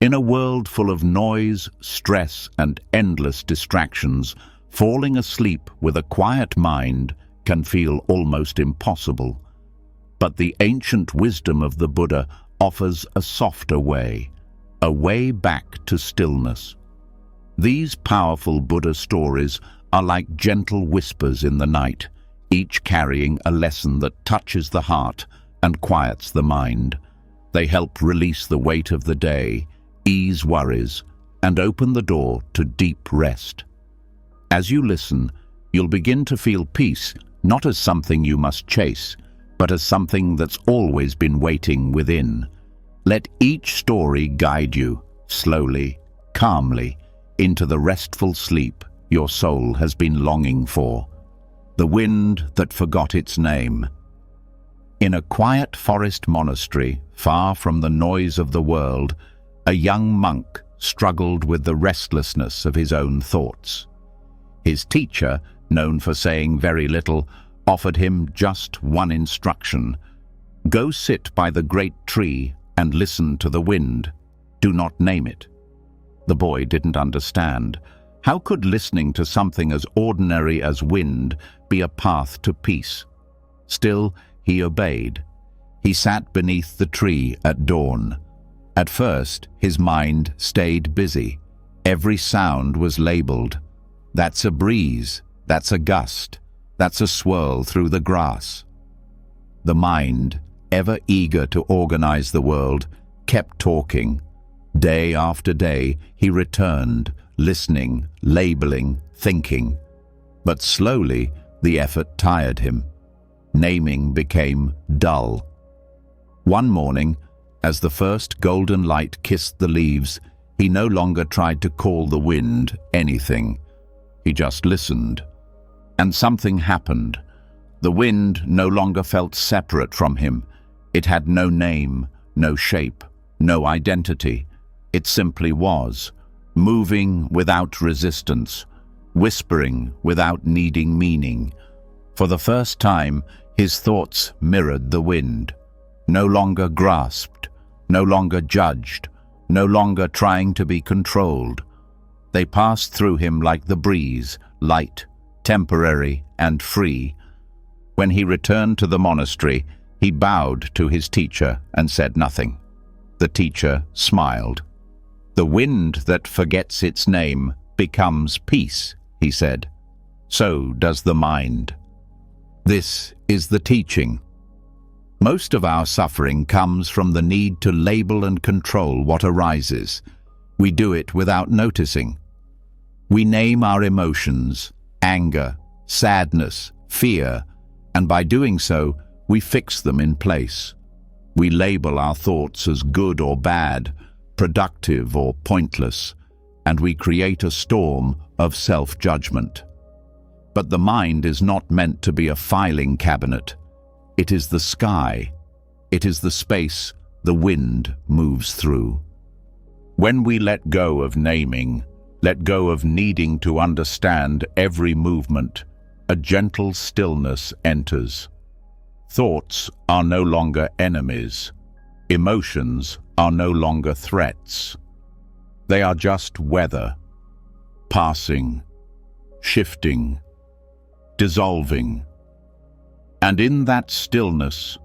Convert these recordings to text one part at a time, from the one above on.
In a world full of noise, stress, and endless distractions, falling asleep with a quiet mind can feel almost impossible. But the ancient wisdom of the Buddha offers a softer way, a way back to stillness. These powerful Buddha stories are like gentle whispers in the night, each carrying a lesson that touches the heart and quiets the mind. They help release the weight of the day, ease worries, and open the door to deep rest. As you listen, you'll begin to feel peace, not as something you must chase, but as something that's always been waiting within. Let each story guide you, slowly, calmly, into the restful sleep your soul has been longing for. The wind that forgot its name. In a quiet forest monastery, far from the noise of the world, a young monk struggled with the restlessness of his own thoughts. His teacher, known for saying very little, offered him just one instruction: go sit by the great tree and listen to the wind. Do not name it. The boy didn't understand. How could listening to something as ordinary as wind be a path to peace? Still, he obeyed. He sat beneath the tree at dawn. At first, his mind stayed busy. Every sound was labeled. That's a breeze, that's a gust, that's a swirl through the grass. The mind, ever eager to organize the world, kept talking. Day after day, he returned, listening, labeling, thinking. But slowly, the effort tired him. Naming became dull. One morning, as the first golden light kissed the leaves, he no longer tried to call the wind anything. He just listened. And something happened. The wind no longer felt separate from him. It had no name, no shape, no identity. It simply was, moving without resistance, whispering without needing meaning. For the first time, his thoughts mirrored the wind, no longer grasped, no longer judged, no longer trying to be controlled. They passed through him like the breeze, light, temporary, and free. When he returned to the monastery, he bowed to his teacher and said nothing. The teacher smiled. The wind that forgets its name becomes peace, he said. So does the mind. This is the teaching. Most of our suffering comes from the need to label and control what arises. We do it without noticing. We name our emotions, anger, sadness, fear, and by doing so, we fix them in place. We label our thoughts as good or bad, productive or pointless, and we create a storm of self-judgment. But the mind is not meant to be a filing cabinet. It is the sky. It is the space the wind moves through. When we let go of naming, let go of needing to understand every movement, a gentle stillness enters. Thoughts are no longer enemies. Emotions are no longer threats. They are just weather, passing, shifting, dissolving. And in that stillness,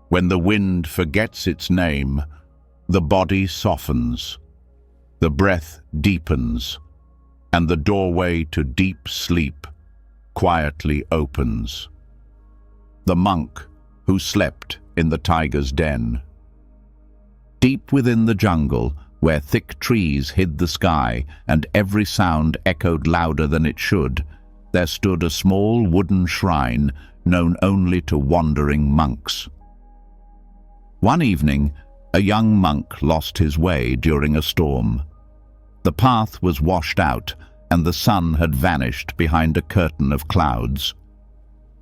when the wind forgets its name, the body softens, the breath deepens, and the doorway to deep sleep quietly opens. The monk who slept in the tiger's den. Deep within the jungle, where thick trees hid the sky and every sound echoed louder than it should, there stood a small wooden shrine known only to wandering monks. One evening, a young monk lost his way during a storm. The path was washed out, and the sun had vanished behind a curtain of clouds.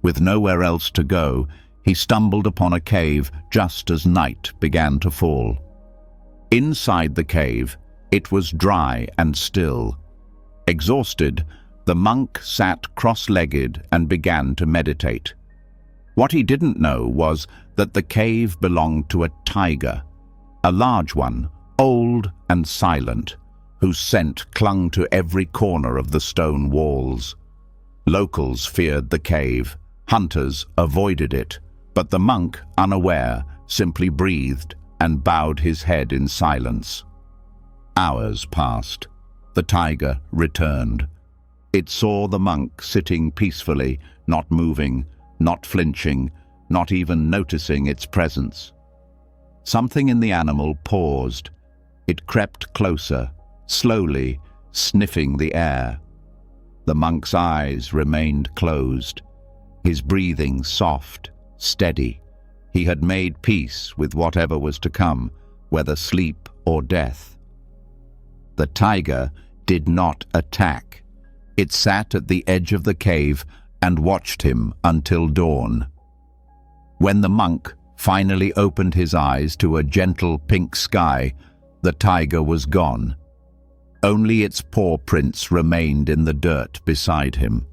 With nowhere else to go, he stumbled upon a cave just as night began to fall. Inside the cave, it was dry and still. Exhausted, the monk sat cross-legged and began to meditate. What he didn't know was that the cave belonged to a tiger, a large one, old and silent, whose scent clung to every corner of the stone walls. Locals feared the cave, hunters avoided it, but the monk, unaware, simply breathed and bowed his head in silence. Hours passed. The tiger returned. It saw the monk sitting peacefully, not moving, not flinching, not even noticing its presence. Something in the animal paused. It crept closer, slowly, sniffing the air. The monk's eyes remained closed, his breathing soft, steady. He had made peace with whatever was to come, whether sleep or death. The tiger did not attack. It sat at the edge of the cave and watched him until dawn. When the monk finally opened his eyes to a gentle pink sky, the tiger was gone. Only its paw prints remained in the dirt beside him.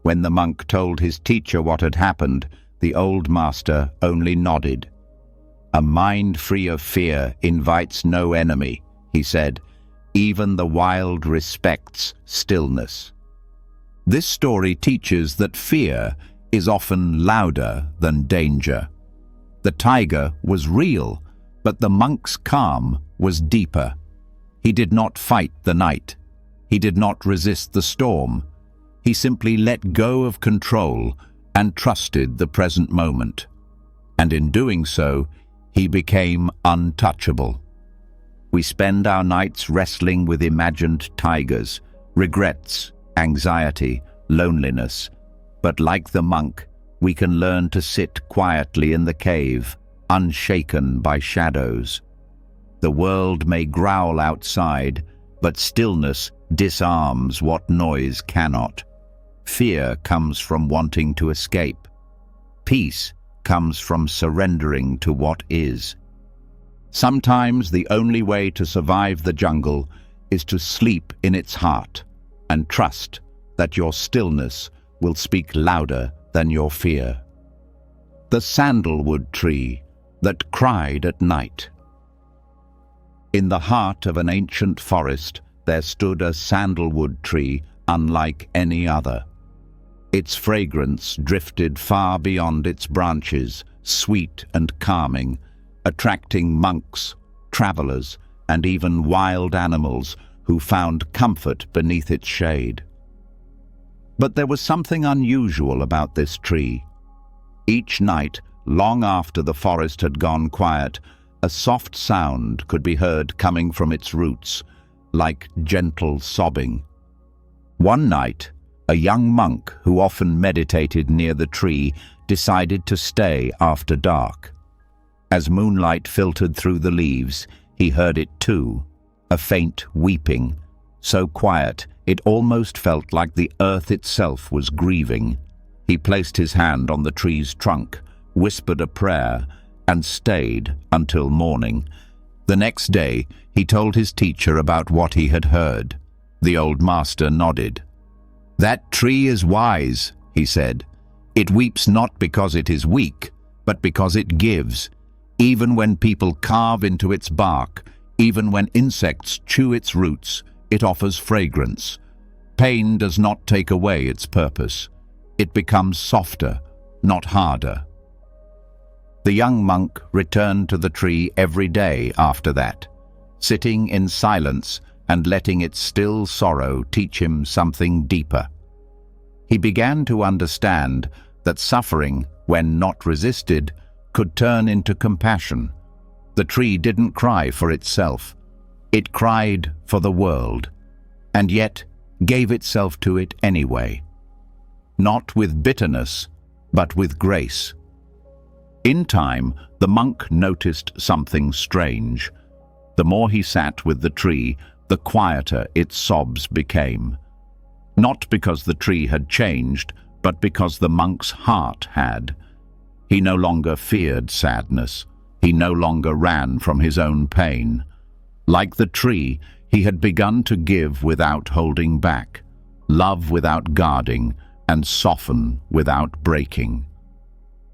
When the monk told his teacher what had happened, the old master only nodded. "A mind free of fear invites no enemy," he said. "Even the wild respects stillness." This story teaches that fear is often louder than danger. The tiger was real, but the monk's calm was deeper. He did not fight the night. He did not resist the storm. He simply let go of control and trusted the present moment. And in doing so, he became untouchable. We spend our nights wrestling with imagined tigers, regrets, anxiety, loneliness. But like the monk, we can learn to sit quietly in the cave, unshaken by shadows. The world may growl outside, but stillness disarms what noise cannot. Fear comes from wanting to escape. Peace comes from surrendering to what is. Sometimes the only way to survive the jungle is to sleep in its heart and trust that your stillness will speak louder than your fear. The sandalwood tree that cried at night. In the heart of an ancient forest, there stood a sandalwood tree unlike any other. Its fragrance drifted far beyond its branches, sweet and calming, attracting monks, travelers, and even wild animals who found comfort beneath its shade. But there was something unusual about this tree. Each night, long after the forest had gone quiet, a soft sound could be heard coming from its roots, like gentle sobbing. One night, a young monk who often meditated near the tree decided to stay after dark. As moonlight filtered through the leaves, he heard it too, a faint weeping, so quiet it almost felt like the earth itself was grieving. He placed his hand on the tree's trunk, whispered a prayer, and stayed until morning. The next day, he told his teacher about what he had heard. The old master nodded. "That tree is wise," he said. "It weeps not because it is weak, but because it gives. Even when people carve into its bark, even when insects chew its roots, it offers fragrance. Pain does not take away its purpose. It becomes softer, not harder." The young monk returned to the tree every day after that, sitting in silence and letting its still sorrow teach him something deeper. He began to understand that suffering, when not resisted, could turn into compassion. The tree didn't cry for itself. It cried for the world, and yet gave itself to it anyway. Not with bitterness, but with grace. In time, the monk noticed something strange. The more he sat with the tree, the quieter its sobs became. Not because the tree had changed, but because the monk's heart had. He no longer feared sadness. He no longer ran from his own pain. Like the tree, he had begun to give without holding back, love without guarding, and soften without breaking.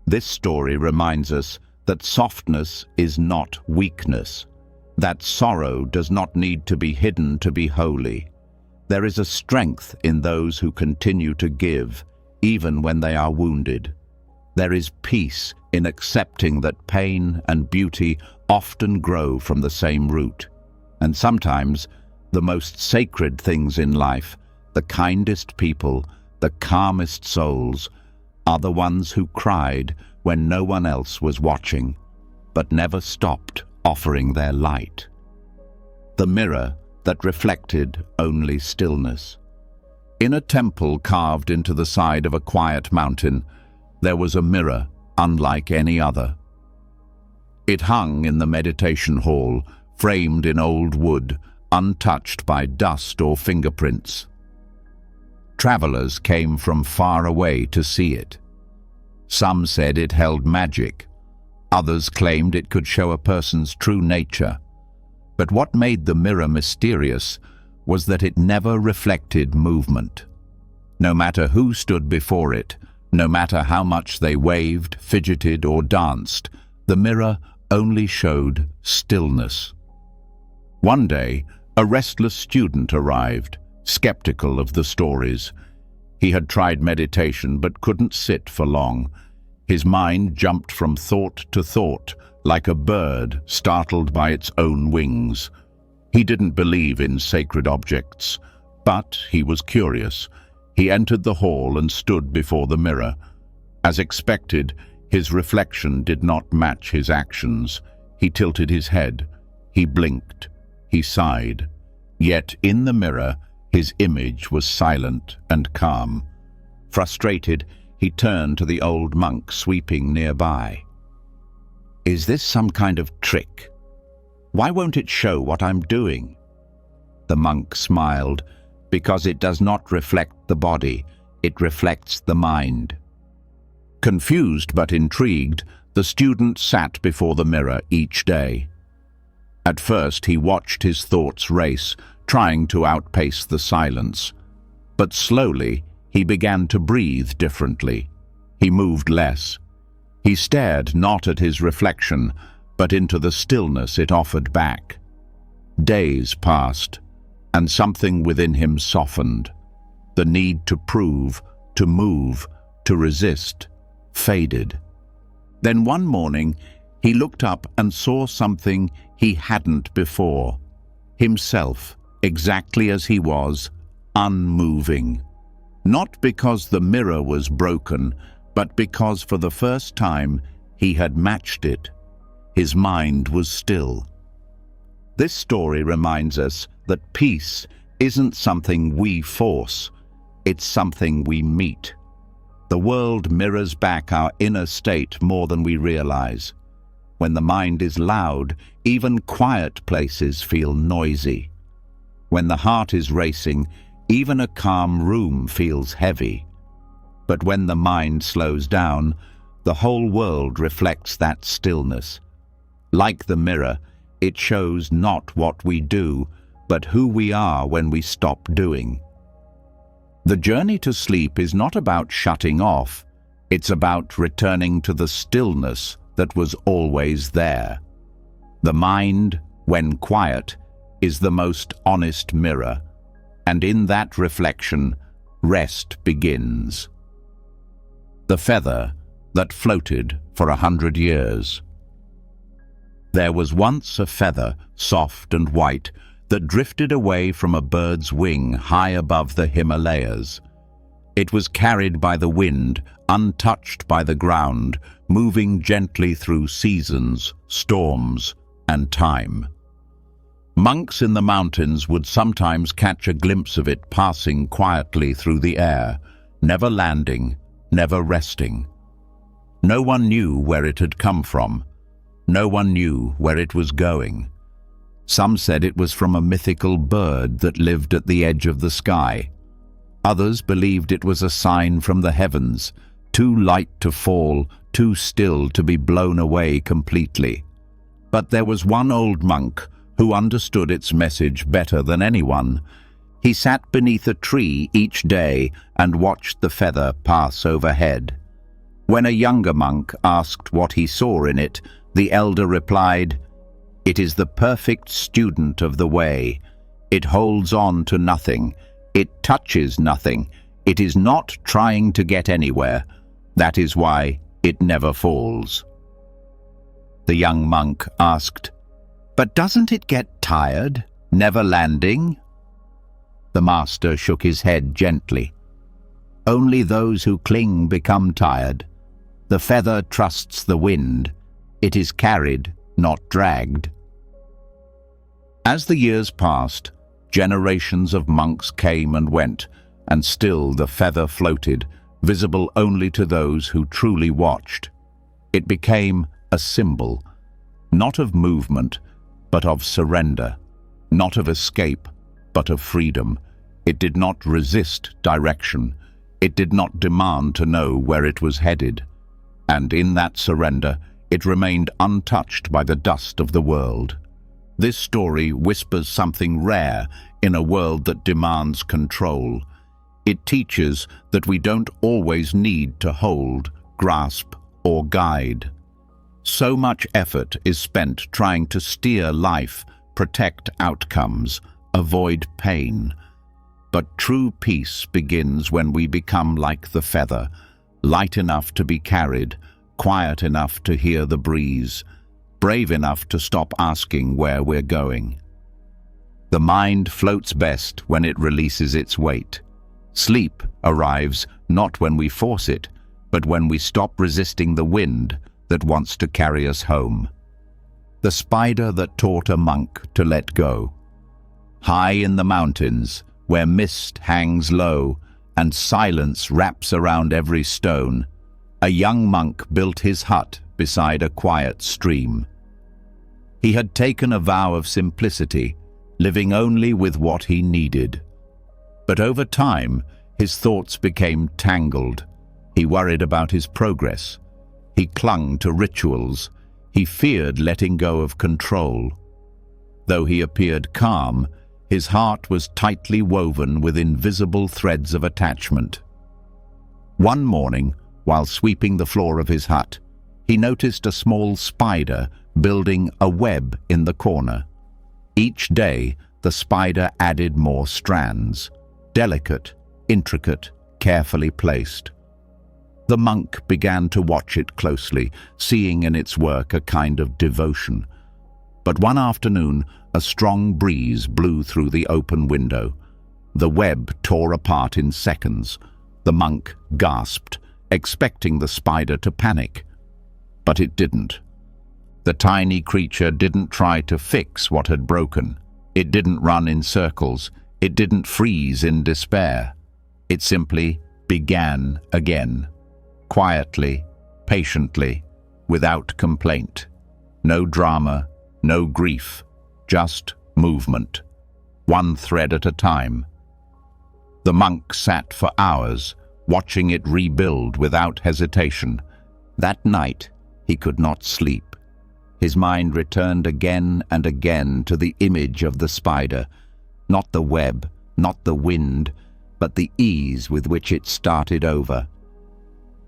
This story reminds us that softness is not weakness. that sorrow does not need to be hidden to be holy. There is a strength in those who continue to give, even when they are wounded. There is peace in accepting that pain and beauty often grow from the same root. And sometimes, the most sacred things in life, the kindest people, the calmest souls, are the ones who cried when no one else was watching, but never stopped offering their light. The mirror that reflected only stillness. In a temple carved into the side of a quiet mountain, there was a mirror unlike any other. It hung in the meditation hall, framed in old wood, untouched by dust or fingerprints. Travelers came from far away to see it. Some said it held magic. Others claimed it could show a person's true nature. But what made the mirror mysterious was that it never reflected movement. No matter who stood before it, no matter how much they waved, fidgeted, or danced, the mirror only showed stillness. One day, a restless student arrived, skeptical of the stories. He had tried meditation but couldn't sit for long. His mind jumped from thought to thought, like a bird startled by its own wings. He didn't believe in sacred objects, but he was curious. He entered the hall and stood before the mirror. As expected, his reflection did not match his actions. He tilted his head. He blinked. He sighed. Yet in the mirror, his image was silent and calm. Frustrated, he turned to the old monk sweeping nearby. "Is this some kind of trick? Why won't it show what I'm doing?" The monk smiled. "Because it does not reflect the body, it reflects the mind." Confused but intrigued, the student sat before the mirror each day. At first he watched his thoughts race, trying to outpace the silence. But slowly he began to breathe differently. He moved less. He stared not at his reflection, but into the stillness it offered back. Days passed, and something within him softened. The need to prove, to move, to resist, faded. Then one morning, he looked up and saw something he hadn't before. Himself, exactly as he was, unmoving. Not because the mirror was broken, but because for the first time he had matched it. His mind was still. This story reminds us that peace isn't something we force, it's something we meet. The world mirrors back our inner state more than we realize. When the mind is loud, even quiet places feel noisy. When the heart is racing, even a calm room feels heavy. But when the mind slows down, the whole world reflects that stillness. Like the mirror, it shows not what we do, but who we are when we stop doing. The journey to sleep is not about shutting off, it's about returning to the stillness that was always there. The mind, when quiet, is the most honest mirror, and in that reflection, rest begins. The feather that floated for 100 years. There was once a feather, soft and white, that drifted away from a bird's wing high above the Himalayas. It was carried by the wind, untouched by the ground, moving gently through seasons, storms, and time. Monks in the mountains would sometimes catch a glimpse of it passing quietly through the air, never landing, never resting. No one knew where it had come from. No one knew where it was going. Some said it was from a mythical bird that lived at the edge of the sky. Others believed it was a sign from the heavens, too light to fall, too still to be blown away completely. But there was one old monk who understood its message better than anyone. He sat beneath a tree each day and watched the feather pass overhead. When a younger monk asked what he saw in it, the elder replied, It is the perfect student of the way. It holds on to nothing. It touches nothing. It is not trying to get anywhere. That is why it never falls. The young monk asked, "But doesn't it get tired, never landing?" The master shook his head gently. "Only those who cling become tired. The feather trusts the wind. It is carried, not dragged." As the years passed, generations of monks came and went, and still the feather floated, visible only to those who truly watched. It became a symbol, not of movement, but of surrender, not of escape, but of freedom. It did not resist direction. It did not demand to know where it was headed. And in that surrender, it remained untouched by the dust of the world. This story whispers something rare in a world that demands control. It teaches that we don't always need to hold, grasp, or guide. So much effort is spent trying to steer life, protect outcomes, avoid pain. But true peace begins when we become like the feather, light enough to be carried, quiet enough to hear the breeze, brave enough to stop asking where we're going. The mind floats best when it releases its weight. Sleep arrives not when we force it, but when we stop resisting the wind that wants to carry us home. The spider that taught a monk to let go. High in the mountains, where mist hangs low and silence wraps around every stone, a young monk built his hut beside a quiet stream. He had taken a vow of simplicity, living only with what he needed. But over time, his thoughts became tangled. He worried about his progress. He clung to rituals. He feared letting go of control. Though he appeared calm, his heart was tightly woven with invisible threads of attachment. One morning, while sweeping the floor of his hut, he noticed a small spider building a web in the corner. Each day, the spider added more strands, delicate, intricate, carefully placed. The monk began to watch it closely, seeing in its work a kind of devotion. But one afternoon, a strong breeze blew through the open window. The web tore apart in seconds. The monk gasped, expecting the spider to panic. But it didn't. The tiny creature didn't try to fix what had broken. It didn't run in circles. It didn't freeze in despair. It simply began again. Quietly, patiently, without complaint. No drama, no grief, just movement. One thread at a time. The monk sat for hours, watching it rebuild without hesitation. That night, he could not sleep. His mind returned again and again to the image of the spider, not the web, not the wind, but the ease with which it started over.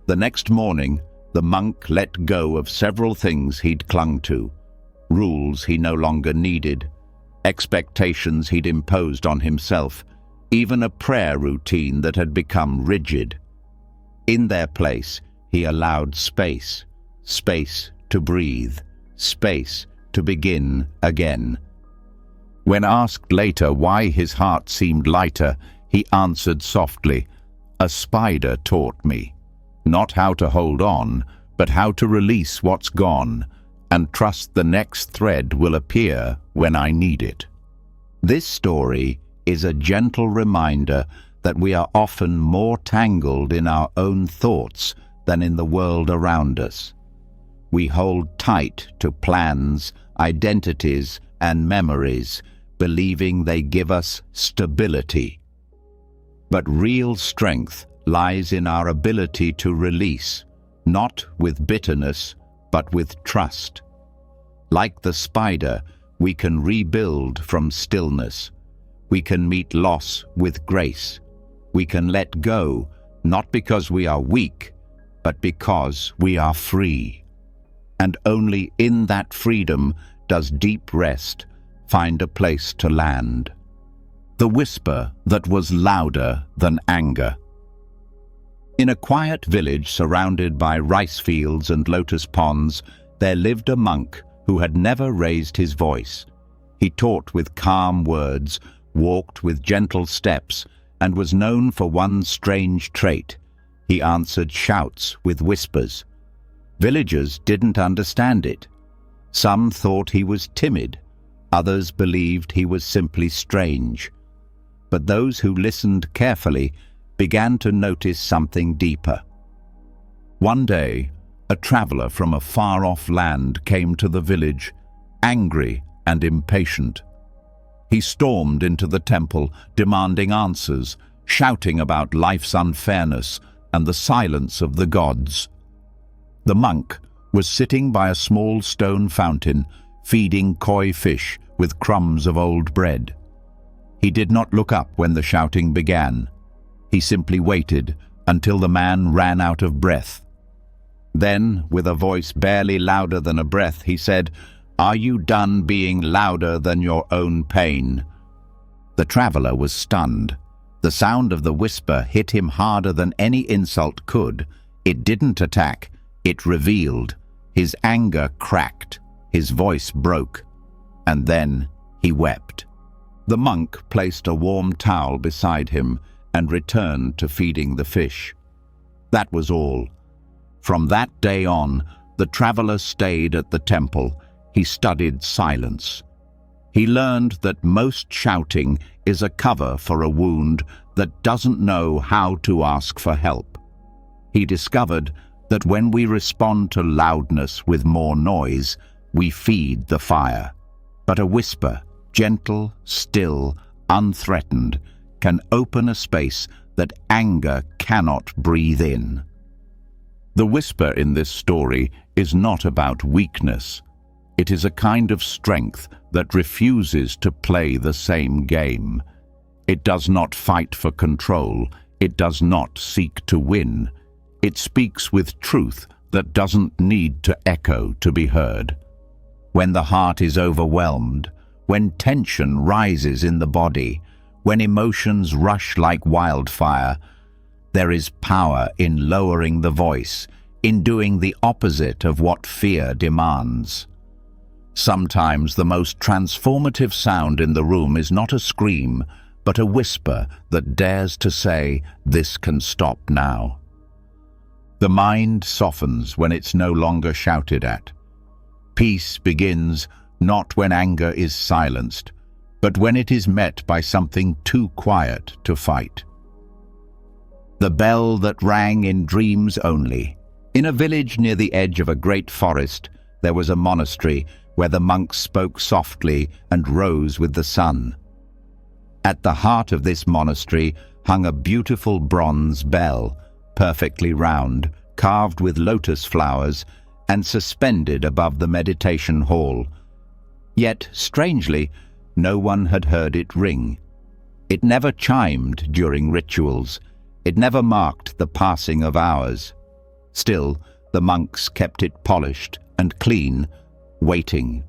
The next morning, the monk let go of several things he'd clung to, rules he no longer needed, expectations he'd imposed on himself, even a prayer routine that had become rigid. In their place, he allowed space, space to breathe, space to begin again. When asked later why his heart seemed lighter, he answered softly, "A spider taught me. Not how to hold on, but how to release what's gone, and trust the next thread will appear when I need it." This story is a gentle reminder that we are often more tangled in our own thoughts than in the world around us. We hold tight to plans, identities, and memories, believing they give us stability. But real strength lies in our ability to release, not with bitterness, but with trust. Like the spider, we can rebuild from stillness. We can meet loss with grace. We can let go, not because we are weak, but because we are free. And only in that freedom does deep rest find a place to land. The whisper that was louder than anger. In a quiet village surrounded by rice fields and lotus ponds, there lived a monk who had never raised his voice. He taught with calm words, walked with gentle steps, and was known for one strange trait. He answered shouts with whispers. Villagers didn't understand it. Some thought he was timid. Others believed he was simply strange. But those who listened carefully began to notice something deeper. One day, a traveler from a far-off land came to the village, angry and impatient. He stormed into the temple, demanding answers, shouting about life's unfairness and the silence of the gods. The monk was sitting by a small stone fountain, feeding koi fish with crumbs of old bread. He did not look up when the shouting began. He simply waited until the man ran out of breath. Then, with a voice barely louder than a breath, he said, "Are you done being louder than your own pain?" The traveler was stunned. The sound of the whisper hit him harder than any insult could. It didn't attack, it revealed. His anger cracked, his voice broke, and then he wept. The monk placed a warm towel beside him and returned to feeding the fish. That was all. From that day on, the traveler stayed at the temple. He studied silence. He learned that most shouting is a cover for a wound that doesn't know how to ask for help. He discovered that when we respond to loudness with more noise, we feed the fire. But a whisper, gentle, still, unthreatened, can open a space that anger cannot breathe in. The whisper in this story is not about weakness. It is a kind of strength that refuses to play the same game. It does not fight for control. It does not seek to win. It speaks with truth that doesn't need to echo to be heard. When the heart is overwhelmed, when tension rises in the body, when emotions rush like wildfire, there is power in lowering the voice, in doing the opposite of what fear demands. Sometimes the most transformative sound in the room is not a scream, but a whisper that dares to say, "This can stop now." The mind softens when it's no longer shouted at. Peace begins not when anger is silenced, but when it is met by something too quiet to fight. The bell that rang in dreams only. In a village near the edge of a great forest, there was a monastery where the monks spoke softly and rose with the sun. At the heart of this monastery hung a beautiful bronze bell, perfectly round, carved with lotus flowers, and suspended above the meditation hall. Yet, strangely, no one had heard it ring. It never chimed during rituals. It never marked the passing of hours. Still, the monks kept it polished and clean, waiting.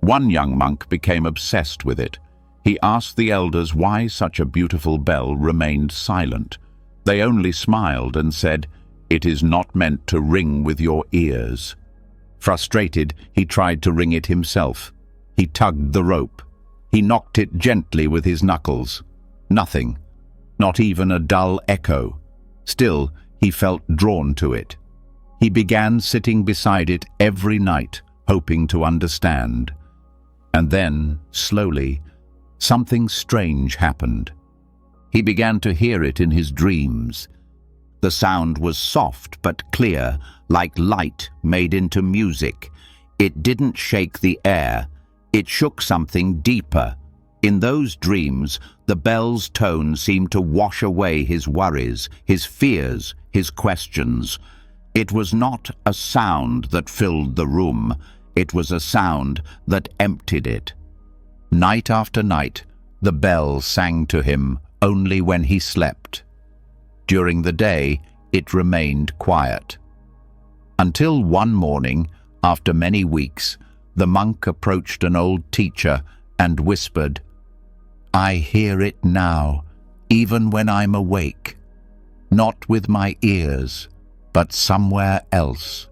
One young monk became obsessed with it. He asked the elders why such a beautiful bell remained silent. They only smiled and said, "It is not meant to ring with your ears." Frustrated, he tried to ring it himself. He tugged the rope. He knocked it gently with his knuckles. Nothing, not even a dull echo. Still, he felt drawn to it. He began sitting beside it every night, hoping to understand. And then, slowly, something strange happened. He began to hear it in his dreams. The sound was soft but clear, like light made into music. It didn't shake the air. It shook something deeper. In those dreams, the bell's tone seemed to wash away his worries, his fears, his questions. It was not a sound that filled the room. It was a sound that emptied it. Night after night, the bell sang to him only when he slept. During the day, it remained quiet. Until one morning, after many weeks, the monk approached an old teacher and whispered, "I hear it now, even when I'm awake. Not with my ears, but somewhere else."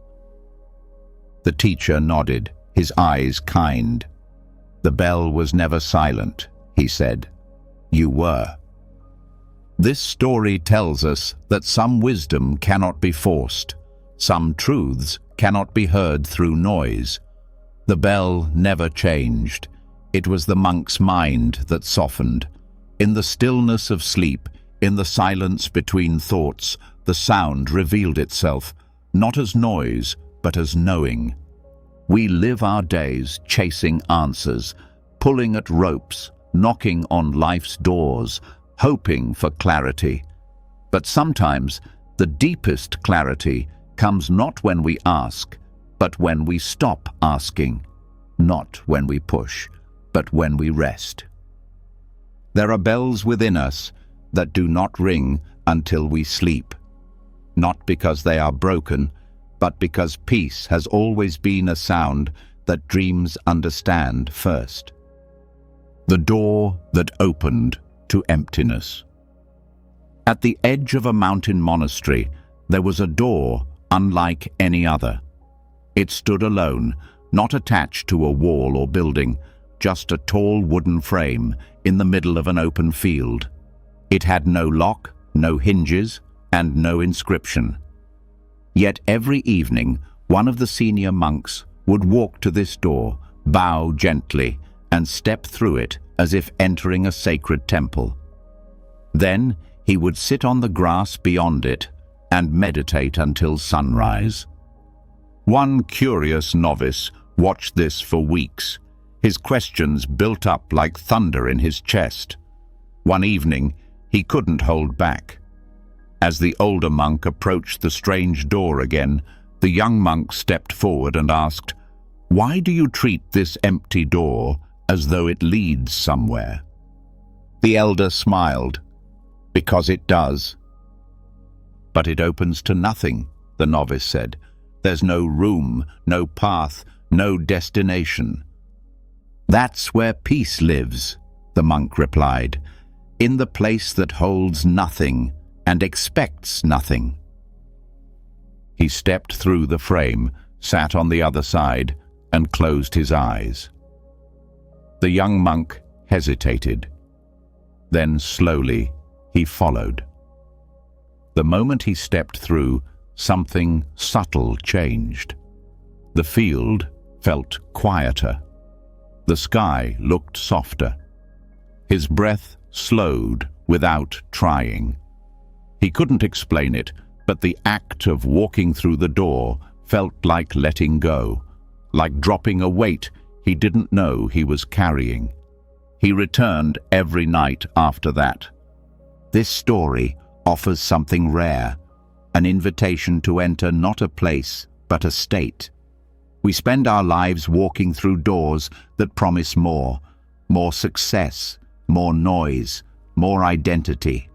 The teacher nodded, his eyes kind. "The bell was never silent," he said. "You were." This story tells us that some wisdom cannot be forced, some truths cannot be heard through noise. The bell never changed. It was the monk's mind that softened. In the stillness of sleep, in the silence between thoughts, the sound revealed itself, not as noise, but as knowing. We live our days chasing answers, pulling at ropes, knocking on life's doors, hoping for clarity. But sometimes the deepest clarity comes not when we ask, but when we stop asking. Not when we push, but when we rest. There are bells within us that do not ring until we sleep. Not because they are broken, but because peace has always been a sound that dreams understand first. The door that opened to emptiness. At the edge of a mountain monastery, there was a door unlike any other. It stood alone, not attached to a wall or building, just a tall wooden frame in the middle of an open field. It had no lock, no hinges, and no inscription. Yet every evening, one of the senior monks would walk to this door, bow gently, and step through it as if entering a sacred temple. Then he would sit on the grass beyond it and meditate until sunrise. One curious novice watched this for weeks. His questions built up like thunder in his chest. One evening, he couldn't hold back. As the older monk approached the strange door again, the young monk stepped forward and asked, "Why do you treat this empty door as though it leads somewhere?" The elder smiled. "Because it does." "But it opens to nothing," the novice said. "There's no room, no path, no destination." "That's where peace lives," the monk replied, "in the place that holds nothing and expects nothing." He stepped through the frame, sat on the other side, and closed his eyes. The young monk hesitated. Then slowly he followed. The moment he stepped through, something subtle changed. The field felt quieter. The sky looked softer. His breath slowed without trying. He couldn't explain it, but the act of walking through the door felt like letting go, like dropping a weight he didn't know he was carrying. He returned every night after that. This story offers something rare, an invitation to enter not a place, but a state. We spend our lives walking through doors that promise more success, more noise, more identity.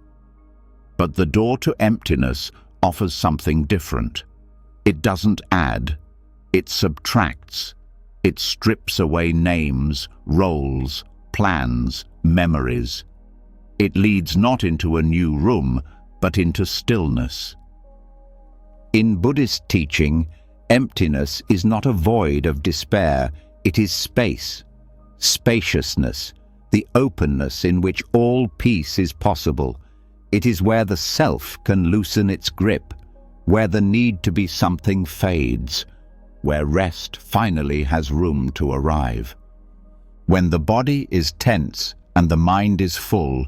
But the door to emptiness offers something different. It doesn't add, it subtracts. It strips away names, roles, plans, memories. It leads not into a new room, but into stillness. In Buddhist teaching, emptiness is not a void of despair, it is space, spaciousness, the openness in which all peace is possible. It is where the self can loosen its grip, where the need to be something fades, where rest finally has room to arrive. When the body is tense and the mind is full,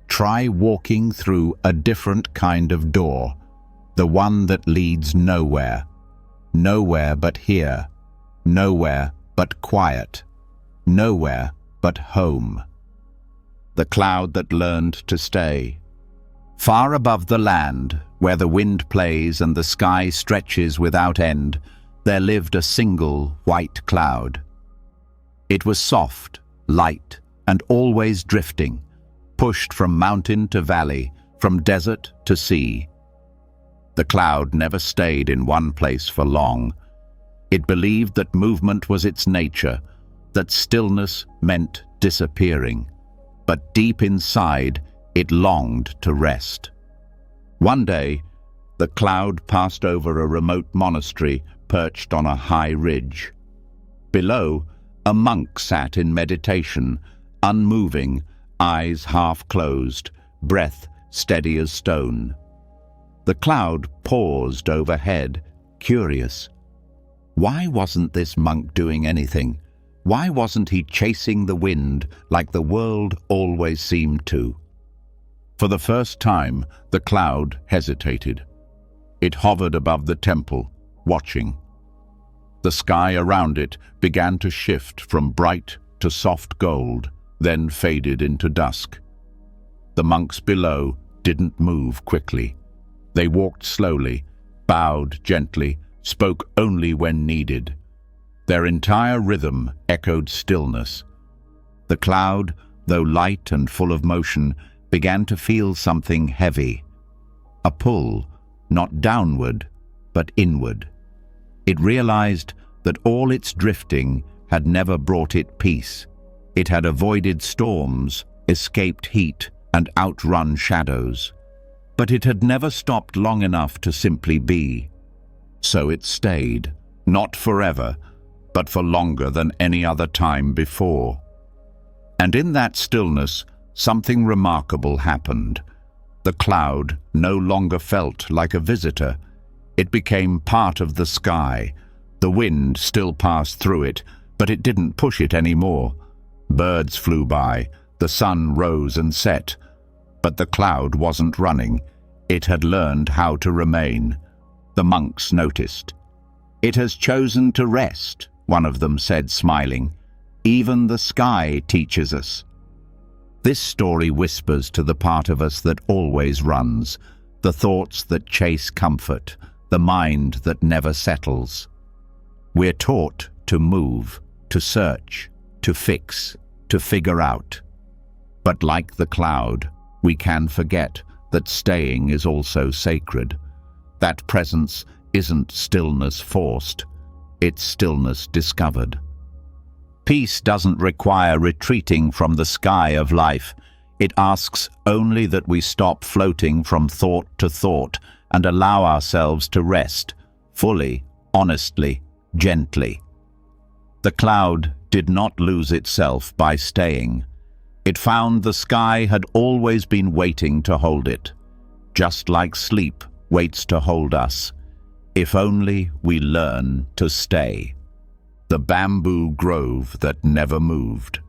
try walking through a different kind of door, the one that leads nowhere. Nowhere but here, nowhere but quiet, nowhere but home. The cloud that learned to stay. Far above the land, where the wind plays and the sky stretches without end, there lived a single white cloud. It was soft, light, and always drifting, pushed from mountain to valley, from desert to sea. The cloud never stayed in one place for long. It believed that movement was its nature, that stillness meant disappearing. But deep inside, it longed to rest. One day, the cloud passed over a remote monastery perched on a high ridge. Below, a monk sat in meditation, unmoving, eyes half closed, breath steady as stone. The cloud paused overhead, curious. Why wasn't this monk doing anything? Why wasn't he chasing the wind like the world always seemed to? For the first time, the cloud hesitated. It hovered above the temple, watching. The sky around it began to shift from bright to soft gold, then faded into dusk. The monks below didn't move quickly. They walked slowly, bowed gently, spoke only when needed. Their entire rhythm echoed stillness. The cloud, though light and full of motion, began to feel something heavy. A pull, not downward, but inward. It realized that all its drifting had never brought it peace. It had avoided storms, escaped heat, and outrun shadows. But it had never stopped long enough to simply be. So it stayed, not forever, but for longer than any other time before. And in that stillness, something remarkable happened. The cloud no longer felt like a visitor. It became part of the sky. The wind still passed through it, but it didn't push it anymore. Birds flew by, the sun rose and set. But the cloud wasn't running. It had learned how to remain. The monks noticed. "It has chosen to rest," one of them said, smiling. "Even the sky teaches us." This story whispers to the part of us that always runs, the thoughts that chase comfort, the mind that never settles. We're taught to move, to search, to fix, to figure out. But like the cloud, we can forget that staying is also sacred. That presence isn't stillness forced, it's stillness discovered. Peace doesn't require retreating from the sky of life. It asks only that we stop floating from thought to thought and allow ourselves to rest, fully, honestly, gently. The cloud did not lose itself by staying. It found the sky had always been waiting to hold it, just like sleep waits to hold us, if only we learn to stay. The bamboo grove that never moved.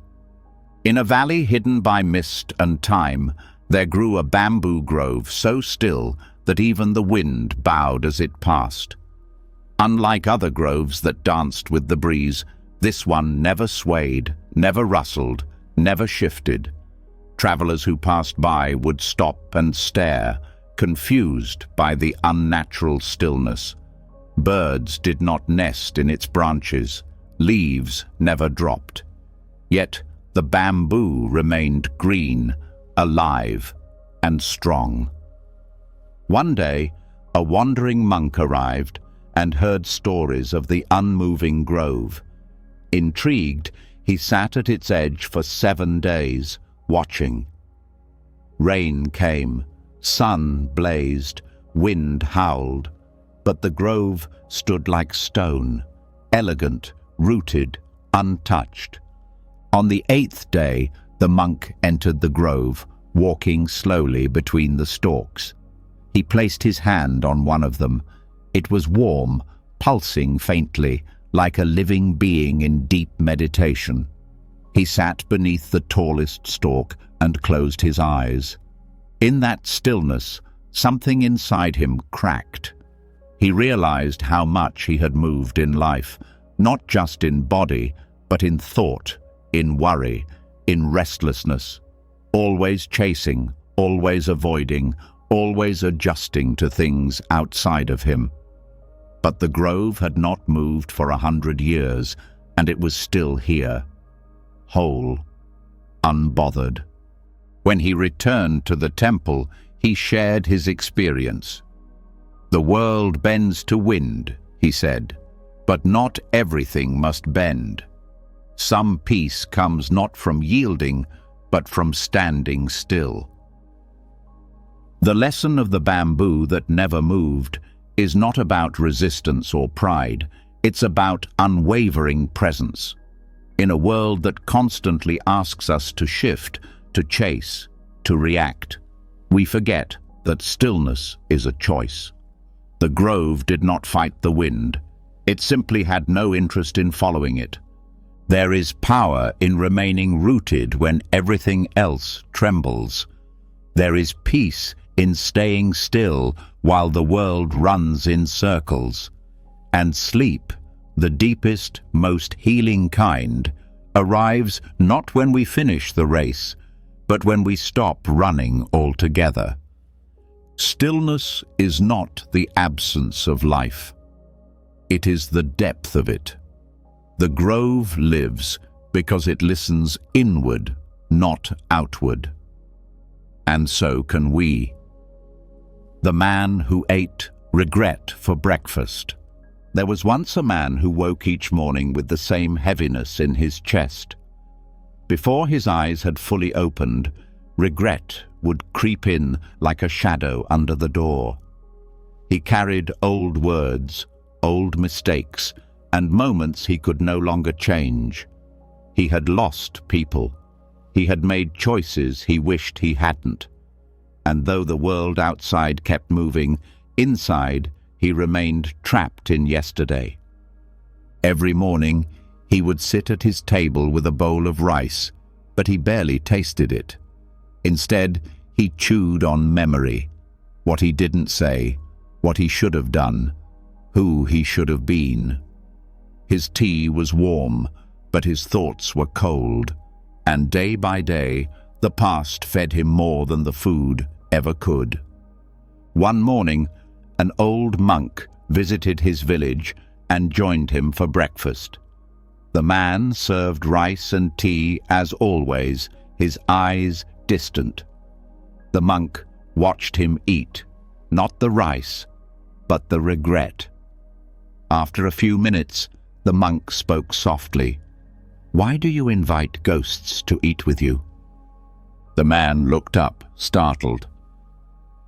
In a valley hidden by mist and time, there grew a bamboo grove so still that even the wind bowed as it passed. Unlike other groves that danced with the breeze, this one never swayed, never rustled, never shifted. Travelers who passed by would stop and stare, confused by the unnatural stillness. Birds did not nest in its branches. Leaves never dropped. Yet the bamboo remained green, alive, and strong. One day, a wandering monk arrived and heard stories of the unmoving grove. Intrigued, he sat at its edge for 7 days, watching. Rain came, sun blazed, wind howled, but the grove stood like stone, elegant, rooted, untouched. On the 8th day, the monk entered the grove, walking slowly between the stalks. He placed his hand on one of them. It was warm, pulsing faintly, like a living being in deep meditation. He sat beneath the tallest stalk and closed his eyes. In that stillness, something inside him cracked. He realized how much he had moved in life, not just in body, but in thought, in worry, in restlessness, always chasing, always avoiding, always adjusting to things outside of him. But the grove had not moved for 100 years, and it was still here, whole, unbothered. When he returned to the temple, he shared his experience. "The world bends to wind," he said, But not everything must bend. Some peace comes not from yielding, but from standing still. The lesson of the bamboo that never moved is not about resistance or pride. It's about unwavering presence. In a world that constantly asks us to shift, to chase, to react, we forget that stillness is a choice. The grove did not fight the wind. It simply had no interest in following it. There is power in remaining rooted when everything else trembles. There is peace in staying still while the world runs in circles. And sleep, the deepest, most healing kind, arrives not when we finish the race, but when we stop running altogether. Stillness is not the absence of life. It is the depth of it. The grove lives because it listens inward, not outward. And so can we. The man who ate regret for breakfast. There was once a man who woke each morning with the same heaviness in his chest. Before his eyes had fully opened, regret would creep in like a shadow under the door. He carried old words, old mistakes, and moments he could no longer change. He had lost people. He had made choices he wished he hadn't. And though the world outside kept moving, inside he remained trapped in yesterday. Every morning he would sit at his table with a bowl of rice, but he barely tasted it. Instead, he chewed on memory, what he didn't say, what he should have done, who he should have been. His tea was warm, but his thoughts were cold, and day by day, the past fed him more than the food ever could. One morning, an old monk visited his village and joined him for breakfast. The man served rice and tea as always, his eyes distant. The monk watched him eat, not the rice, but the regret. After a few minutes, the monk spoke softly. "Why do you invite ghosts to eat with you?" The man looked up, startled.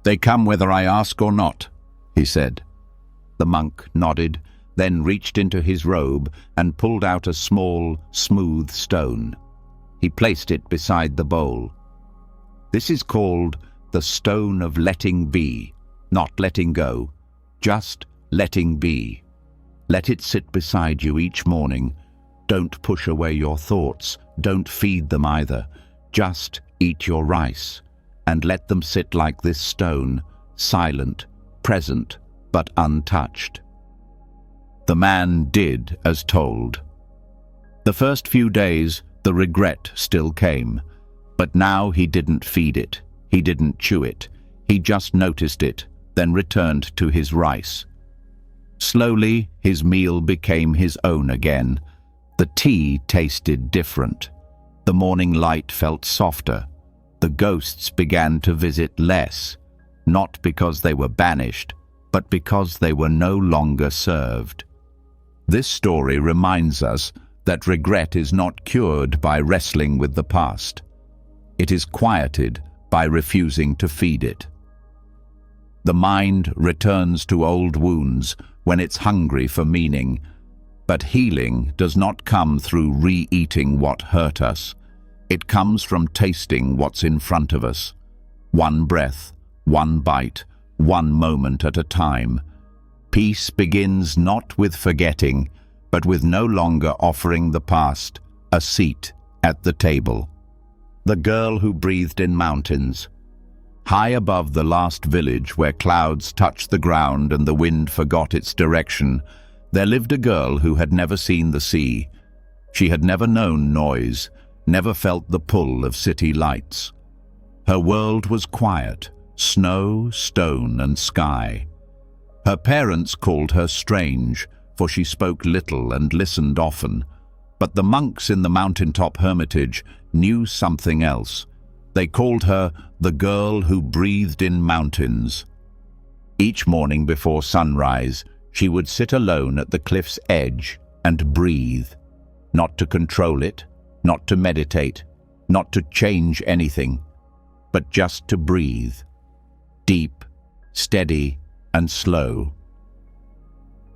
"They come whether I ask or not," he said. The monk nodded, then reached into his robe and pulled out a small, smooth stone. He placed it beside the bowl. "This is called the stone of letting be, not letting go, just letting be. Let it sit beside you each morning. Don't push away your thoughts, don't feed them either. Just eat your rice, and let them sit like this stone, silent, present, but untouched." The man did as told. The first few days, the regret still came, but now he didn't feed it, he didn't chew it, he just noticed it, then returned to his rice. Slowly, his meal became his own again. The tea tasted different. The morning light felt softer. The ghosts began to visit less, not because they were banished, but because they were no longer served. This story reminds us that regret is not cured by wrestling with the past. It is quieted by refusing to feed it. The mind returns to old wounds when it's hungry for meaning, but healing does not come through re-eating what hurt us. It comes from tasting what's in front of us. One breath, one bite, one moment at a time. Peace begins not with forgetting, but with no longer offering the past a seat at the table. The girl who breathed in mountains. High above the last village where clouds touched the ground and the wind forgot its direction, there lived a girl who had never seen the sea. She had never known noise, never felt the pull of city lights. Her world was quiet, snow, stone, and sky. Her parents called her strange, for she spoke little and listened often. But the monks in the mountaintop hermitage knew something else. They called her the girl who breathed in mountains. Each morning before sunrise, She would sit alone at the cliff's edge and breathe, not to control it, not to meditate, not to change anything, but just to breathe, deep, steady, and slow.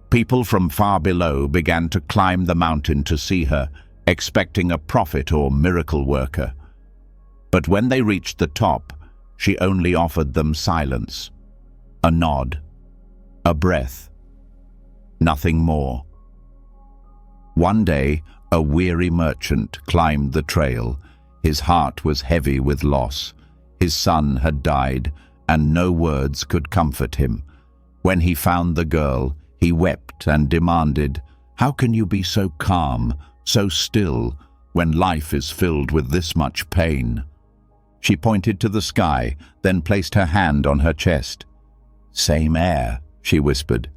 People from far below began to climb the mountain to see her, expecting a prophet or miracle worker. But when they reached the top, she only offered them silence, a nod, a breath, nothing more. One day, a weary merchant climbed the trail. His heart was heavy with loss. His son had died, and no words could comfort him. When he found the girl, he wept and demanded, "How can you be so calm, so still, when life is filled with this much pain?" She pointed to the sky, then placed her hand on her chest. "Same air," she whispered.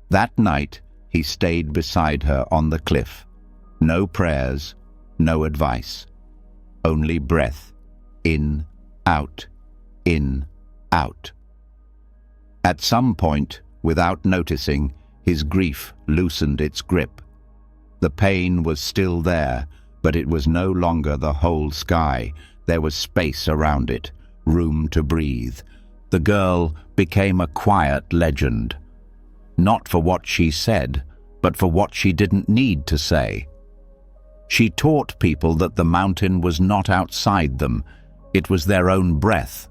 That night, he stayed beside her on the cliff. No prayers, no advice. Only breath. In, out, in, out. At some point, without noticing, his grief loosened its grip. The pain was still there, but it was no longer the whole sky. There was space around it, room to breathe. The girl became a quiet legend. Not for what she said, but for what she didn't need to say. She taught people that the mountain was not outside them. It was their own breath.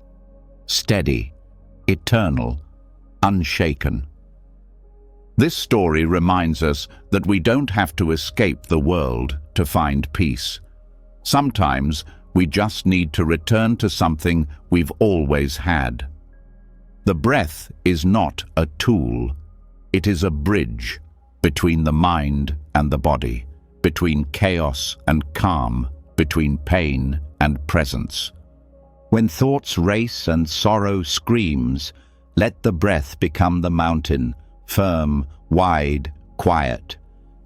Steady, eternal, unshaken. This story reminds us that we don't have to escape the world to find peace. Sometimes we just need to return to something we've always had. The breath is not a tool. It is a bridge between the mind and the body, between chaos and calm, between pain and presence. When thoughts race and sorrow screams, let the breath become the mountain, firm, wide, quiet.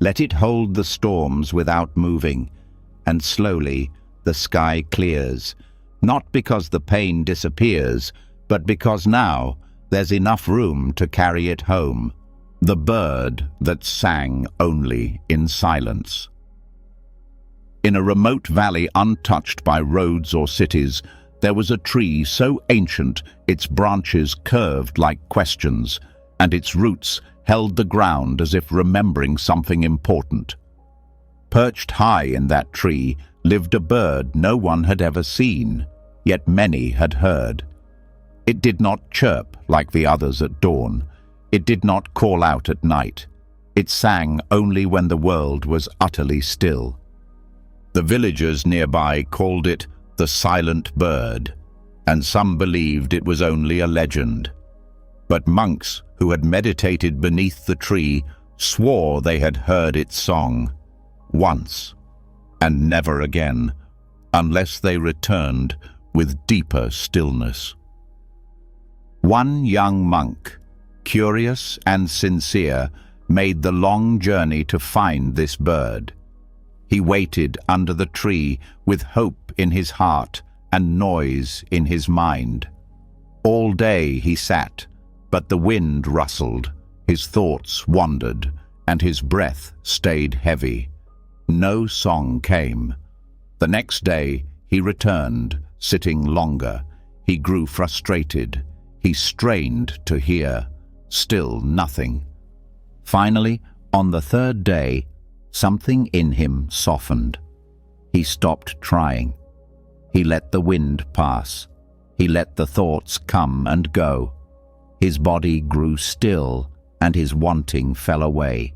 Let it hold the storms without moving, and slowly the sky clears, not because the pain disappears, but because now there's enough room to carry it home. The bird that sang only in silence. In a remote valley untouched by roads or cities, there was a tree so ancient its branches curved like questions, and its roots held the ground as if remembering something important. Perched high in that tree lived a bird no one had ever seen, yet many had heard. It did not chirp like the others at dawn. It did not call out at night. It sang only when the world was utterly still. The villagers nearby called it the silent bird, and some believed it was only a legend. But monks who had meditated beneath the tree swore they had heard its song once, and never again, unless they returned with deeper stillness. One young monk, curious and sincere, made the long journey to find this bird. He waited under the tree with hope in his heart and noise in his mind. All day he sat, but the wind rustled, his thoughts wandered, and his breath stayed heavy. No song came. The next day he returned, sitting longer. He grew frustrated. He strained to hear. Still nothing. Finally, on the third day, something in him softened. He stopped trying. He let the wind pass. He let the thoughts come and go. His body grew still, and his wanting fell away.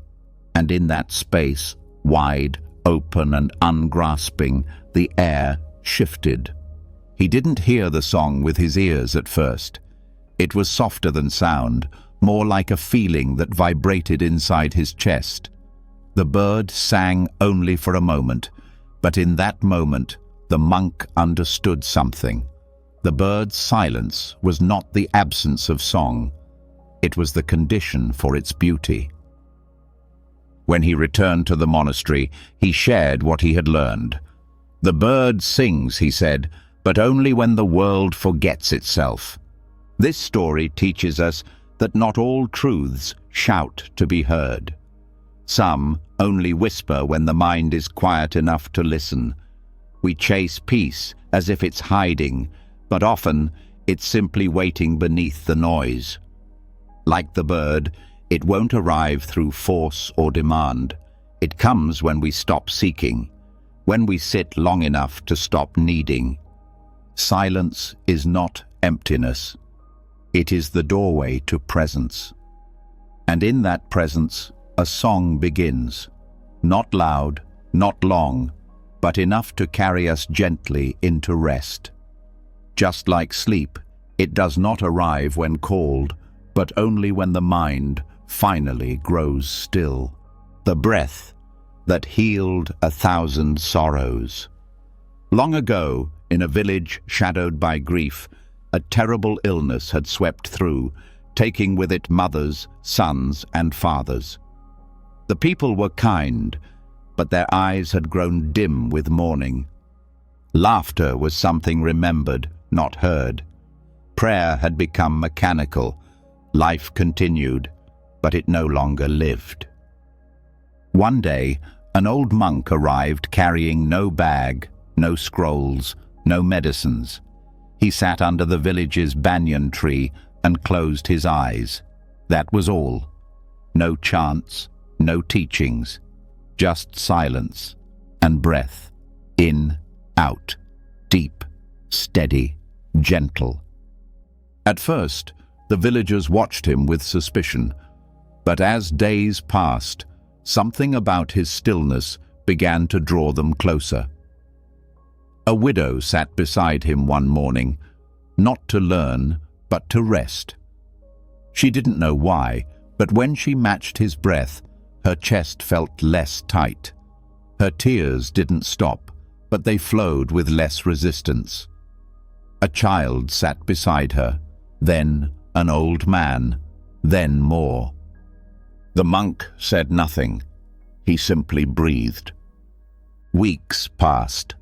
And in that space, wide, open and ungrasping, the air shifted. He didn't hear the song with his ears at first. It was softer than sound, more like a feeling that vibrated inside his chest. The bird sang only for a moment, but in that moment, the monk understood something. The bird's silence was not the absence of song. It was the condition for its beauty. When he returned to the monastery, he shared what he had learned. "The bird sings," he said, "but only when the world forgets itself." This story teaches us that not all truths shout to be heard. Some only whisper when the mind is quiet enough to listen. We chase peace as if it's hiding, but often it's simply waiting beneath the noise. Like the bird, it won't arrive through force or demand. It comes when we stop seeking, when we sit long enough to stop needing. Silence is not emptiness. It is the doorway to presence. And in that presence, a song begins. Not loud, not long, but enough to carry us gently into rest. Just like sleep, it does not arrive when called, but only when the mind finally grows still. The breath that healed 1,000 sorrows. Long ago, in a village shadowed by grief, a terrible illness had swept through, taking with it mothers, sons, and fathers. The people were kind, but their eyes had grown dim with mourning. Laughter was something remembered, not heard. Prayer had become mechanical. Life continued, but it no longer lived. One day, an old monk arrived carrying no bag, no scrolls, no medicines. He sat under the village's banyan tree and closed his eyes. That was all. No chants, no teachings, just silence and breath. In, out, deep, steady, gentle. At first, the villagers watched him with suspicion, but as days passed, something about his stillness began to draw them closer. A widow sat beside him one morning, not to learn, but to rest. She didn't know why, but when she matched his breath, her chest felt less tight. Her tears didn't stop, but they flowed with less resistance. A child sat beside her, then an old man, then more. The monk said nothing. He simply breathed. Weeks passed.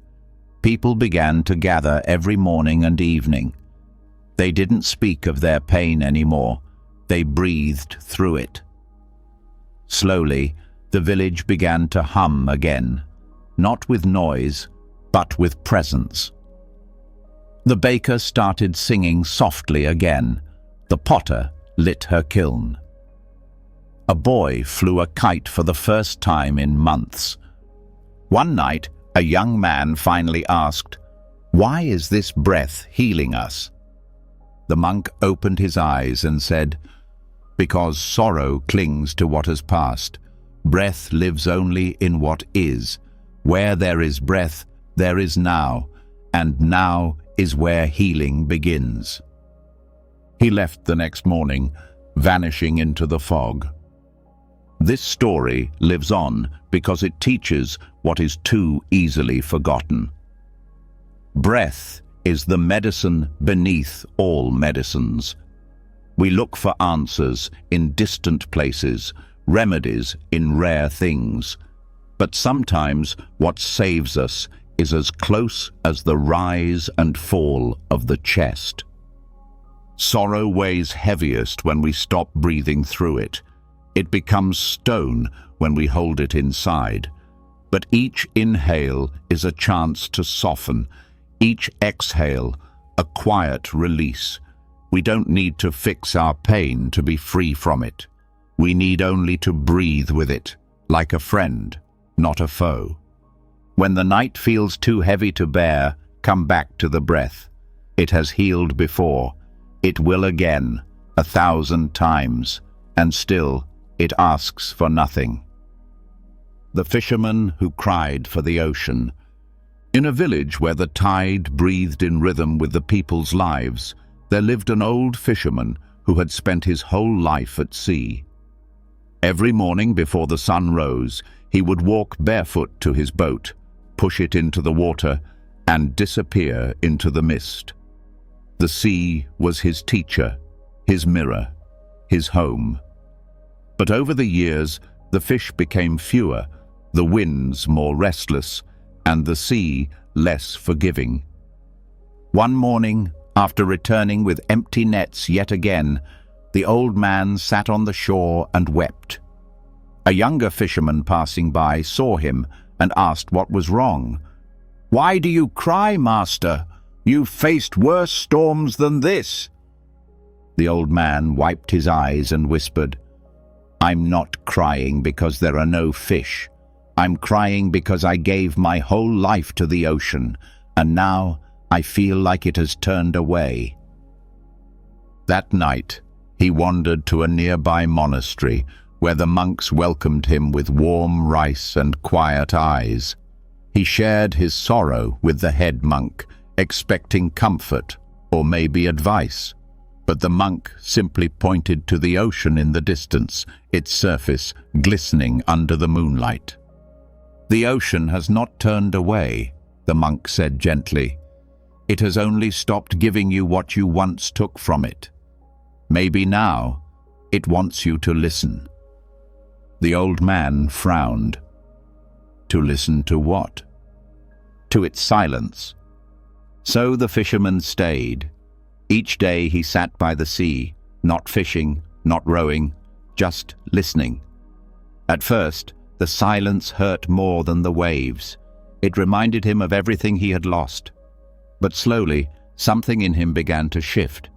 People began to gather every morning and evening. They didn't speak of their pain anymore. They breathed through it. Slowly, the village began to hum again, not with noise, but with presence. The baker started singing softly again. The potter lit her kiln. A boy flew a kite for the first time in months. One night, a young man finally asked, "Why is this breath healing us?" The monk opened his eyes and said, "Because sorrow clings to what has passed. Breath lives only in what is. Where there is breath, there is now, and now is where healing begins." He left the next morning, vanishing into the fog. This story lives on because it teaches what is too easily forgotten. Breath is the medicine beneath all medicines. We look for answers in distant places, remedies in rare things. But sometimes what saves us is as close as the rise and fall of the chest. Sorrow weighs heaviest when we stop breathing through it. It becomes stone when we hold it inside. But each inhale is a chance to soften. Each exhale, a quiet release. We don't need to fix our pain to be free from it. We need only to breathe with it, like a friend, not a foe. When the night feels too heavy to bear, come back to the breath. It has healed before. It will again, 1,000 times, and still it asks for nothing. The fisherman who cried for the ocean. In a village where the tide breathed in rhythm with the people's lives, there lived an old fisherman who had spent his whole life at sea. Every morning before the sun rose, he would walk barefoot to his boat, push it into the water, and disappear into the mist. The sea was his teacher, his mirror, his home. But over the years, the fish became fewer, the winds more restless, and the sea less forgiving. One morning, after returning with empty nets yet again, the old man sat on the shore and wept. A younger fisherman passing by saw him and asked what was wrong. "Why do you cry, master? You've faced worse storms than this." The old man wiped his eyes and whispered, "I'm not crying because there are no fish. I'm crying because I gave my whole life to the ocean, and now I feel like it has turned away." That night, he wandered to a nearby monastery where the monks welcomed him with warm rice and quiet eyes. He shared his sorrow with the head monk, expecting comfort or maybe advice. But the monk simply pointed to the ocean in the distance, its surface glistening under the moonlight. "The ocean has not turned away," the monk said gently. "It has only stopped giving you what you once took from it. Maybe now it wants you to listen." The old man frowned. To listen to what? To its silence. So the fisherman stayed. Each day he sat by the sea, not fishing, not rowing, just listening. At first, the silence hurt more than the waves. It reminded him of everything he had lost. But slowly, something in him began to shift.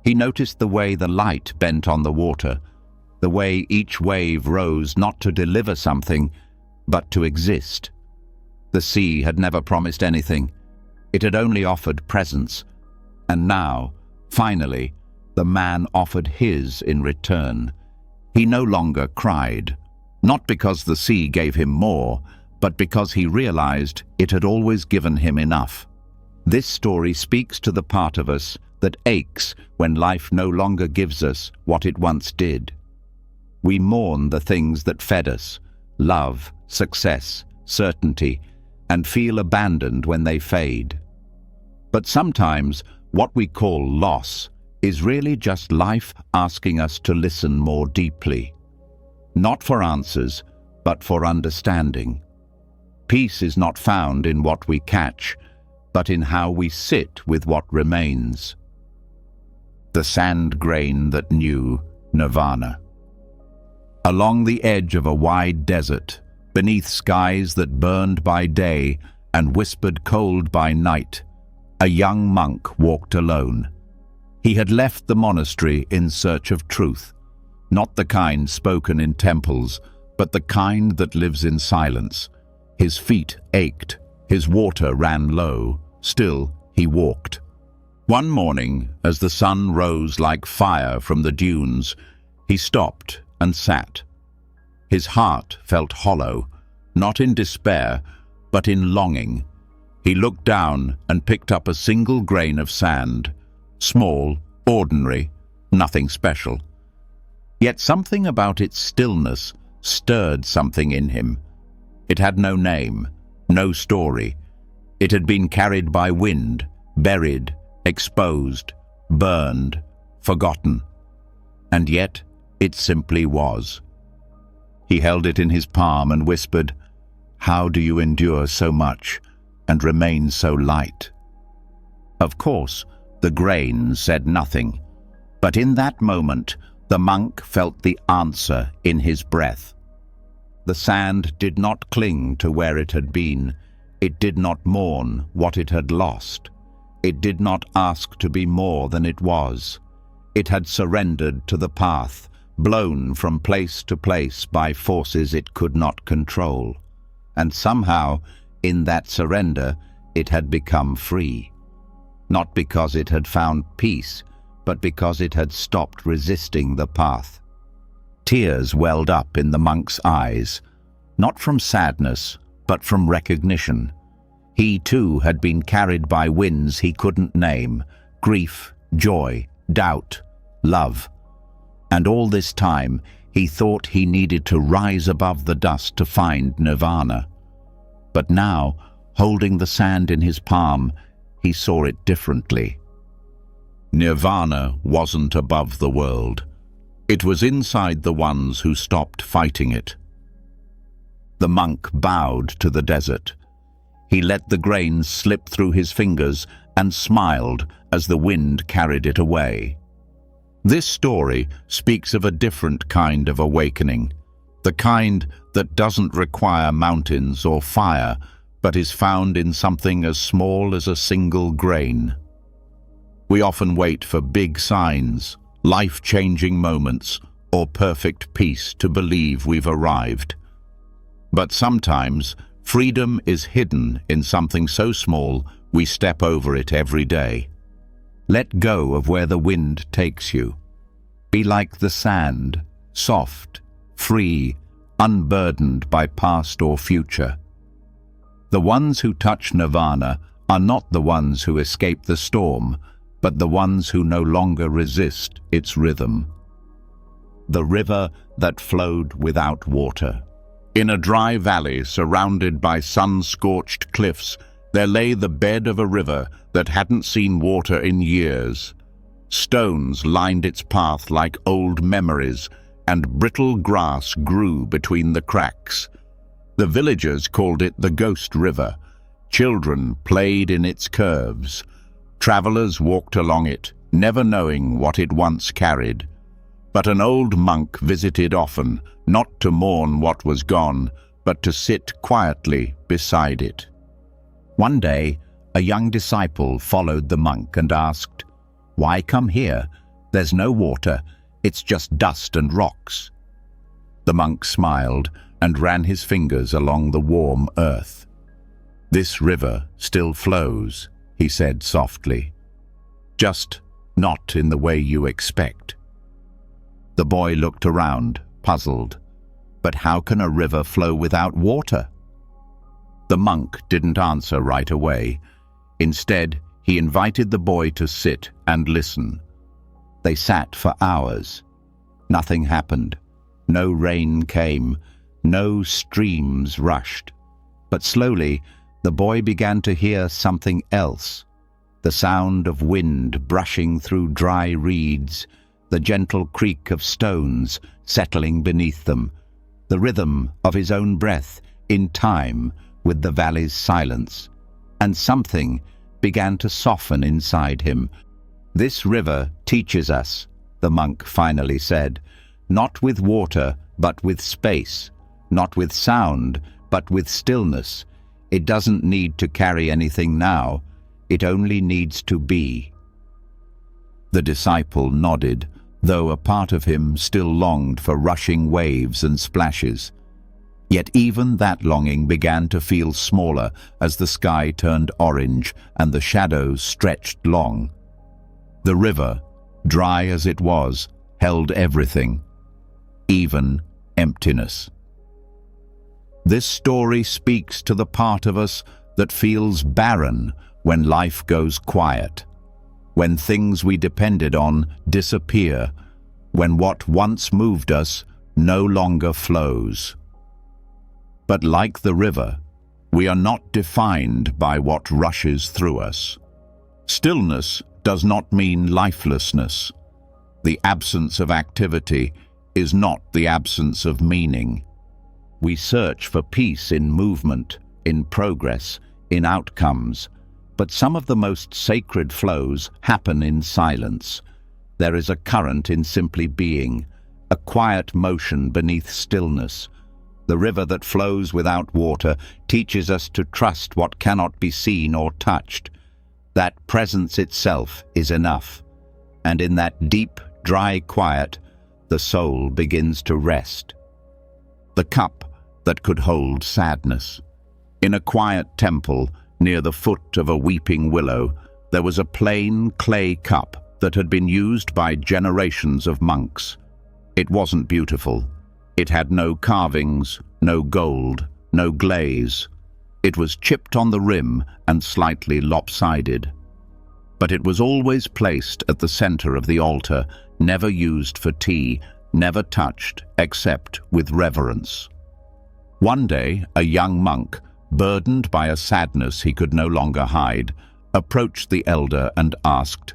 He noticed the way the light bent on the water, the way each wave rose not to deliver something, but to exist. The sea had never promised anything. It had only offered presence. And now, finally, the man offered his in return. He no longer cried, not because the sea gave him more, but because he realized it had always given him enough. This story speaks to the part of us that aches when life no longer gives us what it once did. We mourn the things that fed us, love, success, certainty, and feel abandoned when they fade. But sometimes what we call loss is really just life asking us to listen more deeply. Not for answers, but for understanding. Peace is not found in what we catch, but in how we sit with what remains. The sand grain that knew nirvana. Along the edge of a wide desert, beneath skies that burned by day and whispered cold by night, a young monk walked alone. He had left the monastery in search of truth, not the kind spoken in temples, but the kind that lives in silence. His feet ached, his water ran low, still he walked. One morning, as the sun rose like fire from the dunes, he stopped and sat. His heart felt hollow, not in despair, but in longing. He looked down and picked up a single grain of sand, small, ordinary, nothing special. Yet something about its stillness stirred something in him. It had no name, no story. It had been carried by wind, buried, exposed, burned, forgotten. And yet it simply was. He held it in his palm and whispered, "How do you endure so much and remain so light?" Of course, the grain said nothing, but in that moment, the monk felt the answer in his breath. The sand did not cling to where it had been. It did not mourn what it had lost. It did not ask to be more than it was. It had surrendered to the path, blown from place to place by forces it could not control. And somehow, in that surrender, it had become free. Not because it had found peace, but because it had stopped resisting the path. Tears welled up in the monk's eyes, not from sadness, but from recognition. He too had been carried by winds he couldn't name, grief, joy, doubt, love. And all this time, he thought he needed to rise above the dust to find nirvana. But now, holding the sand in his palm, he saw it differently. Nirvana wasn't above the world. It was inside the ones who stopped fighting it. The monk bowed to the desert. He let the grain slip through his fingers and smiled as the wind carried it away. This story speaks of a different kind of awakening, the kind that doesn't require mountains or fire, but is found in something as small as a single grain. We often wait for big signs, life-changing moments, or perfect peace to believe we've arrived. But sometimes, freedom is hidden in something so small we step over it every day. Let go of where the wind takes you. Be like the sand, soft, free, unburdened by past or future. The ones who touch nirvana are not the ones who escape the storm, but the ones who no longer resist its rhythm. The river that flowed without water. In a dry valley surrounded by sun-scorched cliffs, there lay the bed of a river that hadn't seen water in years. Stones lined its path like old memories, and brittle grass grew between the cracks. The villagers called it the Ghost River. Children played in its curves. Travelers walked along it, never knowing what it once carried. But an old monk visited often, not to mourn what was gone, but to sit quietly beside it. One day, a young disciple followed the monk and asked, "Why come here? There's no water. It's just dust and rocks." The monk smiled and ran his fingers along the warm earth. "This river still flows," he said softly. "Just not in the way you expect." The boy looked around, puzzled. But how can a river flow without water? The monk didn't answer right away. Instead, he invited the boy to sit and listen. They sat for hours. Nothing happened. No rain came. No streams rushed. But slowly, the boy began to hear something else. The sound of wind brushing through dry reeds, the gentle creak of stones settling beneath them, the rhythm of his own breath in time with the valley's silence. And something began to soften inside him. "This river teaches us," the monk finally said, "not with water, but with space, not with sound, but with stillness. It doesn't need to carry anything now. It only needs to be." The disciple nodded, though a part of him still longed for rushing waves and splashes. Yet even that longing began to feel smaller as the sky turned orange and the shadows stretched long. The river, dry as it was, held everything, even emptiness. This story speaks to the part of us that feels barren when life goes quiet, when things we depended on disappear, when what once moved us no longer flows. But like the river, we are not defined by what rushes through us. Stillness does not mean lifelessness. The absence of activity is not the absence of meaning. We search for peace in movement, in progress, in outcomes, but some of the most sacred flows happen in silence. There is a current in simply being, a quiet motion beneath stillness. The river that flows without water teaches us to trust what cannot be seen or touched. That presence itself is enough, and in that deep, dry quiet, the soul begins to rest. The cup that could hold sadness. In a quiet temple near the foot of a weeping willow, there was a plain clay cup that had been used by generations of monks. It wasn't beautiful. It had no carvings, no gold, no glaze. It was chipped on the rim and slightly lopsided. But it was always placed at the center of the altar, never used for tea, never touched except with reverence. One day, a young monk, burdened by a sadness he could no longer hide, approached the elder and asked,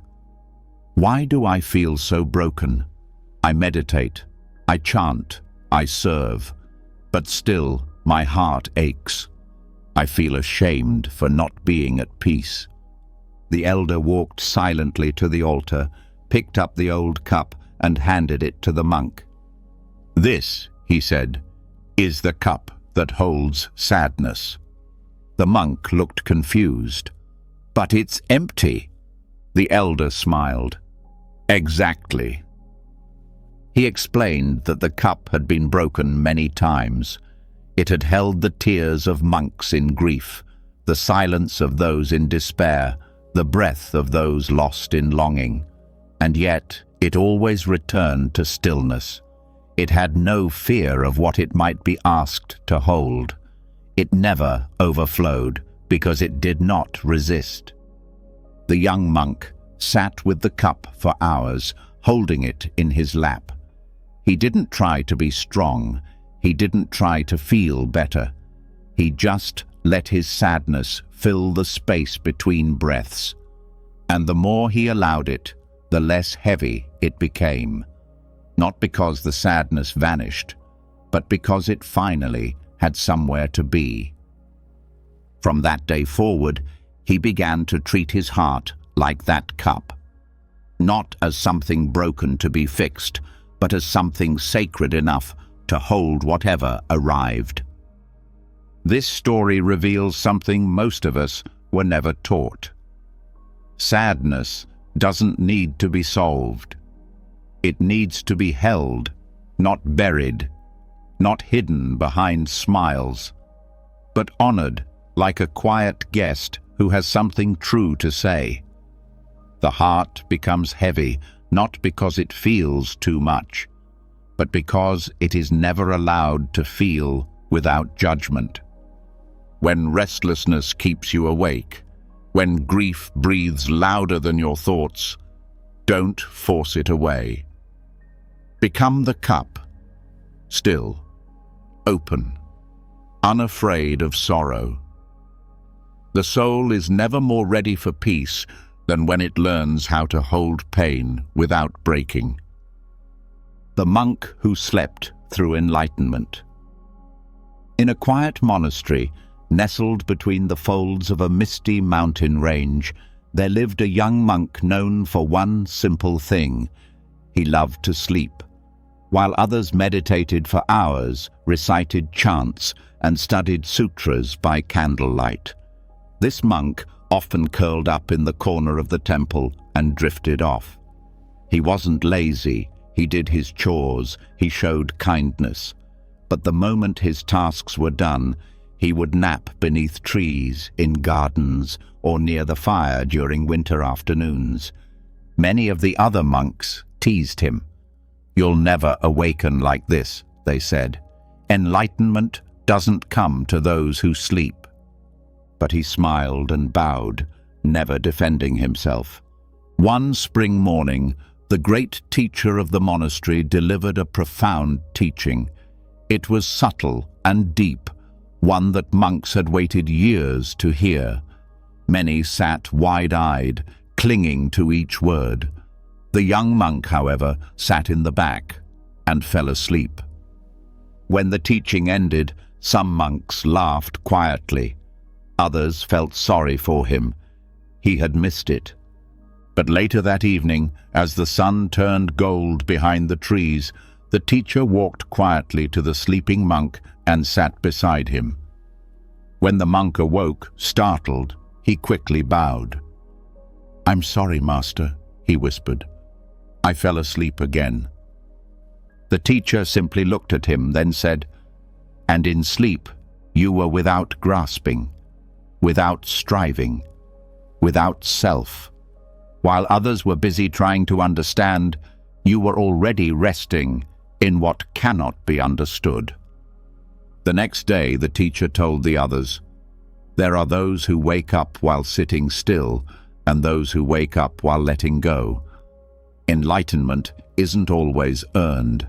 "Why do I feel so broken? I meditate, I chant, I serve, but still my heart aches. I feel ashamed for not being at peace." The elder walked silently to the altar, picked up the old cup, and handed it to the monk. "This," he said, "is the cup that holds sadness." The monk looked confused. "But it's empty." The elder smiled. "Exactly." He explained that the cup had been broken many times. It had held the tears of monks in grief, the silence of those in despair, the breath of those lost in longing. And yet it always returned to stillness. It had no fear of what it might be asked to hold. It never overflowed because it did not resist. The young monk sat with the cup for hours, holding it in his lap. He didn't try to be strong. He didn't try to feel better. He just let his sadness fill the space between breaths. And the more he allowed it, the less heavy it became. Not because the sadness vanished, but because it finally had somewhere to be. From that day forward, he began to treat his heart like that cup. Not as something broken to be fixed, but as something sacred enough to hold whatever arrived. This story reveals something most of us were never taught. Sadness doesn't need to be solved. It needs to be held, not buried, not hidden behind smiles, but honored like a quiet guest who has something true to say. The heart becomes heavy, not because it feels too much, but because it is never allowed to feel without judgment. When restlessness keeps you awake, when grief breathes louder than your thoughts, don't force it away. Become the cup, still, open, unafraid of sorrow. The soul is never more ready for peace than when it learns how to hold pain without breaking. The monk who slept through enlightenment. In a quiet monastery, nestled between the folds of a misty mountain range, there lived a young monk known for one simple thing. He loved to sleep. While others meditated for hours, recited chants, and studied sutras by candlelight, this monk often curled up in the corner of the temple and drifted off. He wasn't lazy, he did his chores, he showed kindness. But the moment his tasks were done, he would nap beneath trees, in gardens, or near the fire during winter afternoons. Many of the other monks teased him. "You'll never awaken like this," they said. "Enlightenment doesn't come to those who sleep." But he smiled and bowed, never defending himself. One spring morning, the great teacher of the monastery delivered a profound teaching. It was subtle and deep, one that monks had waited years to hear. Many sat wide-eyed, clinging to each word. The young monk, however, sat in the back and fell asleep. When the teaching ended, some monks laughed quietly. Others felt sorry for him. He had missed it. But later that evening, as the sun turned gold behind the trees, the teacher walked quietly to the sleeping monk and sat beside him. When the monk awoke, startled, he quickly bowed. "I'm sorry, master," he whispered. "I fell asleep again." The teacher simply looked at him, then said, "And in sleep you were without grasping, without striving, without self. While others were busy trying to understand, you were already resting in what cannot be understood." The next day, the teacher told the others, "There are those who wake up while sitting still, and those who wake up while letting go. Enlightenment isn't always earned.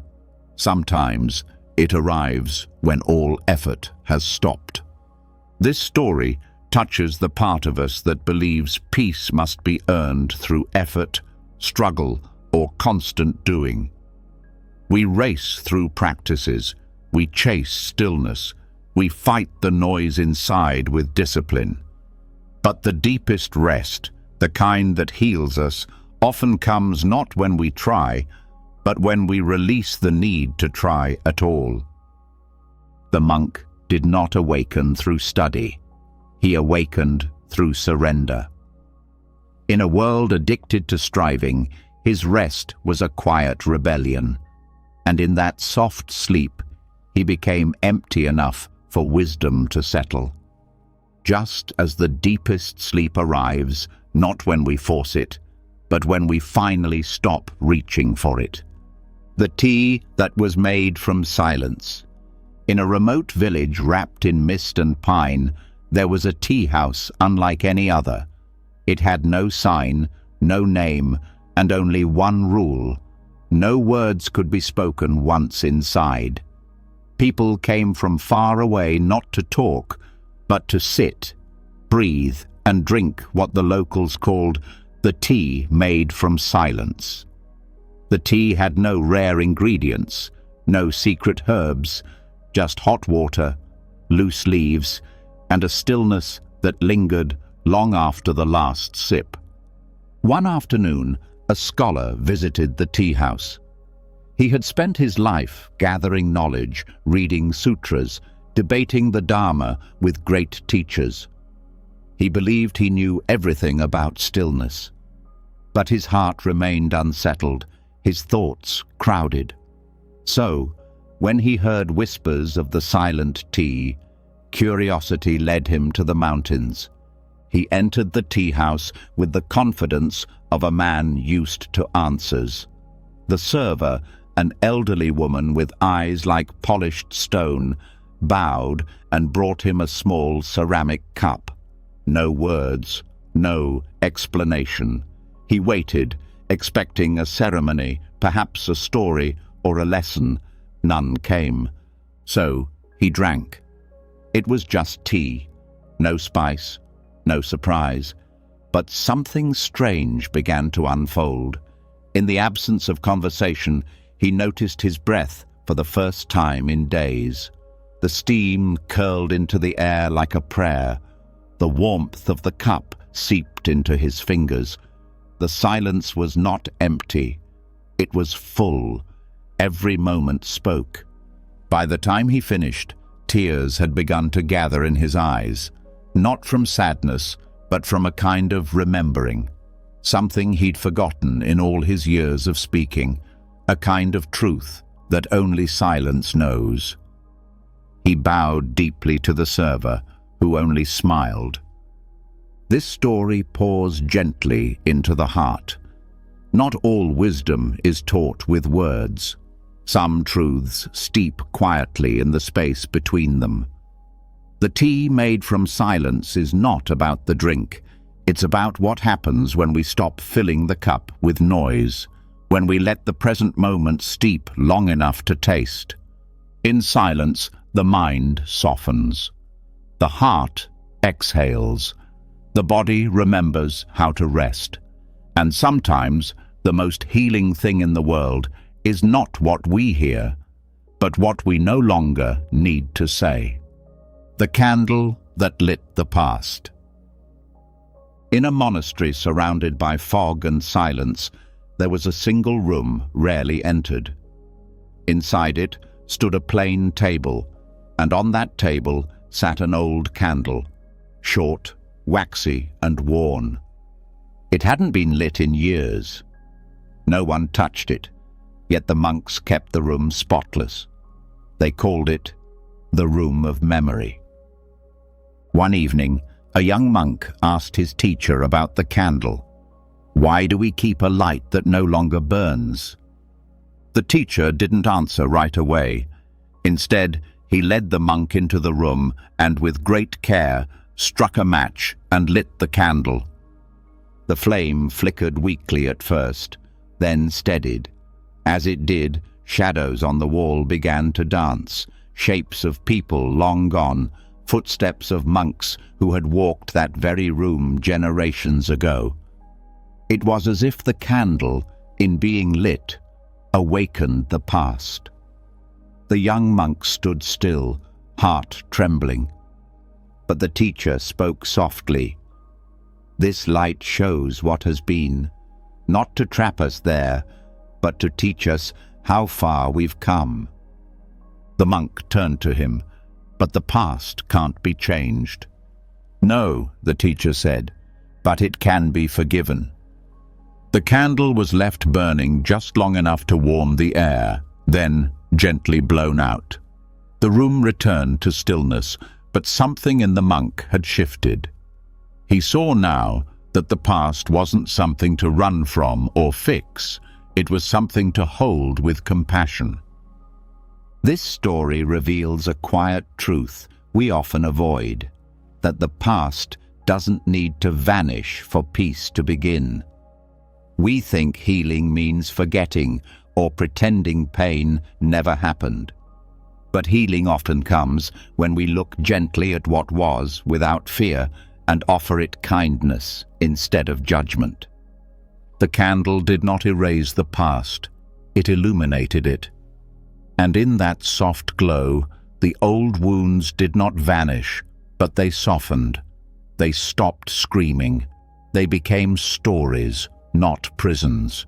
Sometimes it arrives when all effort has stopped." This story touches the part of us that believes peace must be earned through effort, struggle, or constant doing. We race through practices, we chase stillness, we fight the noise inside with discipline. But the deepest rest, the kind that heals us, often comes not when we try, but when we release the need to try at all. The monk did not awaken through study. He awakened through surrender. In a world addicted to striving, his rest was a quiet rebellion, and in that soft sleep, he became empty enough for wisdom to settle. Just as the deepest sleep arrives, not when we force it, but when we finally stop reaching for it. The tea that was made from silence. In a remote village wrapped in mist and pine, there was a tea house unlike any other. It had no sign, no name, and only one rule. No words could be spoken once inside. People came from far away not to talk, but to sit, breathe, and drink what the locals called the tea made from silence. The tea had no rare ingredients, no secret herbs, just hot water, loose leaves, and a stillness that lingered long after the last sip. One afternoon, a scholar visited the tea house. He had spent his life gathering knowledge, reading sutras, debating the Dharma with great teachers. He believed he knew everything about stillness. But his heart remained unsettled, his thoughts crowded. So, when he heard whispers of the silent tea, curiosity led him to the mountains. He entered the tea house with the confidence of a man used to answers. The server, an elderly woman with eyes like polished stone, bowed and brought him a small ceramic cup. No words, no explanation. He waited, expecting a ceremony, perhaps a story or a lesson. None came. So he drank. It was just tea, no spice, no surprise. But something strange began to unfold. In the absence of conversation, he noticed his breath for the first time in days. The steam curled into the air like a prayer. The warmth of the cup seeped into his fingers. The silence was not empty. It was full. Every moment spoke. By the time he finished, tears had begun to gather in his eyes, not from sadness, but from a kind of remembering. Something he'd forgotten in all his years of speaking, a kind of truth that only silence knows. He bowed deeply to the server, who only smiled. This story pours gently into the heart. Not all wisdom is taught with words. Some truths steep quietly in the space between them. The tea made from silence is not about the drink. It's about what happens when we stop filling the cup with noise, when we let the present moment steep long enough to taste. In silence, the mind softens. The heart exhales. The body remembers how to rest. And sometimes, the most healing thing in the world is not what we hear, but what we no longer need to say. The candle that lit the past. In a monastery surrounded by fog and silence, there was a single room rarely entered. Inside it stood a plain table, and on that table sat an old candle, short, waxy, and worn. It hadn't been lit in years. No one touched it, yet the monks kept the room spotless. They called it the Room of Memory. One evening, a young monk asked his teacher about the candle. Why do we keep a light that no longer burns? The teacher didn't answer right away. Instead, he led the monk into the room and, with great care, struck a match and lit the candle. The flame flickered weakly at first, then steadied. As it did, shadows on the wall began to dance, shapes of people long gone, footsteps of monks who had walked that very room generations ago. It was as if the candle, in being lit, awakened the past. The young monk stood still, heart trembling. But the teacher spoke softly. This light shows what has been, not to trap us there, but to teach us how far we've come." The monk turned to him. "But the past can't be changed." "No," the teacher said, "but it can be forgiven." The candle was left burning just long enough to warm the air, then gently blown out. The room returned to stillness, but something in the monk had shifted. He saw now that the past wasn't something to run from or fix. It was something to hold with compassion. This story reveals a quiet truth we often avoid, that the past doesn't need to vanish for peace to begin. We think healing means forgetting or pretending pain never happened. But healing often comes when we look gently at what was without fear and offer it kindness instead of judgment. The candle did not erase the past, it illuminated it. And in that soft glow, the old wounds did not vanish, but they softened. They stopped screaming. They became stories, not prisons.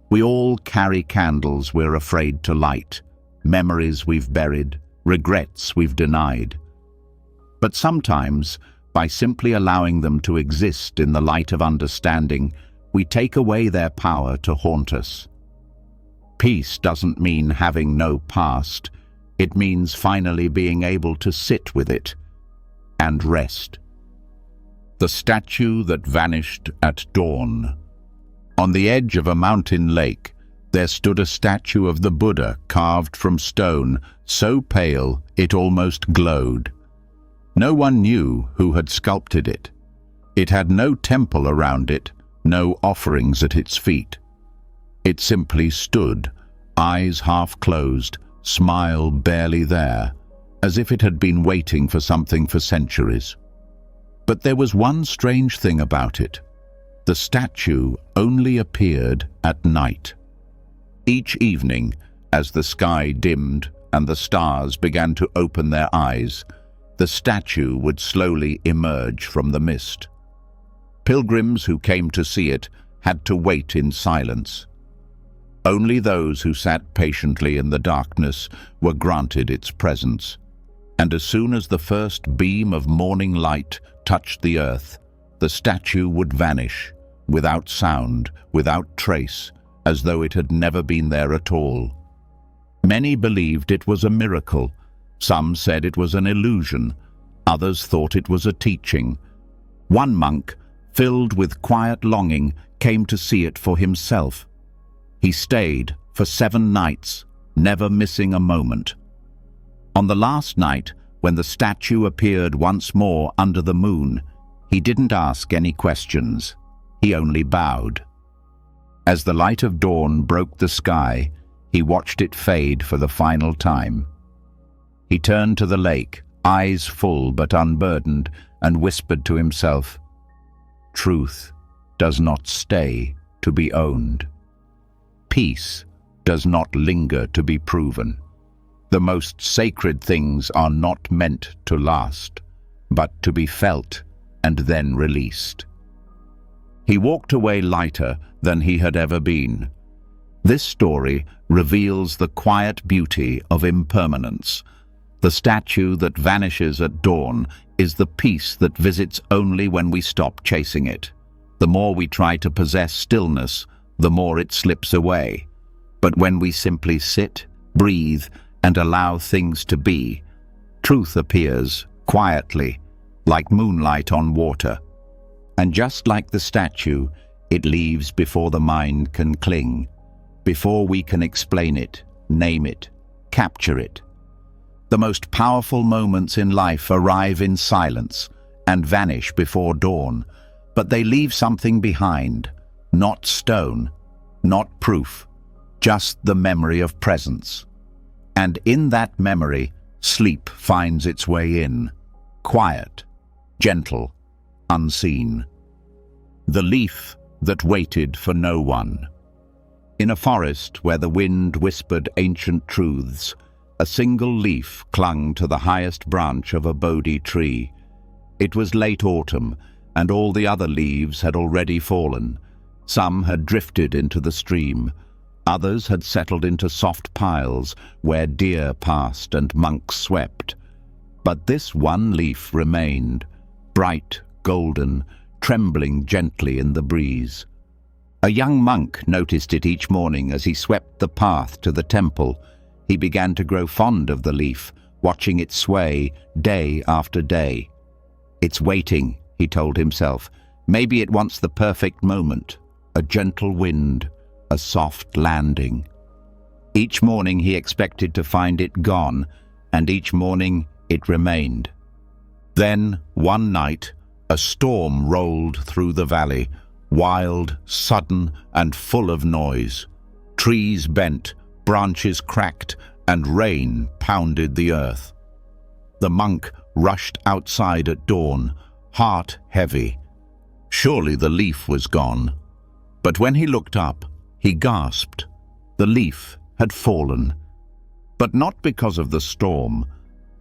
We all carry candles we're afraid to light, memories we've buried, regrets we've denied. But sometimes, by simply allowing them to exist in the light of understanding, we take away their power to haunt us. Peace doesn't mean having no past. It means finally being able to sit with it and rest. The statue that vanished at dawn. On the edge of a mountain lake, there stood a statue of the Buddha carved from stone, so pale it almost glowed. No one knew who had sculpted it. It had no temple around it, no offerings at its feet. It simply stood, eyes half closed, smile barely there, as if it had been waiting for something for centuries. But there was one strange thing about it. The statue only appeared at night. Each evening, as the sky dimmed and the stars began to open their eyes, the statue would slowly emerge from the mist. Pilgrims who came to see it had to wait in silence. Only those who sat patiently in the darkness were granted its presence. And as soon as the first beam of morning light touched the earth, the statue would vanish, without sound, without trace, as though it had never been there at all. Many believed it was a miracle. Some said it was an illusion. Others thought it was a teaching. One monk, filled with quiet longing, came to see it for himself. He stayed for 7 nights, never missing a moment. On the last night, when the statue appeared once more under the moon, he didn't ask any questions. He only bowed. As the light of dawn broke the sky, he watched it fade for the final time. He turned to the lake, eyes full but unburdened, and whispered to himself, "Truth does not stay to be owned. Peace does not linger to be proven. The most sacred things are not meant to last, but to be felt and then released." He walked away lighter than he had ever been. This story reveals the quiet beauty of impermanence. The statue that vanishes at dawn is the peace that visits only when we stop chasing it. The more we try to possess stillness, the more it slips away. But when we simply sit, breathe, and allow things to be, truth appears quietly, like moonlight on water. And just like the statue, it leaves before the mind can cling, before we can explain it, name it, capture it. The most powerful moments in life arrive in silence and vanish before dawn, but they leave something behind, not stone, not proof, just the memory of presence. And in that memory, sleep finds its way in, quiet, gentle, unseen. The leaf that waited for no one. In a forest where the wind whispered ancient truths, a single leaf clung to the highest branch of a Bodhi tree. It was late autumn, and all the other leaves had already fallen. Some had drifted into the stream. Others had settled into soft piles where deer passed and monks swept. But this one leaf remained, bright, golden, trembling gently in the breeze. A young monk noticed it each morning as he swept the path to the temple. He began to grow fond of the leaf, watching it sway day after day. "It's waiting," he told himself. "Maybe it wants the perfect moment, a gentle wind, a soft landing." Each morning he expected to find it gone, and each morning it remained. Then, one night, a storm rolled through the valley, wild, sudden, and full of noise. Trees bent, branches cracked, and rain pounded the earth. The monk rushed outside at dawn, heart heavy. Surely the leaf was gone. But when he looked up, he gasped. The leaf had fallen. But not because of the storm.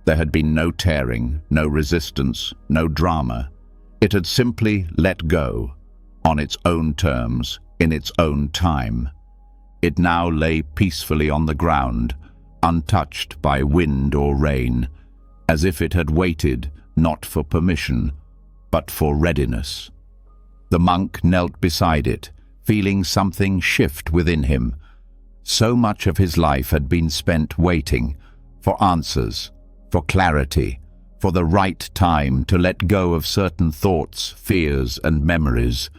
There had been no tearing, no resistance, no drama. It had simply let go, on its own terms, in its own time. It now lay peacefully on the ground, untouched by wind or rain, as if it had waited not for permission, but for readiness. The monk knelt beside it, feeling something shift within him. So much of his life had been spent waiting for answers, for clarity, for the right time to let go of certain thoughts, fears, and memories.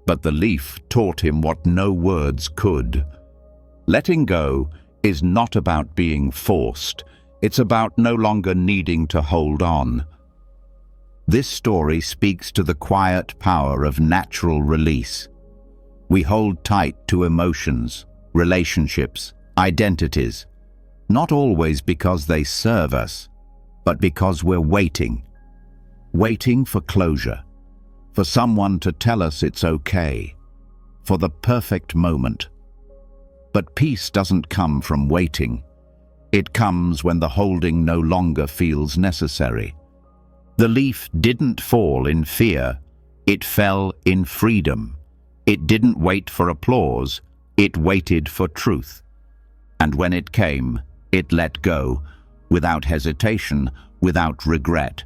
But the leaf taught him what no words could. Letting go is not about being forced. It's about no longer needing to hold on. This story speaks to the quiet power of natural release. We hold tight to emotions, relationships, identities, not always because they serve us, but because we're waiting for closure, for someone to tell us it's okay, for the perfect moment. But peace doesn't come from waiting. It comes when the holding no longer feels necessary. The leaf didn't fall in fear, it fell in freedom. It didn't wait for applause, it waited for truth. And when it came, it let go, without hesitation, without regret.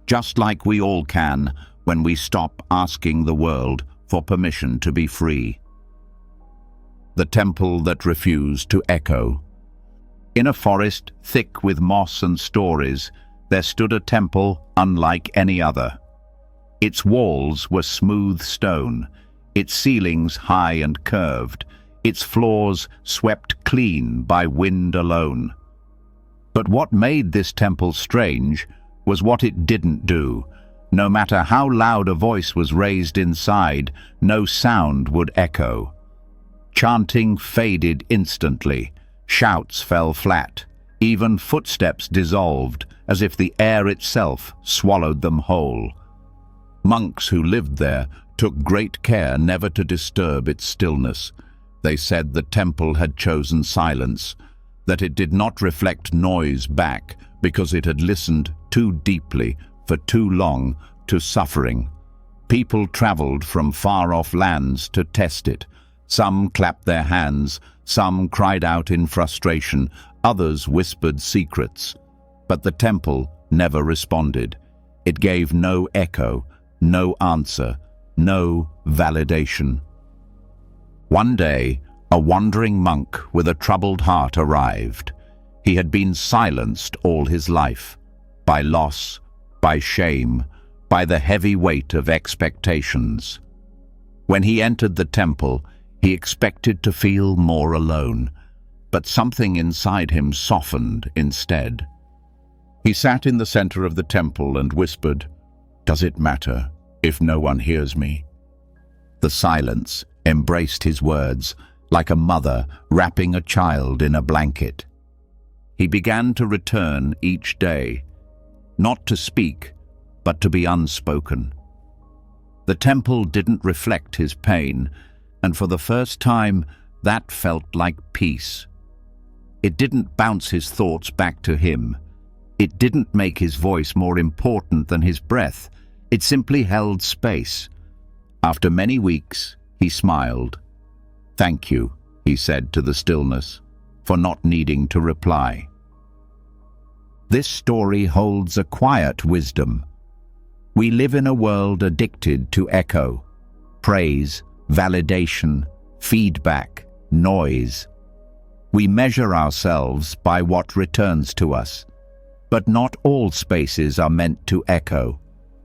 Just like we all can when we stop asking the world for permission to be free. The temple that refused to echo. In a forest thick with moss and stories, there stood a temple unlike any other. Its walls were smooth stone, its ceilings high and curved, its floors swept clean by wind alone. But what made this temple strange was what it didn't do. No matter how loud a voice was raised inside, no sound would echo. Chanting faded instantly, shouts fell flat, even footsteps dissolved, as if the air itself swallowed them whole. Monks who lived there took great care never to disturb its stillness. They said the temple had chosen silence, that it did not reflect noise back because it had listened too deeply for too long to suffering. People traveled from far-off lands to test it. Some clapped their hands, some cried out in frustration, others whispered secrets. But the temple never responded. It gave no echo, no answer, no validation. One day, a wandering monk with a troubled heart arrived. He had been silenced all his life, by loss, by shame, by the heavy weight of expectations. When he entered the temple, he expected to feel more alone, but something inside him softened instead. He sat in the center of the temple and whispered, "Does it matter if no one hears me?" The silence embraced his words, like a mother wrapping a child in a blanket. He began to return each day, not to speak, but to be unspoken. The temple didn't reflect his pain, and for the first time, that felt like peace. It didn't bounce his thoughts back to him. It didn't make his voice more important than his breath. It simply held space. After many weeks, he smiled. "Thank you," he said to the stillness, for not needing to reply. This story holds a quiet wisdom. We live in a world addicted to echo, praise, validation, feedback, noise. We measure ourselves by what returns to us. But not all spaces are meant to echo.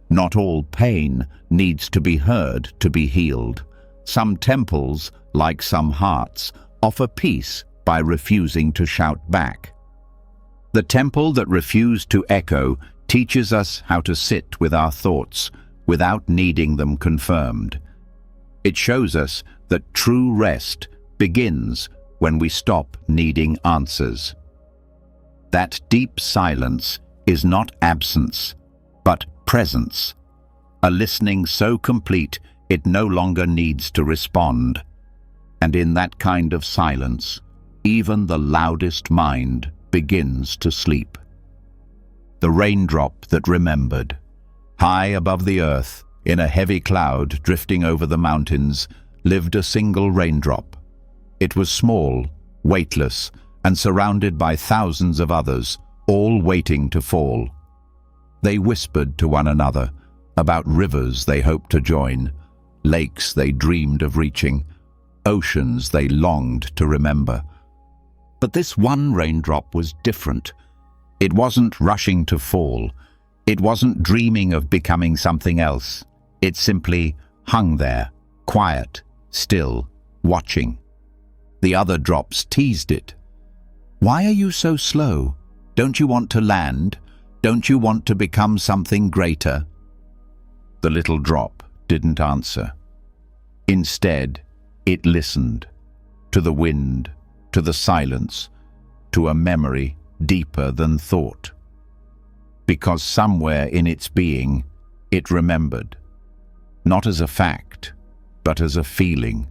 Not all pain needs to be heard to be healed. Some temples, like some hearts, offer peace by refusing to shout back. The temple that refused to echo teaches us how to sit with our thoughts without needing them confirmed. It shows us that true rest begins when we stop needing answers. That deep silence is not absence, but presence, a listening so complete it no longer needs to respond. And in that kind of silence, even the loudest mind begins to sleep. The raindrop that remembered. High above the earth, in a heavy cloud drifting over the mountains, lived a single raindrop. It was small, weightless, and surrounded by thousands of others, all waiting to fall. They whispered to one another about rivers they hoped to join, lakes they dreamed of reaching, oceans they longed to remember. But this one raindrop was different. It wasn't rushing to fall. It wasn't dreaming of becoming something else. It simply hung there, quiet, still, watching. The other drops teased it. "Why are you so slow? Don't you want to land? Don't you want to become something greater?" The little drop didn't answer. Instead, it listened, to the wind, to the silence, to a memory deeper than thought. Because somewhere in its being, it remembered, not as a fact, but as a feeling,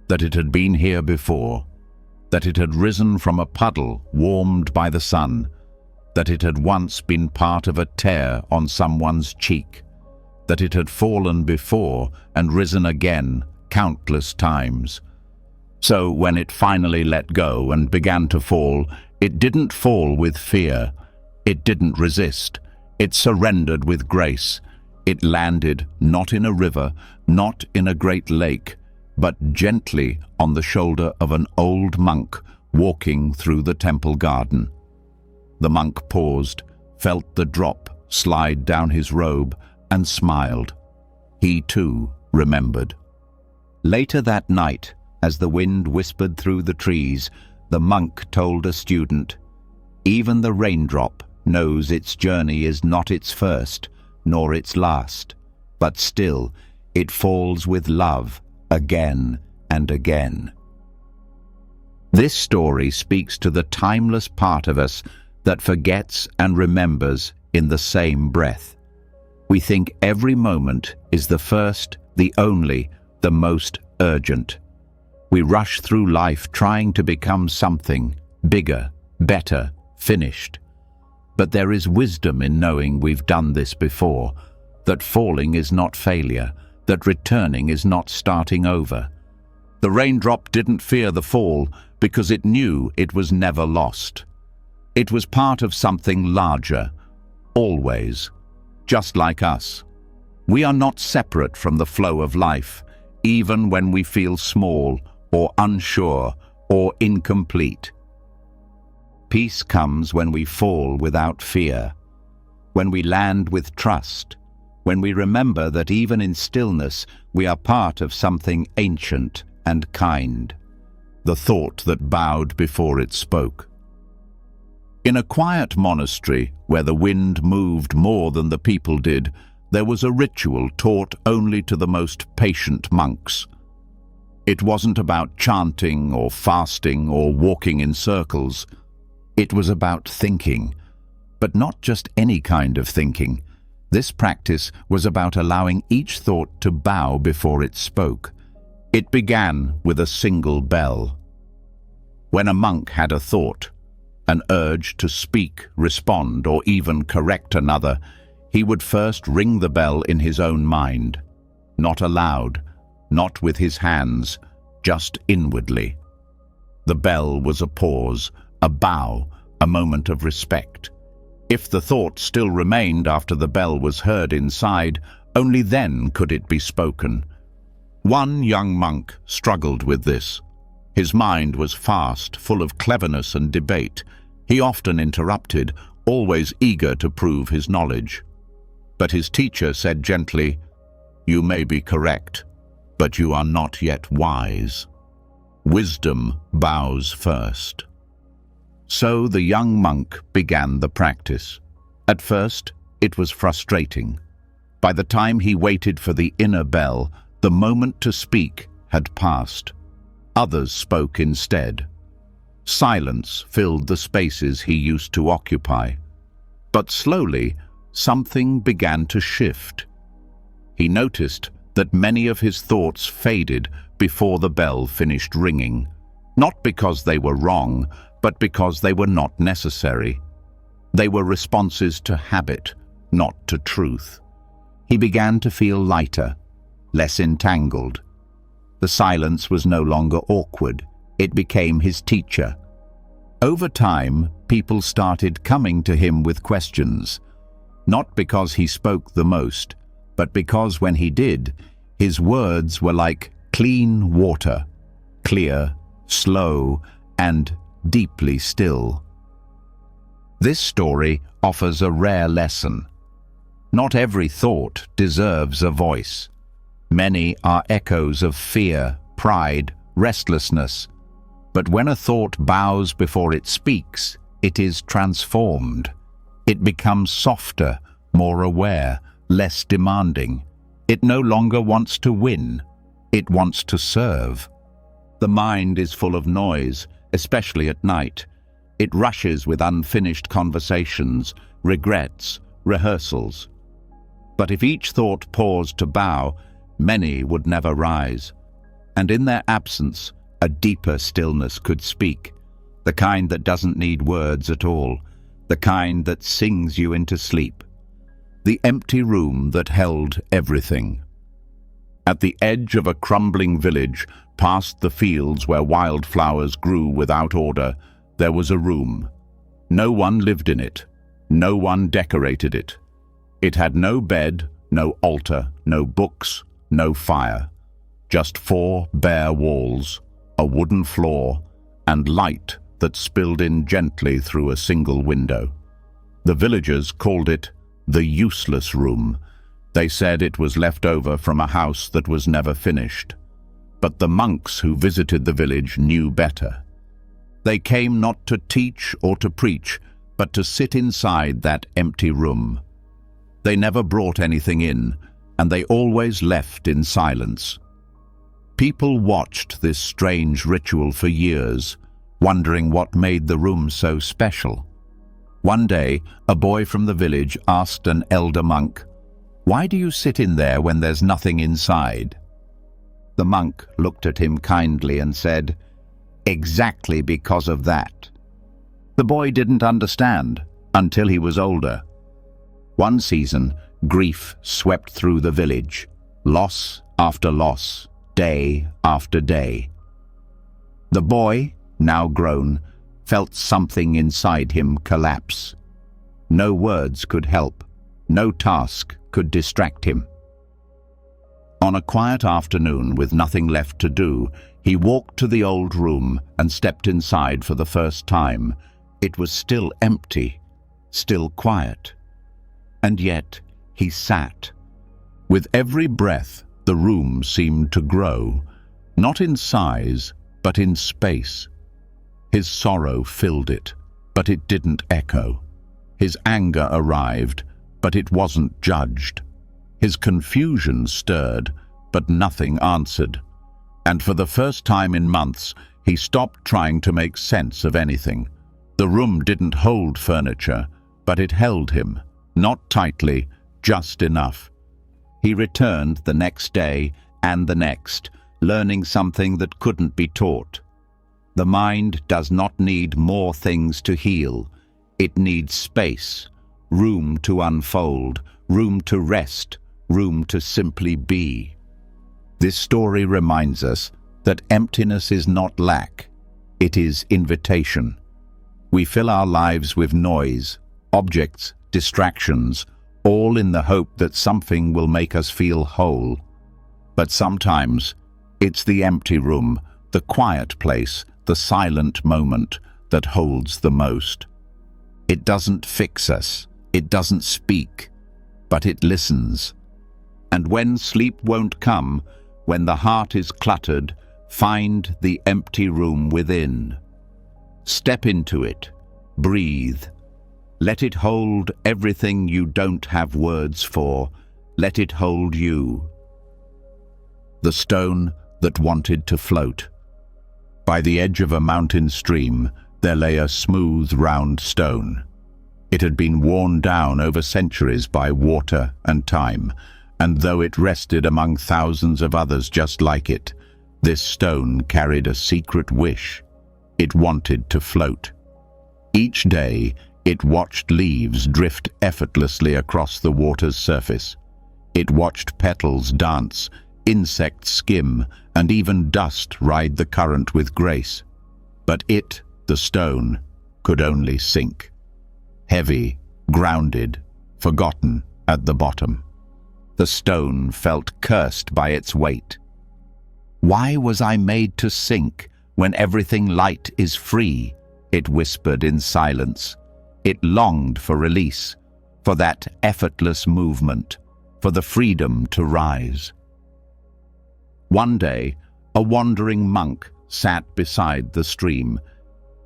that it had been here before, that it had risen from a puddle warmed by the sun, that it had once been part of a tear on someone's cheek, that it had fallen before and risen again countless times. So when it finally let go and began to fall, it didn't fall with fear. It didn't resist. It surrendered with grace. It landed not in a river, not in a great lake, but gently on the shoulder of an old monk walking through the temple garden. The monk paused, felt the drop slide down his robe, and smiled. He too remembered. Later that night, as the wind whispered through the trees, the monk told a student, "Even the raindrop knows its journey is not its first, nor its last, but still it falls with love again and again." This story speaks to the timeless part of us that forgets and remembers in the same breath. We think every moment is the first, the only, the most urgent. We rush through life trying to become something bigger, better, finished. But there is wisdom in knowing we've done this before, that falling is not failure, that returning is not starting over. The raindrop didn't fear the fall because it knew it was never lost. It was part of something larger, always, just like us. We are not separate from the flow of life, even when we feel small or unsure or incomplete. Peace comes when we fall without fear, when we land with trust, when we remember that even in stillness we are part of something ancient and kind, the thought that bowed before it spoke. In a quiet monastery where the wind moved more than the people did, there was a ritual taught only to the most patient monks. It wasn't about chanting or fasting or walking in circles. It was about thinking, but not just any kind of thinking. This practice was about allowing each thought to bow before it spoke. It began with a single bell. When a monk had a thought, an urge to speak, respond, or even correct another, he would first ring the bell in his own mind, not aloud, not with his hands, just inwardly. The bell was a pause, a bow, a moment of respect. If the thought still remained after the bell was heard inside, only then could it be spoken. One young monk struggled with this. His mind was fast, full of cleverness and debate. He often interrupted, always eager to prove his knowledge. But his teacher said gently, "You may be correct, but you are not yet wise. Wisdom bows first." So the young monk began the practice. At first, it was frustrating. By the time he waited for the inner bell, the moment to speak had passed. Others spoke instead. Silence filled the spaces he used to occupy. But slowly, something began to shift. He noticed that many of his thoughts faded before the bell finished ringing, not because they were wrong, but because they were not necessary. They were responses to habit, not to truth. He began to feel lighter, less entangled. The silence was no longer awkward. It became his teacher. Over time, people started coming to him with questions, not because he spoke the most, but because when he did, his words were like clean water, clear, slow, and deeply still. This story offers a rare lesson. Not every thought deserves a voice. Many are echoes of fear, pride, restlessness. But when a thought bows before it speaks, it is transformed. It becomes softer, more aware, less demanding. It no longer wants to win. It wants to serve. The mind is full of noise, especially at night. It rushes with unfinished conversations, regrets, rehearsals. But if each thought paused to bow, many would never rise. And in their absence, a deeper stillness could speak, the kind that doesn't need words at all, the kind that sings you into sleep. The empty room that held everything. At the edge of a crumbling village, past the fields where wildflowers grew without order, there was a room. No one lived in it. No one decorated it. It had no bed, no altar, no books, no fire. Just 4 bare walls, a wooden floor, and light that spilled in gently through a single window. The villagers called it the useless room. They said it was left over from a house that was never finished. But the monks who visited the village knew better. They came not to teach or to preach, but to sit inside that empty room. They never brought anything in, and they always left in silence. People watched this strange ritual for years, wondering what made the room so special. One day, a boy from the village asked an elder monk, "Why do you sit in there when there's nothing inside?" The monk looked at him kindly and said, "Exactly because of that." The boy didn't understand until he was older. One season, grief swept through the village, loss after loss, day after day. The boy, now grown, felt something inside him collapse. No words could help, no task could distract him. On a quiet afternoon with nothing left to do, he walked to the old room and stepped inside for the first time. It was still empty, still quiet. And yet he sat. With every breath, the room seemed to grow, not in size, but in space. His sorrow filled it, but it didn't echo. His anger arrived, but it wasn't judged. His confusion stirred, but nothing answered. And for the first time in months, he stopped trying to make sense of anything. The room didn't hold furniture, but it held him, not tightly, just enough. He returned the next day and the next, learning something that couldn't be taught. The mind does not need more things to heal. It needs space, room to unfold, room to rest, room to simply be. This story reminds us that emptiness is not lack. it is invitation. We fill our lives with noise, objects, distractions, all in the hope that something will make us feel whole. But sometimes, it's the empty room, the quiet place, the silent moment that holds the most. It doesn't fix us, it doesn't speak, but it listens. And when sleep won't come, when the heart is cluttered, find the empty room within. Step into it, breathe. Let it hold everything you don't have words for. Let it hold you. The stone that wanted to float. By the edge of a mountain stream, there lay a smooth, round stone. It had been worn down over centuries by water and time, and though it rested among thousands of others just like it, this stone carried a secret wish. It wanted to float. Each day, it watched leaves drift effortlessly across the water's surface. It watched petals dance, insects skim, and even dust ride the current with grace. But it, the stone, could only sink. Heavy, grounded, forgotten at the bottom. The stone felt cursed by its weight. "Why was I made to sink when everything light is free?" it whispered in silence. It longed for release, for that effortless movement, for the freedom to rise. One day, a wandering monk sat beside the stream.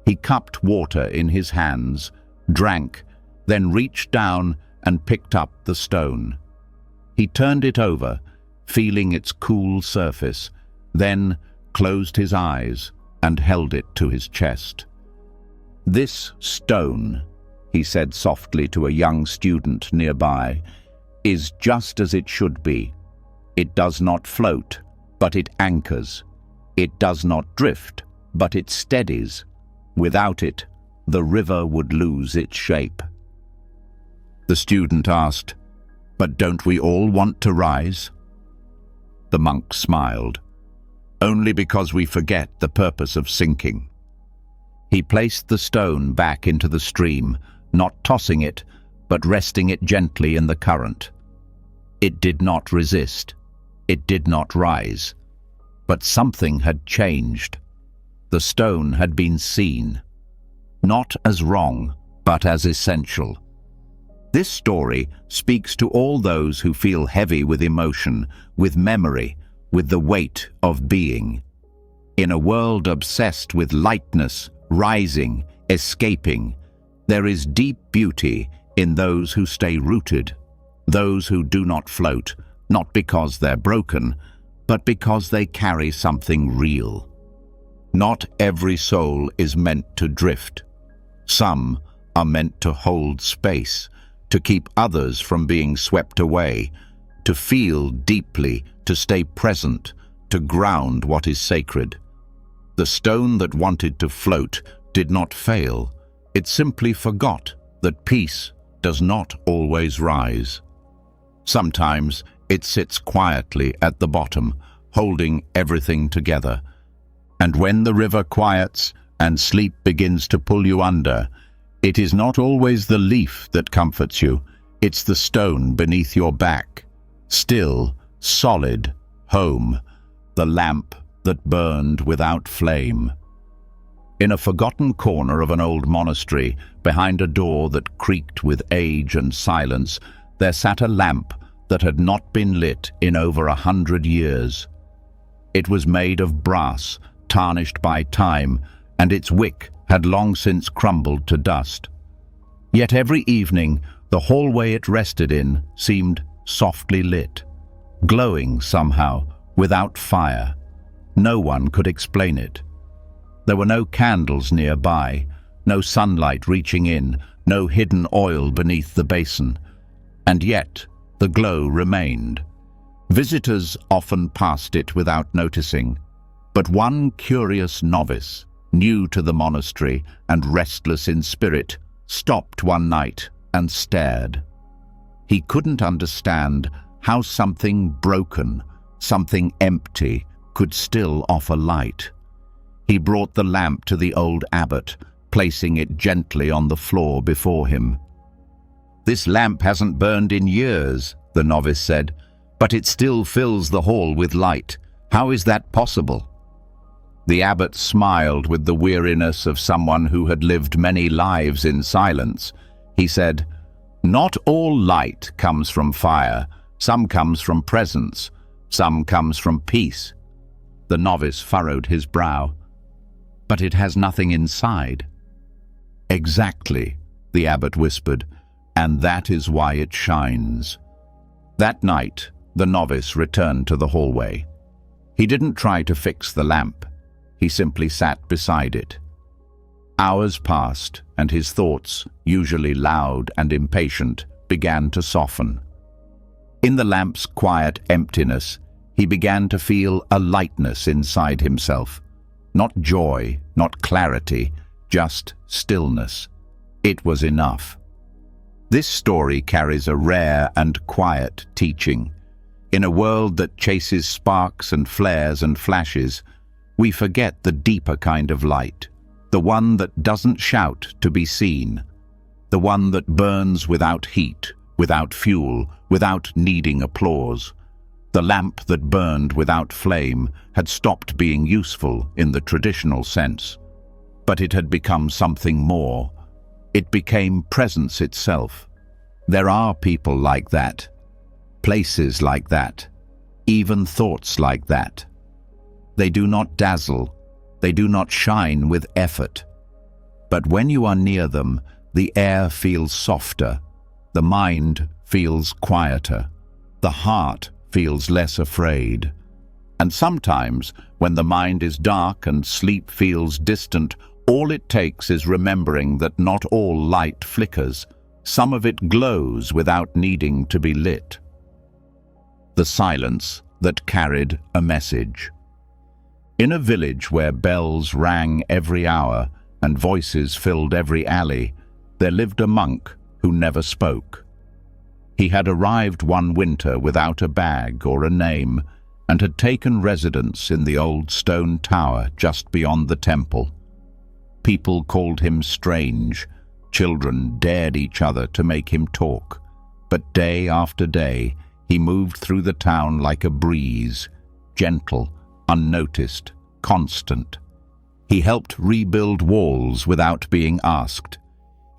He cupped water in his hands, drank, then reached down and picked up the stone. He turned it over, feeling its cool surface, then closed his eyes and held it to his chest. "This stone," he said softly to a young student nearby, "is just as it should be. It does not float, but it anchors. It does not drift, but it steadies. Without it, the river would lose its shape." The student asked, "But don't we all want to rise?" The monk smiled. "Only because we forget the purpose of sinking." He placed the stone back into the stream, not tossing it, but resting it gently in the current. It did not resist. It did not rise. But something had changed. The stone had been seen, not as wrong, but as essential. This story speaks to all those who feel heavy with emotion, with memory, with the weight of being. In a world obsessed with lightness, rising, escaping, there is deep beauty in those who stay rooted, those who do not float, not because they're broken, but because they carry something real. Not every soul is meant to drift. Some are meant to hold space, to keep others from being swept away, to feel deeply, to stay present, to ground what is sacred. The stone that wanted to float did not fail. It simply forgot that peace does not always rise. Sometimes it sits quietly at the bottom, holding everything together. And when the river quiets and sleep begins to pull you under, it is not always the leaf that comforts you, it's the stone beneath your back. Still, solid, home, the lamp that burned without flame. In a forgotten corner of an old monastery, behind a door that creaked with age and silence, there sat a lamp that had not been lit in over 100 years. It was made of brass, tarnished by time, and its wick had long since crumbled to dust. Yet every evening, the hallway it rested in seemed softly lit, glowing somehow, without fire. No one could explain it. There were no candles nearby, no sunlight reaching in, no hidden oil beneath the basin. And yet, the glow remained. Visitors often passed it without noticing, but one curious novice, new to the monastery and restless in spirit, stopped one night and stared. He couldn't understand how something broken, something empty, could still offer light. He brought the lamp to the old abbot, placing it gently on the floor before him. "This lamp hasn't burned in years," the novice said, "but it still fills the hall with light. How is that possible?" The abbot smiled with the weariness of someone who had lived many lives in silence. He said, "Not all light comes from fire. Some comes from presence. Some comes from peace." The novice furrowed his brow. "But it has nothing inside." "Exactly," the abbot whispered, "and that is why it shines." That night, the novice returned to the hallway. He didn't try to fix the lamp. He simply sat beside it. Hours passed, and his thoughts, usually loud and impatient, began to soften. In the lamp's quiet emptiness, he began to feel a lightness inside himself. Not joy, not clarity, just stillness. It was enough. This story carries a rare and quiet teaching. In a world that chases sparks and flares and flashes, we forget the deeper kind of light, the one that doesn't shout to be seen, the one that burns without heat, without fuel, without needing applause. The lamp that burned without flame had stopped being useful in the traditional sense, but it had become something more. It became presence itself. There are people like that, places like that, even thoughts like that. They do not dazzle, they do not shine with effort. But when you are near them, the air feels softer, the mind feels quieter, the heart feels less afraid. And sometimes, when the mind is dark and sleep feels distant, all it takes is remembering that not all light flickers. Some of it glows without needing to be lit. The silence that carried a message. In a village where bells rang every hour and voices filled every alley, there lived a monk who never spoke. He had arrived one winter without a bag or a name and had taken residence in the old stone tower just beyond the temple. People called him strange. Children dared each other to make him talk. But day after day, he moved through the town like a breeze, gentle, unnoticed, constant. He helped rebuild walls without being asked.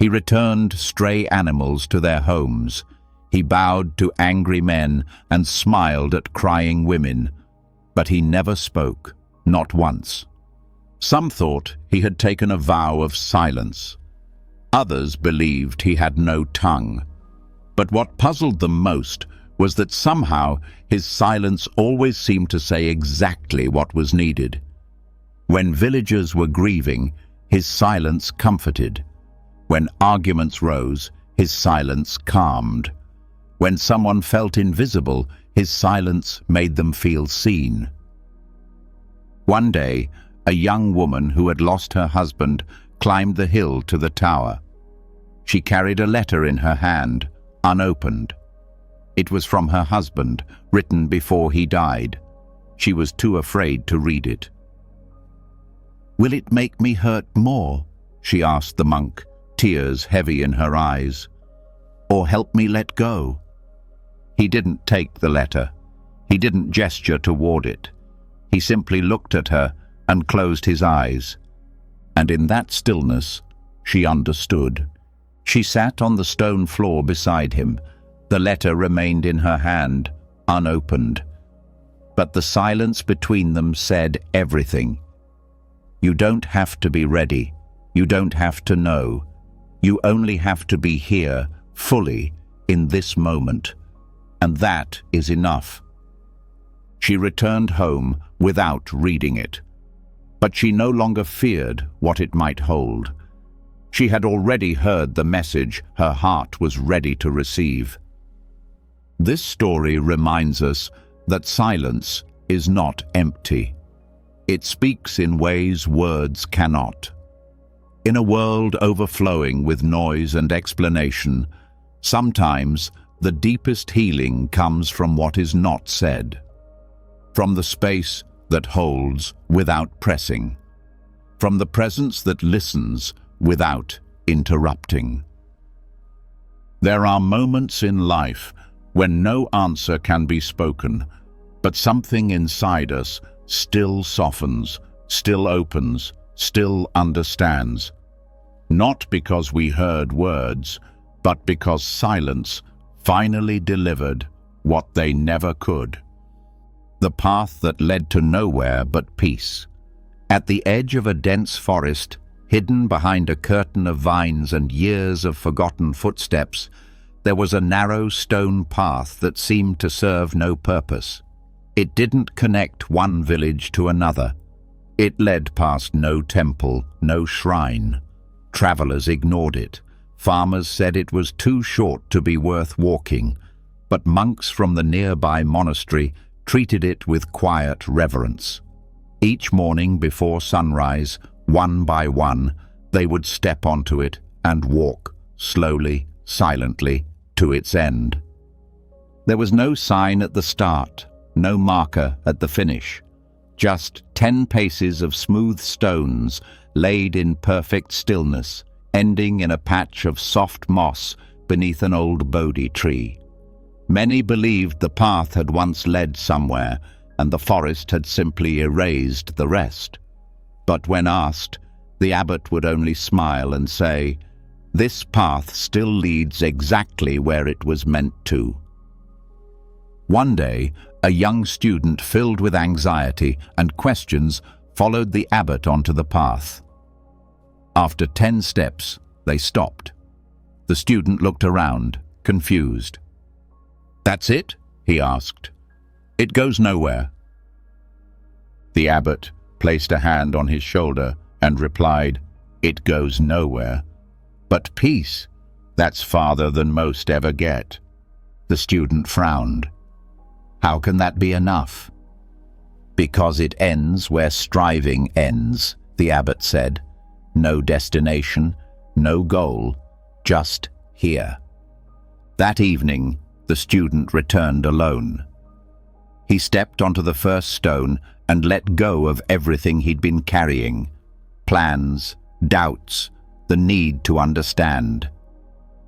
He returned stray animals to their homes. He bowed to angry men and smiled at crying women. But he never spoke, not once. Some thought he had taken a vow of silence. Others believed he had no tongue. But what puzzled them most was that somehow his silence always seemed to say exactly what was needed. When villagers were grieving, his silence comforted. When arguments rose, his silence calmed. When someone felt invisible, his silence made them feel seen. One day, a young woman who had lost her husband climbed the hill to the tower. She carried a letter in her hand, unopened. It was from her husband, written before he died. She was too afraid to read it. "Will it make me hurt more?" she asked the monk, tears heavy in her eyes. "Or help me let go?" He didn't take the letter. He didn't gesture toward it. He simply looked at her and closed his eyes. And in that stillness, she understood. She sat on the stone floor beside him. The letter remained in her hand, unopened. But the silence between them said everything. You don't have to be ready. You don't have to know. You only have to be here, fully, in this moment. And that is enough. She returned home without reading it. But she no longer feared what it might hold. She had already heard the message her heart was ready to receive. This story reminds us that silence is not empty. It speaks in ways words cannot. In a world overflowing with noise and explanation, sometimes the deepest healing comes from what is not said, from the space that holds without pressing, from the presence that listens without interrupting. There are moments in life when no answer can be spoken, but something inside us still softens, still opens, still understands. Not because we heard words, but because silence finally delivered what they never could. The path that led to nowhere but peace. At the edge of a dense forest, hidden behind a curtain of vines and years of forgotten footsteps, there was a narrow stone path that seemed to serve no purpose. It didn't connect one village to another. It led past no temple, no shrine. Travelers ignored it. Farmers said it was too short to be worth walking, but monks from the nearby monastery treated it with quiet reverence. Each morning before sunrise, one by one, they would step onto it and walk, slowly, silently, to its end. There was no sign at the start, no marker at the finish. Just 10 paces of smooth stones laid in perfect stillness, ending in a patch of soft moss beneath an old Bodhi tree. Many believed the path had once led somewhere, and the forest had simply erased the rest. But when asked, the abbot would only smile and say, "This path still leads exactly where it was meant to." One day, a young student filled with anxiety and questions followed the abbot onto the path. After 10 steps, they stopped. The student looked around, confused. "That's it?" he asked. "It goes nowhere." The abbot placed a hand on his shoulder and replied, "It goes nowhere. But peace, that's farther than most ever get." The student frowned. "How can that be enough?" "Because it ends where striving ends," the abbot said. "No destination, no goal, just here." That evening, the student returned alone. He stepped onto the first stone and let go of everything he'd been carrying: plans, doubts, the need to understand.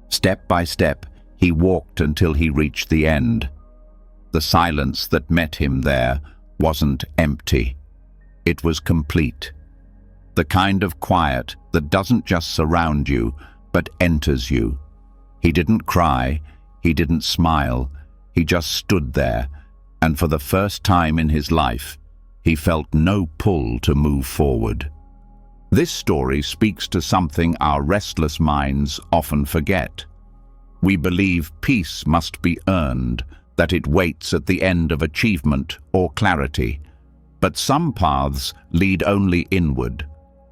Step by step, he walked until he reached the end. The silence that met him there wasn't empty. It was complete. The kind of quiet that doesn't just surround you, but enters you. He didn't cry, he didn't smile, he just stood there, and for the first time in his life, he felt no pull to move forward. This story speaks to something our restless minds often forget. We believe peace must be earned, that it waits at the end of achievement or clarity. But some paths lead only inward,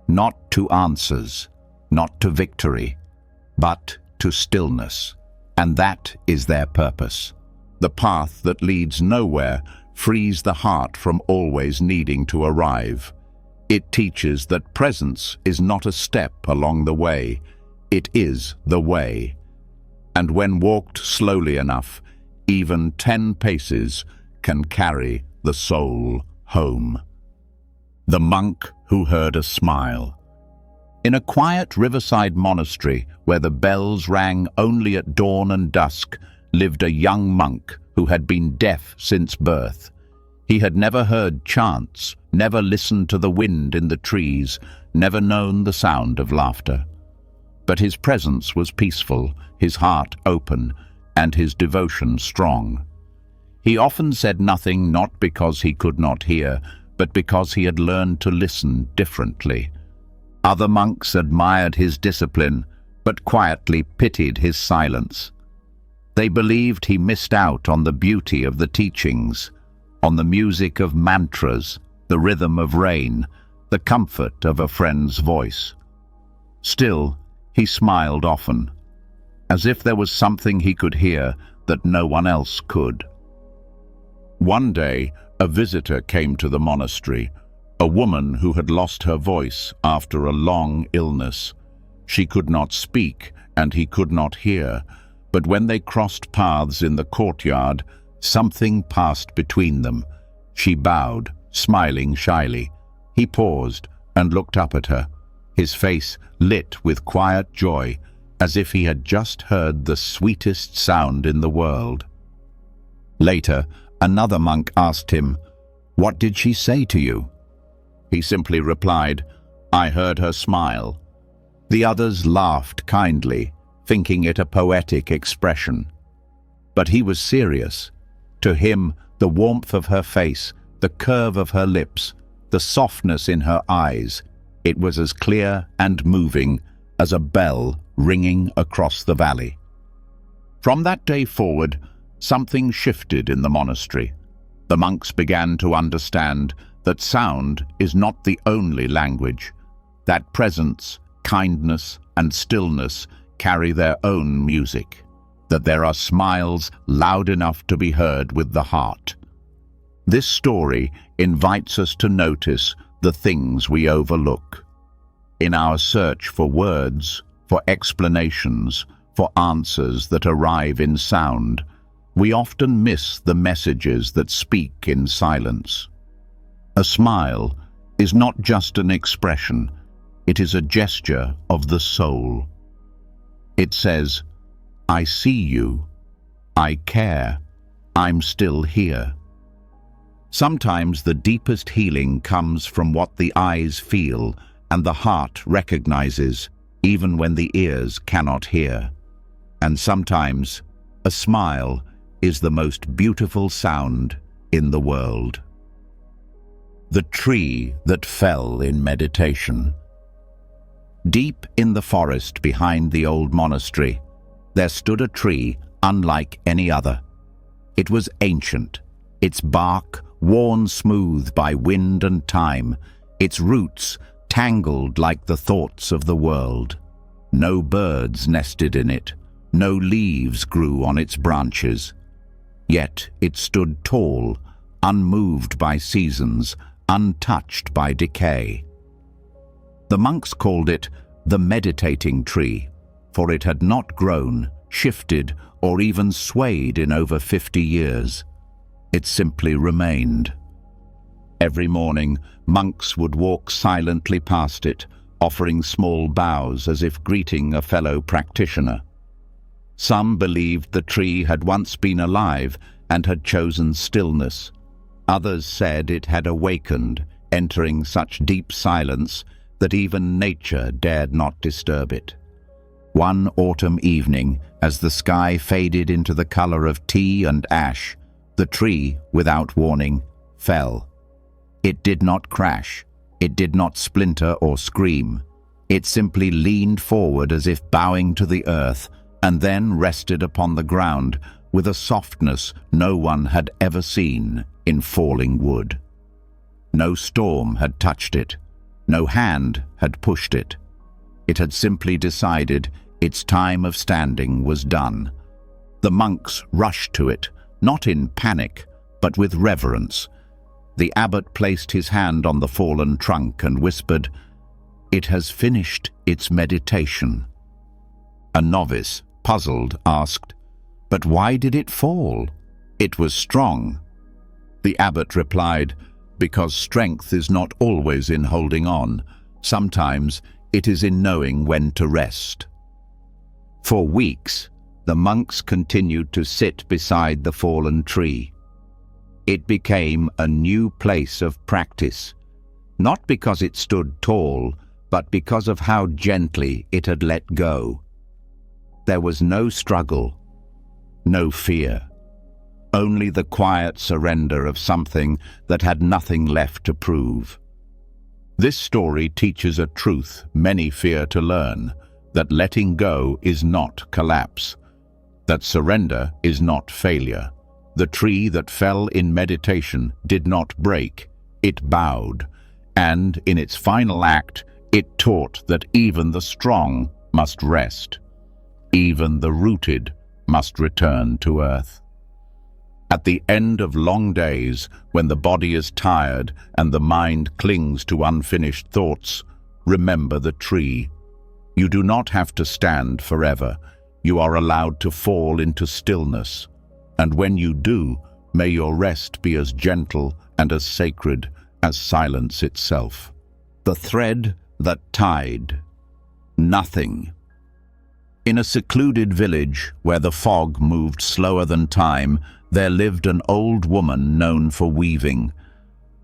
not to answers, not to victory, but to stillness. And that is their purpose. The path that leads nowhere frees the heart from always needing to arrive. It teaches that presence is not a step along the way, it is the way. And when walked slowly enough, even 10 paces can carry the soul home. The monk who heard a smile. In a quiet riverside monastery where the bells rang only at dawn and dusk, lived a young monk who had been deaf since birth. He had never heard chants, never listened to the wind in the trees, never known the sound of laughter. But his presence was peaceful, his heart open, and his devotion strong. He often said nothing not because he could not hear, but because he had learned to listen differently. Other monks admired his discipline, but quietly pitied his silence. They believed he missed out on the beauty of the teachings, on the music of mantras, the rhythm of rain, the comfort of a friend's voice. Still, he smiled often, as if there was something he could hear that no one else could. One day, a visitor came to the monastery, a woman who had lost her voice after a long illness. She could not speak, and he could not hear, but when they crossed paths in the courtyard, something passed between them. She bowed, smiling shyly. He paused, and looked up at her, his face lit with quiet joy, as if he had just heard the sweetest sound in the world. Later, another monk asked him, "What did she say to you?" He simply replied, "I heard her smile." The others laughed kindly, thinking it a poetic expression. But he was serious. To him, the warmth of her face, the curve of her lips, the softness in her eyes, it was as clear and moving as a bell ringing across the valley. From that day forward, something shifted in the monastery. The monks began to understand that sound is not the only language, that presence, kindness, and stillness carry their own music, that there are smiles loud enough to be heard with the heart. This story invites us to notice the things we overlook. In our search for words, for explanations, for answers that arrive in sound, we often miss the messages that speak in silence. A smile is not just an expression, it is a gesture of the soul. It says, "I see you, I care, I'm still here." Sometimes the deepest healing comes from what the eyes feel and the heart recognizes, even when the ears cannot hear. And sometimes a smile is the most beautiful sound in the world. The tree that fell in meditation. Deep in the forest behind the old monastery, there stood a tree unlike any other. It was ancient, its bark worn smooth by wind and time, its roots tangled like the thoughts of the world. No birds nested in it, no leaves grew on its branches. Yet it stood tall, unmoved by seasons, untouched by decay. The monks called it the meditating tree, for it had not grown, shifted, or even swayed in over 50 years. It simply remained. Every morning, monks would walk silently past it, offering small bows as if greeting a fellow practitioner. Some believed the tree had once been alive and had chosen stillness. Others said it had awakened, entering such deep silence that even nature dared not disturb it. One autumn evening, as the sky faded into the color of tea and ash, the tree, without warning, fell. It did not crash. It did not splinter or scream. It simply leaned forward as if bowing to the earth, and then rested upon the ground with a softness no one had ever seen in falling wood. No storm had touched it. No hand had pushed it. It had simply decided its time of standing was done. The monks rushed to it, not in panic, but with reverence. The abbot placed his hand on the fallen trunk and whispered, "It has finished its meditation." A novice, puzzled, asked, "But why did it fall? It was strong." The abbot replied, "Because strength is not always in holding on. Sometimes it is in knowing when to rest." For weeks, the monks continued to sit beside the fallen tree. It became a new place of practice, not because it stood tall, but because of how gently it had let go. There was no struggle, no fear, only the quiet surrender of something that had nothing left to prove. This story teaches a truth many fear to learn, that letting go is not collapse, that surrender is not failure. The tree that fell in meditation did not break, it bowed, and in its final act, it taught that even the strong must rest. Even the rooted must return to earth. At the end of long days, when the body is tired and the mind clings to unfinished thoughts, remember the tree. You do not have to stand forever. You are allowed to fall into stillness. And when you do, may your rest be as gentle and as sacred as silence itself. The thread that tied. Nothing. In a secluded village where the fog moved slower than time, there lived an old woman known for weaving.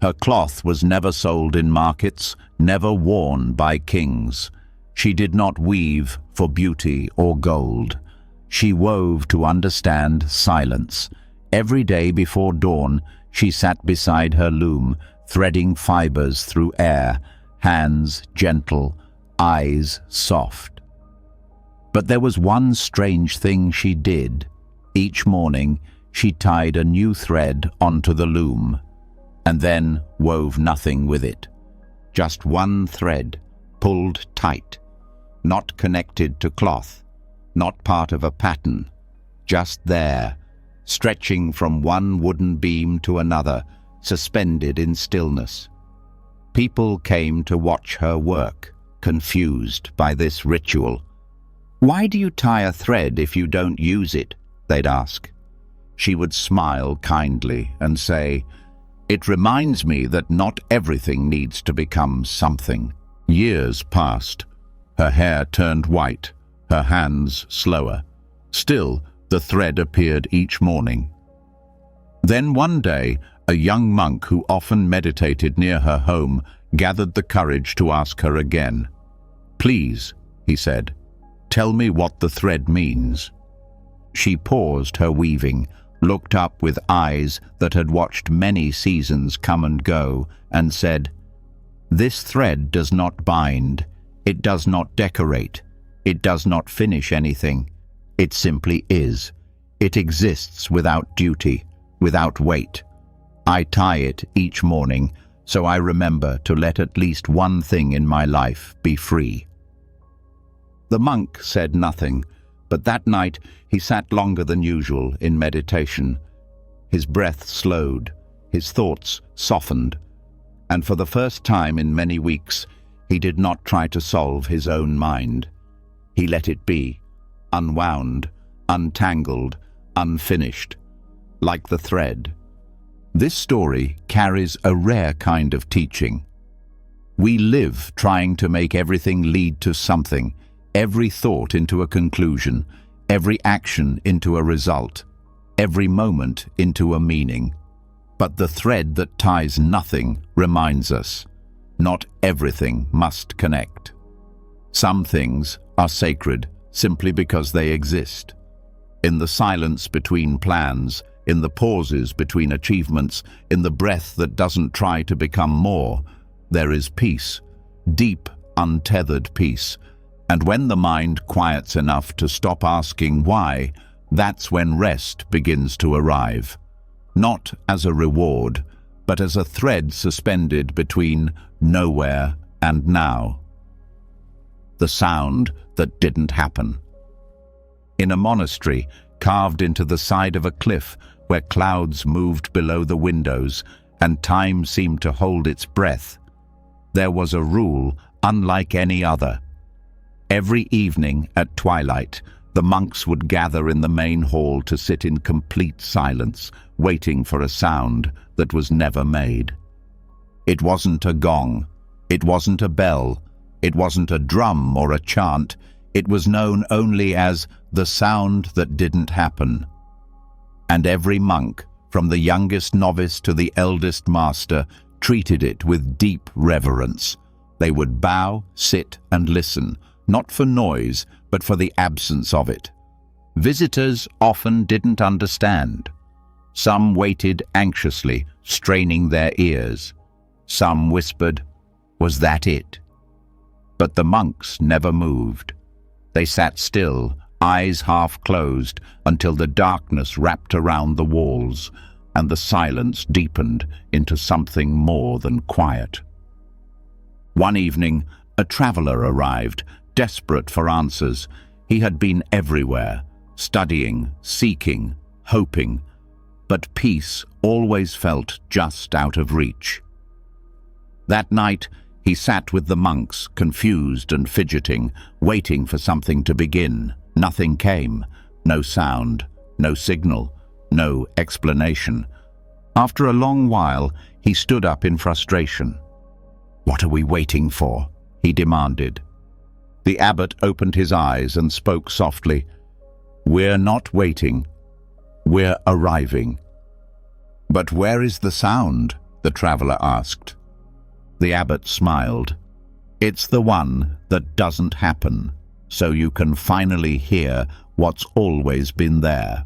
Her cloth was never sold in markets, never worn by kings. She did not weave for beauty or gold. She wove to understand silence. Every day before dawn, she sat beside her loom, threading fibers through air, hands gentle, eyes soft. But there was one strange thing she did. Each morning, she tied a new thread onto the loom, and then wove nothing with it. Just one thread, pulled tight, not connected to cloth, not part of a pattern, just there, stretching from one wooden beam to another, suspended in stillness. People came to watch her work, confused by this ritual. "Why do you tie a thread if you don't use it?" they'd ask. She would smile kindly and say, "It reminds me that not everything needs to become something." Years passed. Her hair turned white, her hands slower. Still, the thread appeared each morning. Then one day, a young monk who often meditated near her home gathered the courage to ask her again. "Please," he said, "tell me what the thread means." She paused her weaving, looked up with eyes that had watched many seasons come and go, and said, "This thread does not bind, it does not decorate, it does not finish anything. It simply is. It exists without duty, without weight. I tie it each morning, so I remember to let at least one thing in my life be free." The monk said nothing, but that night he sat longer than usual in meditation. His breath slowed, his thoughts softened, and for the first time in many weeks, he did not try to solve his own mind. He let it be, unwound, untangled, unfinished, like the thread. This story carries a rare kind of teaching. We live trying to make everything lead to something, every thought into a conclusion, every action into a result, every moment into a meaning. But the thread that ties nothing reminds us, not everything must connect. Some things are sacred simply because they exist. In the silence between plans, in the pauses between achievements, in the breath that doesn't try to become more, there is peace, deep, untethered peace. And when the mind quiets enough to stop asking why, that's when rest begins to arrive. Not as a reward, but as a thread suspended between nowhere and now. The sound that didn't happen. In a monastery, carved into the side of a cliff, where clouds moved below the windows and time seemed to hold its breath, there was a rule unlike any other. Every evening at twilight, the monks would gather in the main hall to sit in complete silence, waiting for a sound that was never made. It wasn't a gong, it wasn't a bell, it wasn't a drum or a chant. It was known only as the sound that didn't happen. And every monk, from the youngest novice to the eldest master, treated it with deep reverence. They would bow, sit, and listen, not for noise, but for the absence of it. Visitors often didn't understand. Some waited anxiously, straining their ears. Some whispered, "Was that it?" But the monks never moved. They sat still, eyes half closed, until the darkness wrapped around the walls, and the silence deepened into something more than quiet. One evening, a traveler arrived, desperate for answers. He had been everywhere, studying, seeking, hoping, but peace always felt just out of reach. That night, he sat with the monks, confused and fidgeting, waiting for something to begin. Nothing came, no sound, no signal, no explanation. After a long while, he stood up in frustration. "What are we waiting for?" he demanded. The abbot opened his eyes and spoke softly. "We're not waiting. We're arriving." "But where is the sound?" the traveler asked. The abbot smiled. "It's the one that doesn't happen, so you can finally hear what's always been there."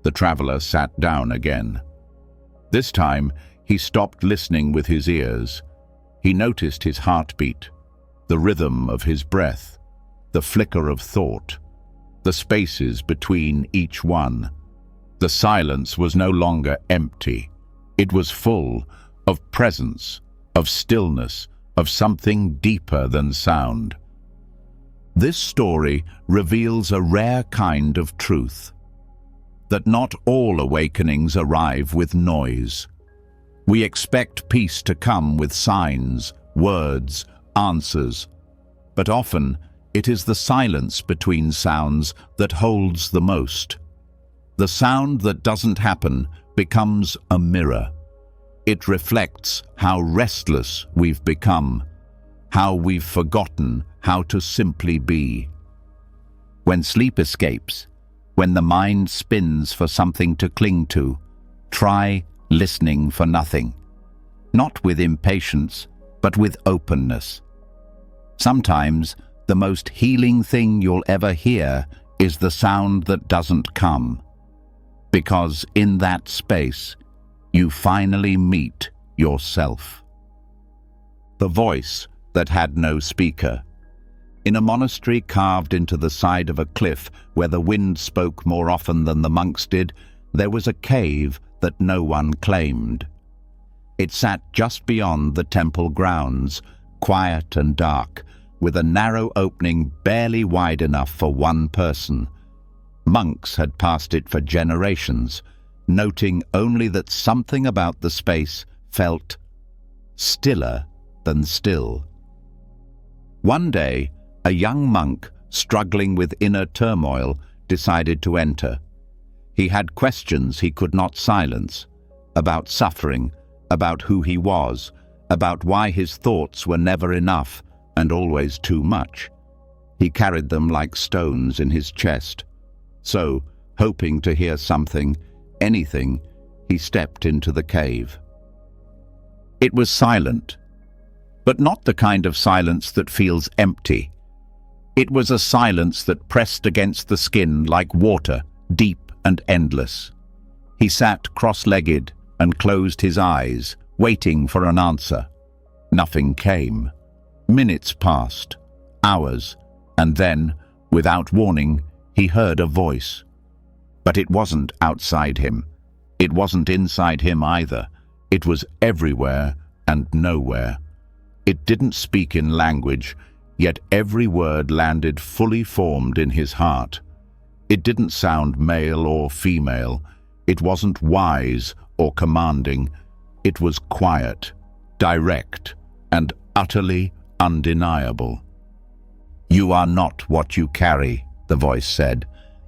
The traveler sat down again. This time, he stopped listening with his ears. He noticed his heartbeat, the rhythm of his breath, the flicker of thought, the spaces between each one. The silence was no longer empty. It was full of presence, of stillness, of something deeper than sound. This story reveals a rare kind of truth, that not all awakenings arrive with noise. We expect peace to come with signs, words, answers, but often it is the silence between sounds that holds the most. The sound that doesn't happen becomes a mirror. It reflects how restless we've become, how we've forgotten how to simply be. When sleep escapes, when the mind spins for something to cling to, try listening for nothing. Not with impatience, but with openness. Sometimes the most healing thing you'll ever hear is the sound that doesn't come. Because in that space, you finally meet yourself. The voice that had no speaker. In a monastery carved into the side of a cliff where the wind spoke more often than the monks did, there was a cave that no one claimed. It sat just beyond the temple grounds, quiet and dark, with a narrow opening barely wide enough for one person. Monks had passed it for generations, noting only that something about the space felt stiller than still. One day, a young monk, struggling with inner turmoil, decided to enter. He had questions he could not silence, about suffering, about who he was, about why his thoughts were never enough and always too much. He carried them like stones in his chest. So, hoping to hear something, anything, he stepped into the cave. It was silent, but not the kind of silence that feels empty. It was a silence that pressed against the skin like water, deep and endless. He sat cross-legged and closed his eyes, waiting for an answer. Nothing came. Minutes passed, hours, and then, without warning, he heard a voice. But it wasn't outside him. It wasn't inside him either. It was everywhere and nowhere. It didn't speak in language, yet every word landed fully formed in his heart. It didn't sound male or female. It wasn't wise or commanding. It was quiet, direct, and utterly undeniable. "You are not what you carry," the voice said.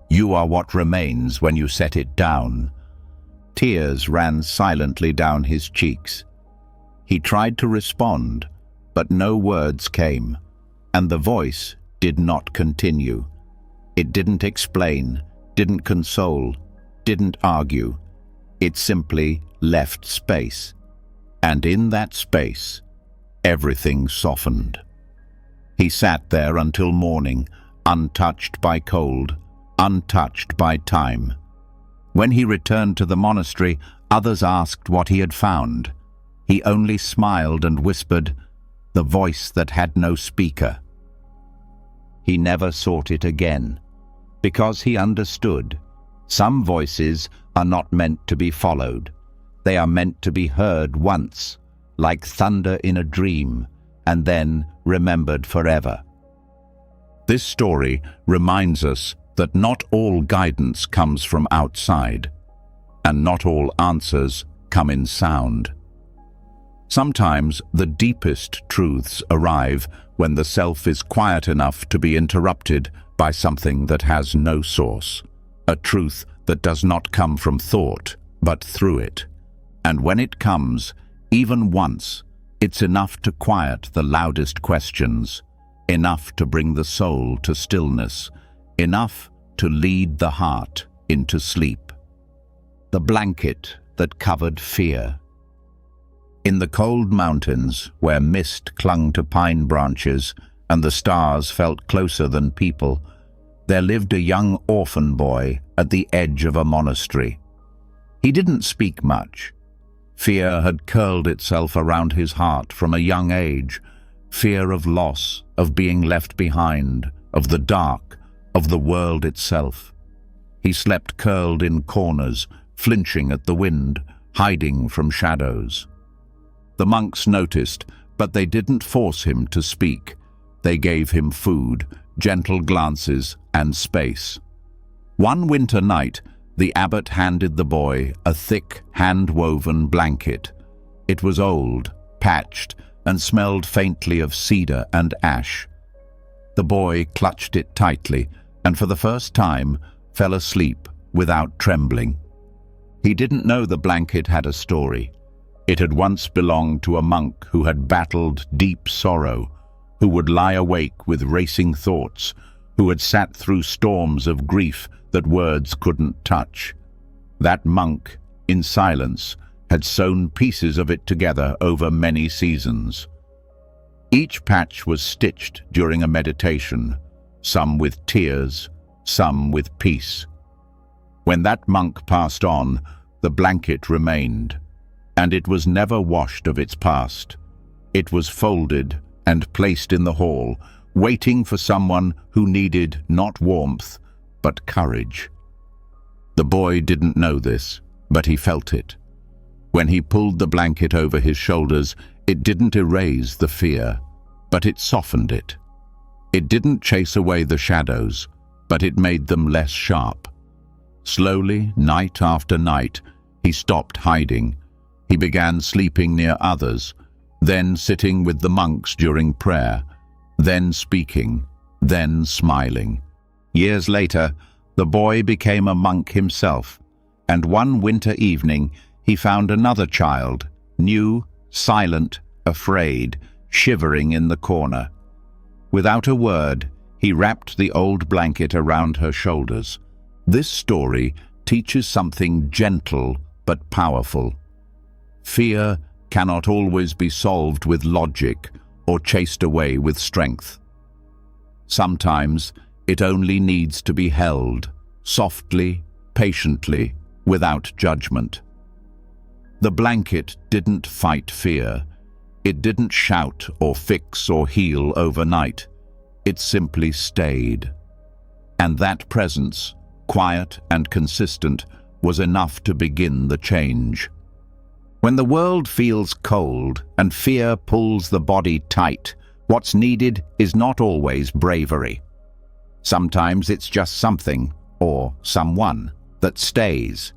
"You are what remains when you set it down." Tears ran silently down his cheeks. He tried to respond, but no words came, and the voice did not continue. It didn't explain, didn't console, didn't argue. It simply left space. And in that space, everything softened. He sat there until morning, untouched by cold, untouched by time. When he returned to the monastery, others asked what he had found. He only smiled and whispered, "The voice that had no speaker." He never sought it again, because he understood. Some voices are not meant to be followed. They are meant to be heard once, like thunder in a dream, and then remembered forever. This story reminds us that not all guidance comes from outside, and not all answers come in sound. Sometimes the deepest truths arrive when the self is quiet enough to be interrupted by something that has no source, a truth that does not come from thought, but through it. And when it comes, even once, It's enough to quiet the loudest questions, enough to bring the soul to stillness, enough to lead the heart into sleep. The blanket that covered fear. In the cold mountains, where mist clung to pine branches and the stars felt closer than people, there lived a young orphan boy at the edge of a monastery. He didn't speak much. Fear had curled itself around his heart from a young age, fear of loss, of being left behind, of the dark, of the world itself. He slept curled in corners, flinching at the wind, hiding from shadows. The monks noticed, but they didn't force him to speak. They gave him food, gentle glances, and space. One winter night, the abbot handed the boy a thick, hand-woven blanket. It was old, patched, and smelled faintly of cedar and ash. The boy clutched it tightly, and for the first time fell asleep without trembling. He didn't know the blanket had a story. It had once belonged to a monk who had battled deep sorrow, who would lie awake with racing thoughts, who had sat through storms of grief that words couldn't touch. That monk, in silence, had sewn pieces of it together over many seasons. Each patch was stitched during a meditation, some with tears, some with peace. When that monk passed on, the blanket remained, and it was never washed of its past. It was folded and placed in the hall, waiting for someone who needed not warmth, but courage. The boy didn't know this, but he felt it. When he pulled the blanket over his shoulders, it didn't erase the fear, but it softened it. It didn't chase away the shadows, but it made them less sharp. Slowly, night after night, he stopped hiding. He began sleeping near others, then sitting with the monks during prayer, then speaking, then smiling. Years later, the boy became a monk himself, and one winter evening he found another child, new, silent, afraid, shivering in the corner. Without a word, he wrapped the old blanket around her shoulders. This story teaches something gentle but powerful. Fear cannot always be solved with logic or chased away with strength. Sometimes it only needs to be held, softly, patiently, without judgment. The blanket didn't fight fear. It didn't shout or fix or heal overnight. It simply stayed. And that presence, quiet and consistent, was enough to begin the change. When the world feels cold and fear pulls the body tight, what's needed is not always bravery. Sometimes it's just something, or someone, that stays,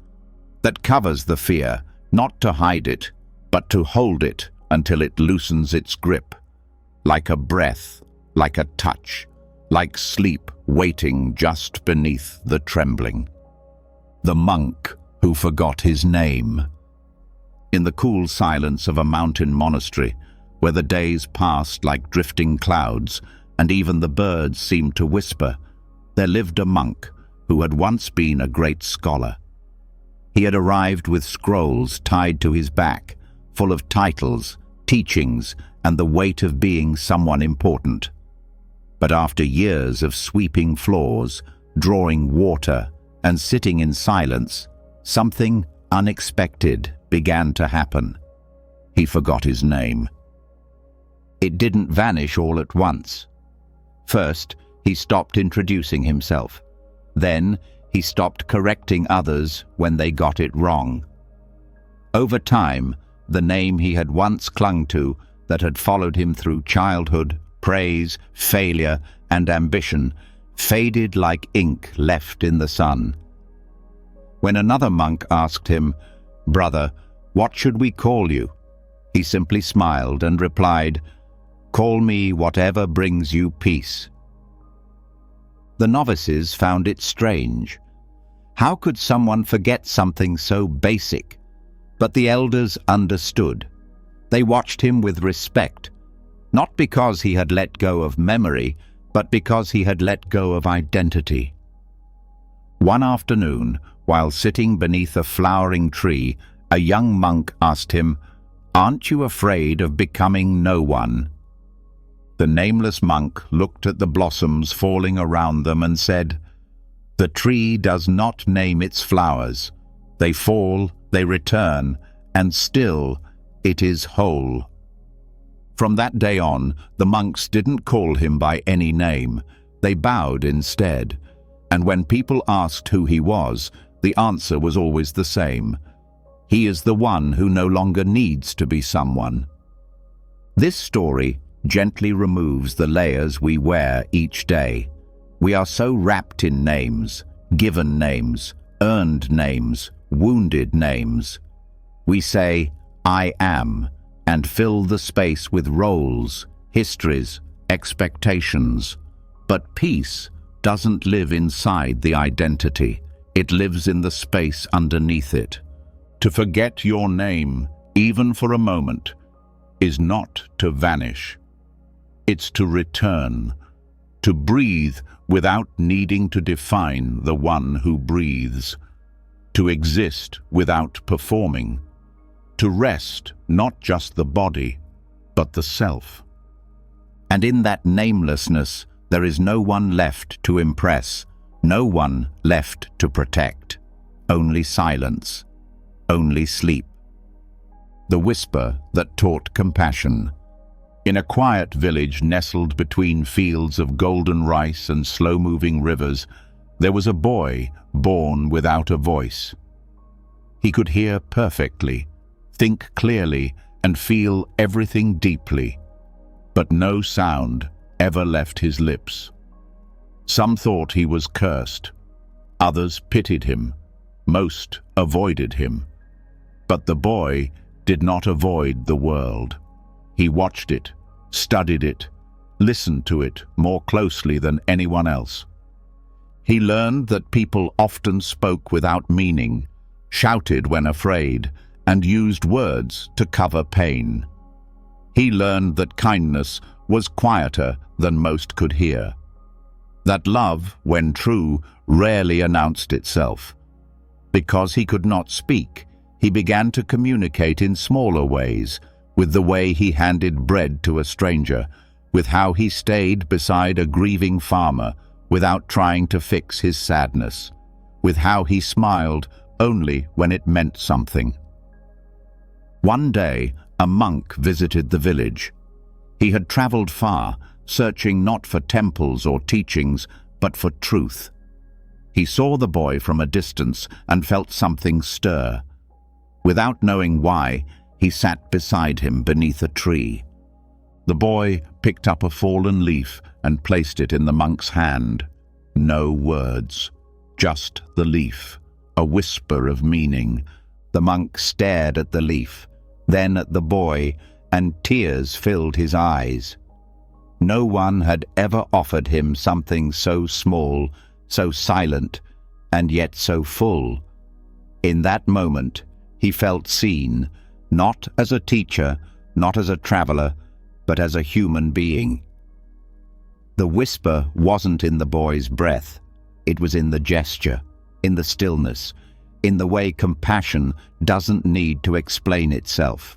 that covers the fear, not to hide it, but to hold it until it loosens its grip, like a breath, like a touch, like sleep waiting just beneath the trembling. The monk who forgot his name. In the cool silence of a mountain monastery, where the days passed like drifting clouds, and even the birds seemed to whisper, there lived a monk who had once been a great scholar. He had arrived with scrolls tied to his back, full of titles, teachings, and the weight of being someone important. But after years of sweeping floors, drawing water, and sitting in silence, something unexpected began to happen. He forgot his name. It didn't vanish all at once. First, he stopped introducing himself. Then, he stopped correcting others when they got it wrong. Over time, the name he had once clung to, that had followed him through childhood, praise, failure, and ambition, faded like ink left in the sun. When another monk asked him, "Brother, what should we call you?" he simply smiled and replied, "Call me whatever brings you peace." The novices found it strange. How could someone forget something so basic? But the elders understood. They watched him with respect, not because he had let go of memory, but because he had let go of identity. One afternoon, while sitting beneath a flowering tree, a young monk asked him, "Aren't you afraid of becoming no one?" The nameless monk looked at the blossoms falling around them and said, "The tree does not name its flowers. They fall, they return, and still it is whole." From that day on, the monks didn't call him by any name. They bowed instead. And when people asked who he was, the answer was always the same. He is the one who no longer needs to be someone. This story gently removes the layers we wear each day. We are so wrapped in names, given names, earned names, wounded names. We say, "I am," and fill the space with roles, histories, expectations. But peace doesn't live inside the identity. It lives in the space underneath it. To forget your name, even for a moment, is not to vanish. It's to return, to breathe without needing to define the one who breathes, to exist without performing, to rest not just the body, but the self. And in that namelessness, there is no one left to impress, no one left to protect, only silence, only sleep. The whisper that taught compassion. In a quiet village nestled between fields of golden rice and slow-moving rivers, there was a boy born without a voice. He could hear perfectly, think clearly, and feel everything deeply, but no sound ever left his lips. Some thought he was cursed. Others pitied him. Most avoided him. But the boy did not avoid the world. He watched it, studied it, listened to it more closely than anyone else. He learned that people often spoke without meaning, shouted when afraid, and used words to cover pain. He learned that kindness was quieter than most could hear. That love, when true, rarely announced itself. Because he could not speak, he began to communicate in smaller ways, with the way he handed bread to a stranger, with how he stayed beside a grieving farmer without trying to fix his sadness, with how he smiled only when it meant something. One day, a monk visited the village. He had traveled far, searching not for temples or teachings, but for truth. He saw the boy from a distance and felt something stir. Without knowing why, he sat beside him beneath a tree. The boy picked up a fallen leaf and placed it in the monk's hand. No words, just the leaf, a whisper of meaning. The monk stared at the leaf, then at the boy, and tears filled his eyes. No one had ever offered him something so small, so silent, and yet so full. In that moment, he felt seen, not as a teacher, not as a traveler, but as a human being. The whisper wasn't in the boy's breath. It was in the gesture, in the stillness, in the way compassion doesn't need to explain itself.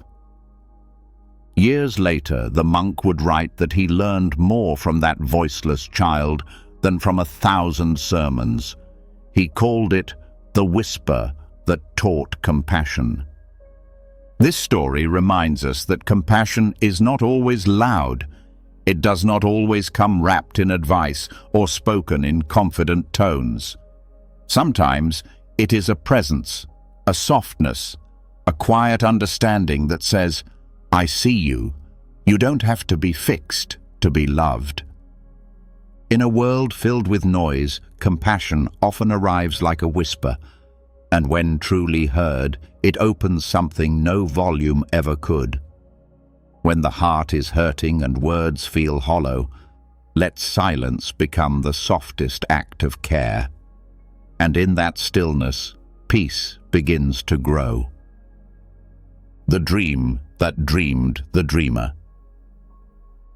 Years later, the monk would write that he learned more from that voiceless child than from 1,000 sermons. He called it the whisper that taught compassion. This story reminds us that compassion is not always loud. It does not always come wrapped in advice or spoken in confident tones. Sometimes it is a presence, a softness, a quiet understanding that says, "I see you. You don't have to be fixed to be loved." In a world filled with noise, compassion often arrives like a whisper, and when truly heard, it opens something no volume ever could. When the heart is hurting and words feel hollow, let silence become the softest act of care. And in that stillness, peace begins to grow. The dream that dreamed the dreamer.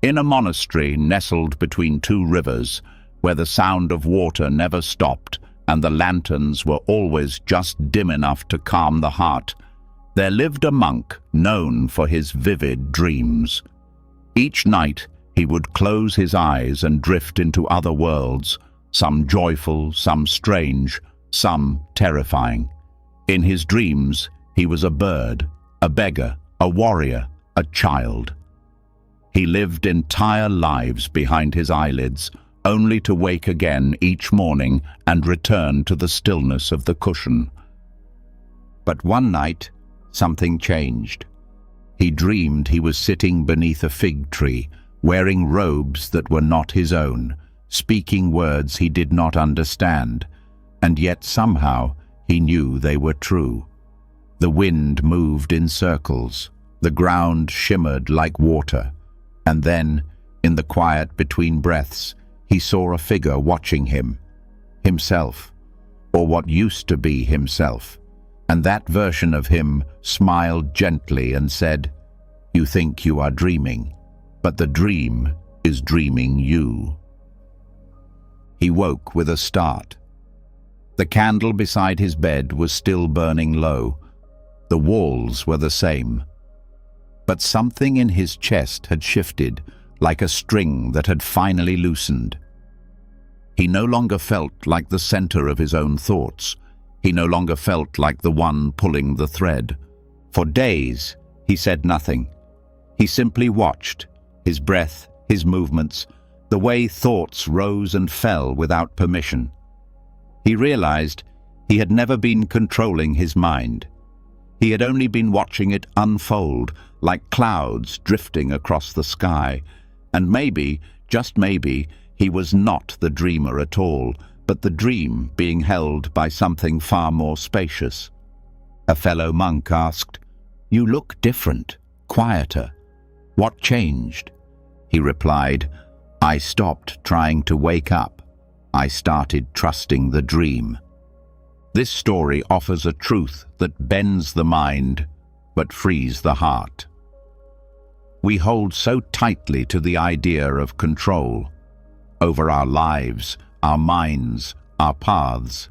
In a monastery nestled between two rivers, where the sound of water never stopped and the lanterns were always just dim enough to calm the heart, there lived a monk known for his vivid dreams. Each night he would close his eyes and drift into other worlds, some joyful, some strange, some terrifying. In his dreams, he was a bird, a beggar, a warrior, a child. He lived entire lives behind his eyelids, only to wake again each morning and return to the stillness of the cushion. But one night, something changed. He dreamed he was sitting beneath a fig tree, wearing robes that were not his own, speaking words he did not understand, and yet somehow he knew they were true. The wind moved in circles, the ground shimmered like water, and then, in the quiet between breaths, he saw a figure watching him, himself, or what used to be himself, and that version of him smiled gently and said, "You think you are dreaming, but the dream is dreaming you." He woke with a start. The candle beside his bed was still burning low. The walls were the same. But something in his chest had shifted, like a string that had finally loosened. He no longer felt like the center of his own thoughts. He no longer felt like the one pulling the thread. For days, he said nothing. He simply watched, his breath, his movements, the way thoughts rose and fell without permission. He realized he had never been controlling his mind. He had only been watching it unfold, like clouds drifting across the sky. And maybe, just maybe, he was not the dreamer at all, but the dream being held by something far more spacious. A fellow monk asked, "You look different, quieter. What changed?" He replied, "I stopped trying to wake up. I started trusting the dream." This story offers a truth that bends the mind, but frees the heart. We hold so tightly to the idea of control over our lives, our minds, our paths.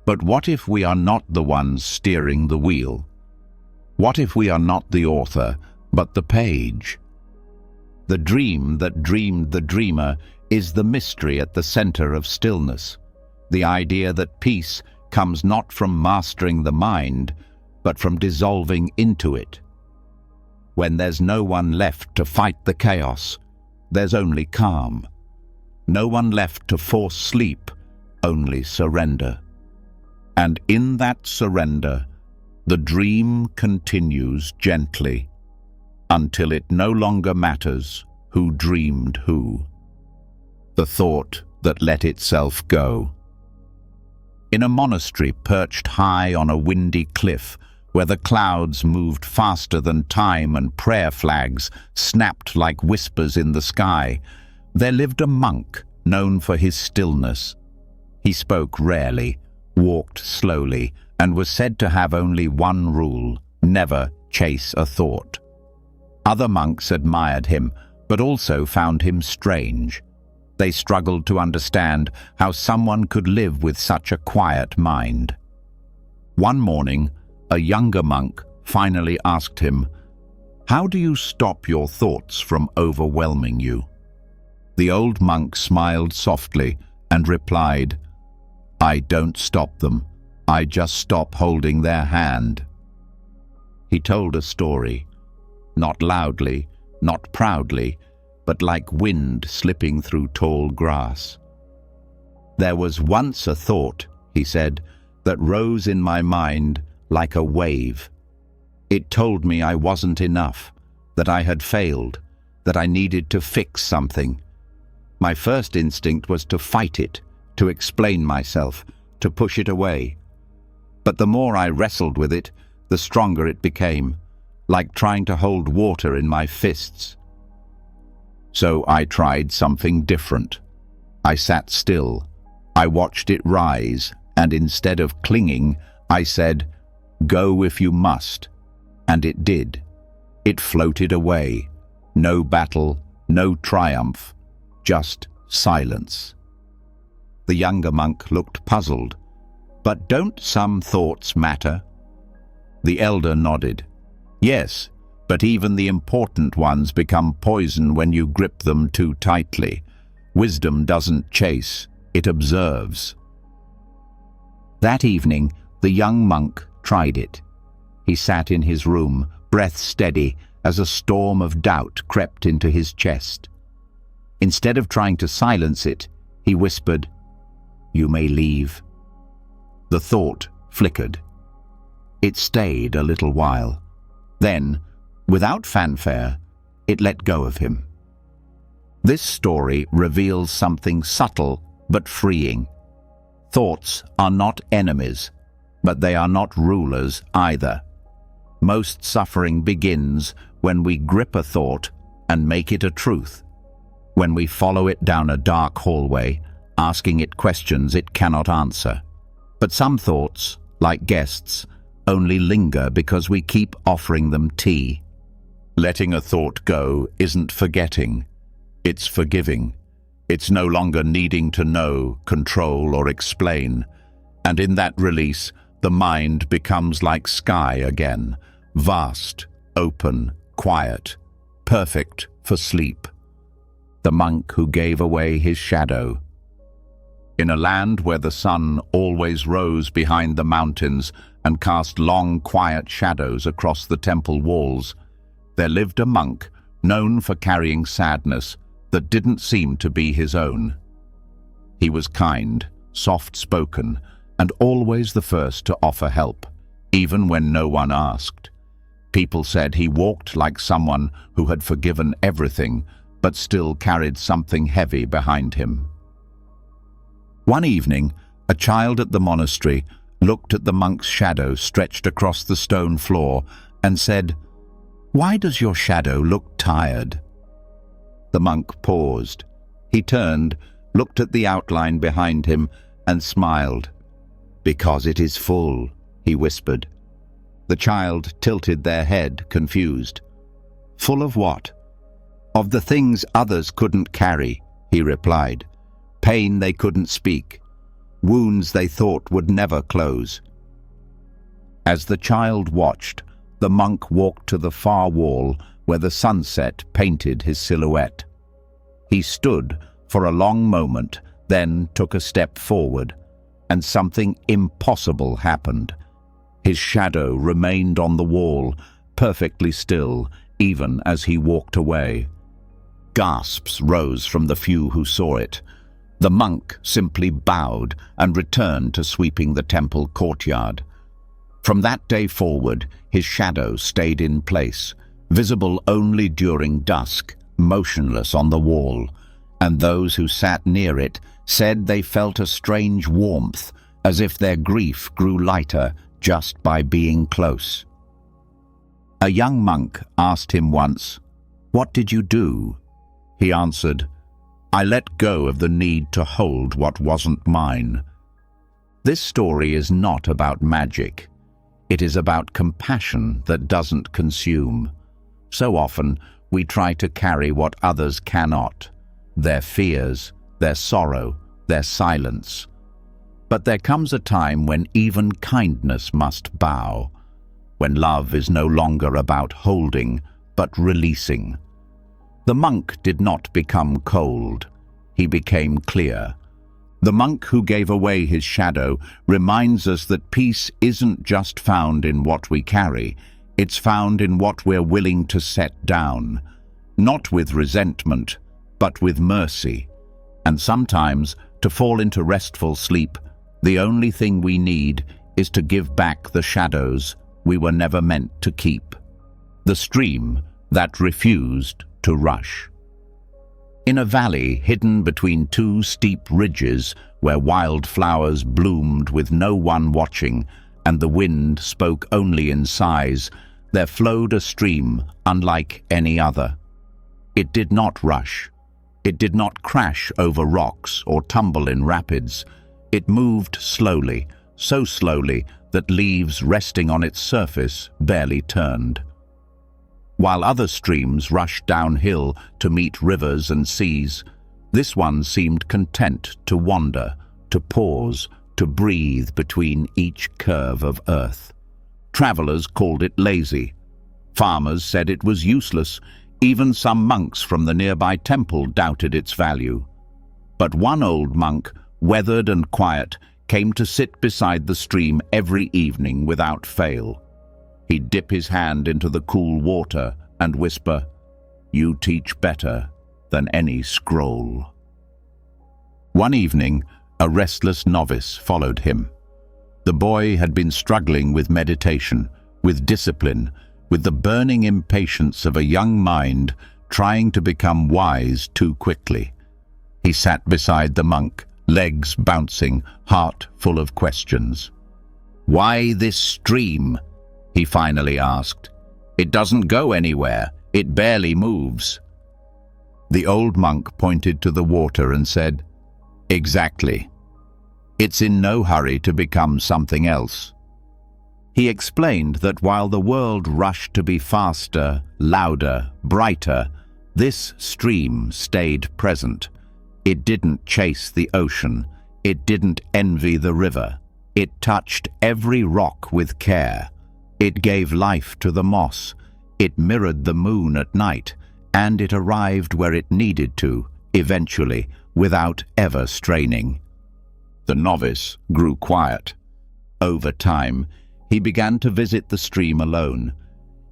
But what if we are not the ones steering the wheel? What if we are not the author, but the page? The dream that dreamed the dreamer is the mystery at the center of stillness, the idea that peace comes not from mastering the mind, but from dissolving into it. When there's no one left to fight the chaos, there's only calm. No one left to force sleep, only surrender. And in that surrender, the dream continues gently, until it no longer matters who dreamed who. The thought that let itself go. In a monastery perched high on a windy cliff, where the clouds moved faster than time and prayer flags snapped like whispers in the sky, there lived a monk known for his stillness. He spoke rarely, walked slowly, and was said to have only one rule: never chase a thought. Other monks admired him, but also found him strange. They struggled to understand how someone could live with such a quiet mind. One morning, a younger monk finally asked him, "How do you stop your thoughts from overwhelming you?" The old monk smiled softly and replied, "I don't stop them. I just stop holding their hand." He told a story, not loudly, not proudly, but like wind slipping through tall grass. "There was once a thought," he said, "that rose in my mind like a wave. It told me I wasn't enough, that I had failed, that I needed to fix something. My first instinct was to fight it, to explain myself, to push it away. But the more I wrestled with it, the stronger it became, like trying to hold water in my fists. So I tried something different. I sat still. I watched it rise, and instead of clinging, I said, 'Go if you must.' And it did. It floated away. No battle, no triumph, just silence. The younger monk looked puzzled. But don't some thoughts matter? The elder nodded. Yes, but even the important ones become poison when you grip them too tightly. Wisdom doesn't chase, it observes. That evening, the young monk tried it. He sat in his room, breath steady, as a storm of doubt crept into his chest. Instead of trying to silence it, he whispered, "You may leave." The thought flickered. It stayed a little while. Then, without fanfare, it let go of him. This story reveals something subtle but freeing. Thoughts are not enemies, but they are not rulers either. Most suffering begins when we grip a thought and make it a truth, when we follow it down a dark hallway, asking it questions it cannot answer. But some thoughts, like guests, only linger because we keep offering them tea. Letting a thought go isn't forgetting, it's forgiving. It's no longer needing to know, control, or explain. And in that release, the mind becomes like sky again, vast, open, quiet, perfect for sleep. The monk who gave away his shadow. In a land where the sun always rose behind the mountains and cast long, quiet shadows across the temple walls, there lived a monk known for carrying sadness that didn't seem to be his own. He was kind, soft-spoken, and always the first to offer help, even when no one asked. People said he walked like someone who had forgiven everything, but still carried something heavy behind him. One evening, a child at the monastery looked at the monk's shadow stretched across the stone floor and said, "Why does your shadow look tired?" The monk paused. He turned, looked at the outline behind him, and smiled. "Because it is full," he whispered. The child tilted their head, confused. "Full of what?" "Of the things others couldn't carry," he replied. "Pain they couldn't speak. Wounds they thought would never close." As the child watched, the monk walked to the far wall where the sunset painted his silhouette. He stood for a long moment, then took a step forward, and something impossible happened. His shadow remained on the wall, perfectly still, even as he walked away. Gasps rose from the few who saw it. The monk simply bowed and returned to sweeping the temple courtyard. From that day forward, his shadow stayed in place, visible only during dusk, motionless on the wall, and those who sat near it said they felt a strange warmth, as if their grief grew lighter just by being close. A young monk asked him once, "What did you do?" He answered, "I let go of the need to hold what wasn't mine." This story is not about magic. It is about compassion that doesn't consume. So often, we try to carry what others cannot, their fears, their sorrow, their silence. But there comes a time when even kindness must bow, when love is no longer about holding, but releasing. The monk did not become cold. He became clear. The monk who gave away his shadow reminds us that peace isn't just found in what we carry, it's found in what we're willing to set down, not with resentment, but with mercy. And sometimes, to fall into restful sleep, the only thing we need is to give back the shadows we were never meant to keep. The stream that refused to rush. In a valley hidden between two steep ridges where wildflowers bloomed with no one watching and the wind spoke only in sighs, there flowed a stream unlike any other. It did not rush. It did not crash over rocks or tumble in rapids. It moved slowly, so slowly that leaves resting on its surface barely turned. While other streams rushed downhill to meet rivers and seas, this one seemed content to wander, to pause, to breathe between each curve of earth. Travelers called it lazy. Farmers said it was useless. Even some monks from the nearby temple doubted its value. But one old monk, weathered and quiet, came to sit beside the stream every evening without fail. He'd dip his hand into the cool water and whisper, "You teach better than any scroll." One evening, a restless novice followed him. The boy had been struggling with meditation, with discipline, with the burning impatience of a young mind trying to become wise too quickly. He sat beside the monk, legs bouncing, heart full of questions. "Why this stream?" he finally asked. "It doesn't go anywhere. It barely moves." The old monk pointed to the water and said, "Exactly. It's in no hurry to become something else." He explained that while the world rushed to be faster, louder, brighter, this stream stayed present. It didn't chase the ocean. It didn't envy the river. It touched every rock with care. It gave life to the moss. It mirrored the moon at night, and it arrived where it needed to, eventually, without ever straining. The novice grew quiet. Over time, he began to visit the stream alone.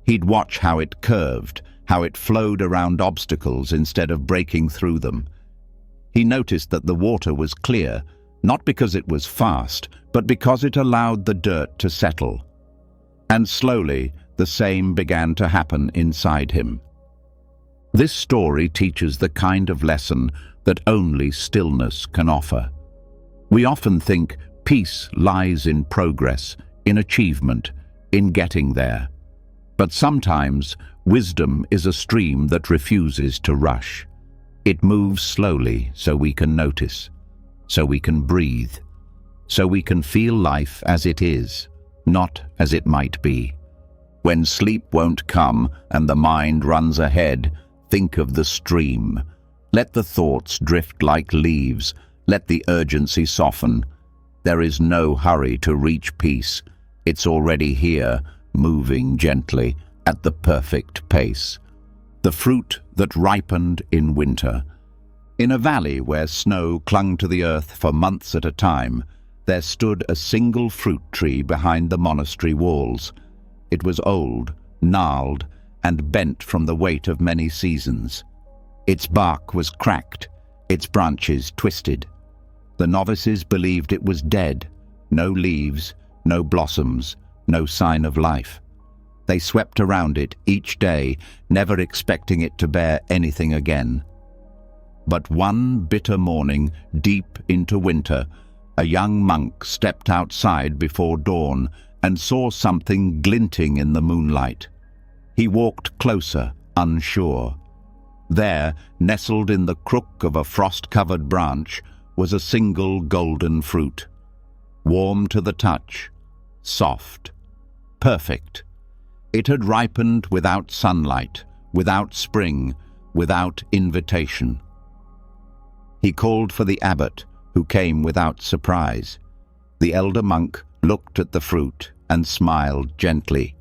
He'd watch how it curved, how it flowed around obstacles instead of breaking through them. He noticed that the water was clear, not because it was fast, but because it allowed the dirt to settle. And slowly, the same began to happen inside him. This story teaches the kind of lesson that only stillness can offer. We often think peace lies in progress, in achievement, in getting there. But sometimes wisdom is a stream that refuses to rush. It moves slowly so we can notice, so we can breathe, so we can feel life as it is, not as it might be. When sleep won't come and the mind runs ahead, think of the stream. Let the thoughts drift like leaves. Let the urgency soften. There is no hurry to reach peace. It's already here, moving gently, at the perfect pace. The fruit that ripened in winter. In a valley where snow clung to the earth for months at a time, there stood a single fruit tree behind the monastery walls. It was old, gnarled, and bent from the weight of many seasons. Its bark was cracked, its branches twisted. The novices believed it was dead. No leaves, no blossoms, no sign of life. They swept around it each day, never expecting it to bear anything again. But one bitter morning, deep into winter, a young monk stepped outside before dawn and saw something glinting in the moonlight. He walked closer, unsure. There, nestled in the crook of a frost-covered branch, was a single golden fruit. Warm to the touch, soft, perfect. It had ripened without sunlight, without spring, without invitation. He called for the abbot, who came without surprise. The elder monk looked at the fruit and smiled gently.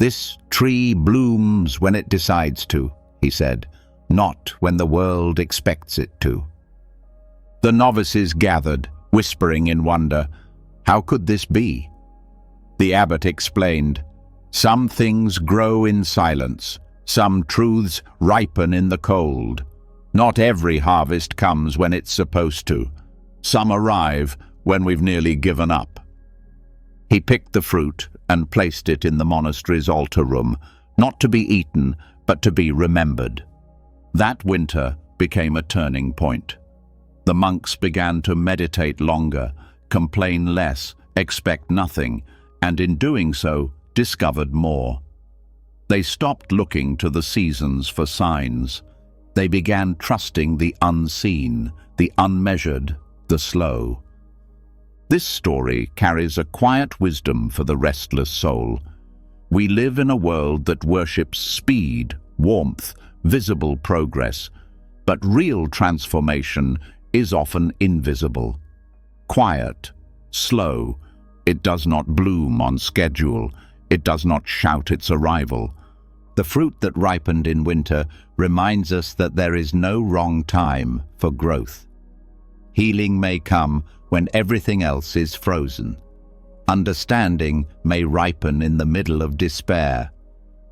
"This tree blooms when it decides to," he said, "not when the world expects it to." The novices gathered, whispering in wonder, how could this be? The abbot explained, "Some things grow in silence, some truths ripen in the cold. Not every harvest comes when it's supposed to. Some arrive when we've nearly given up." He picked the fruit and placed it in the monastery's altar room, not to be eaten, but to be remembered. That winter became a turning point. The monks began to meditate longer, complain less, expect nothing, and in doing so, discovered more. They stopped looking to the seasons for signs. They began trusting the unseen, the unmeasured, the slow. This story carries a quiet wisdom for the restless soul. We live in a world that worships speed, warmth, visible progress, but real transformation is often invisible. Quiet, slow, it does not bloom on schedule, it does not shout its arrival. The fruit that ripened in winter reminds us that there is no wrong time for growth. Healing may come when everything else is frozen. Understanding may ripen in the middle of despair.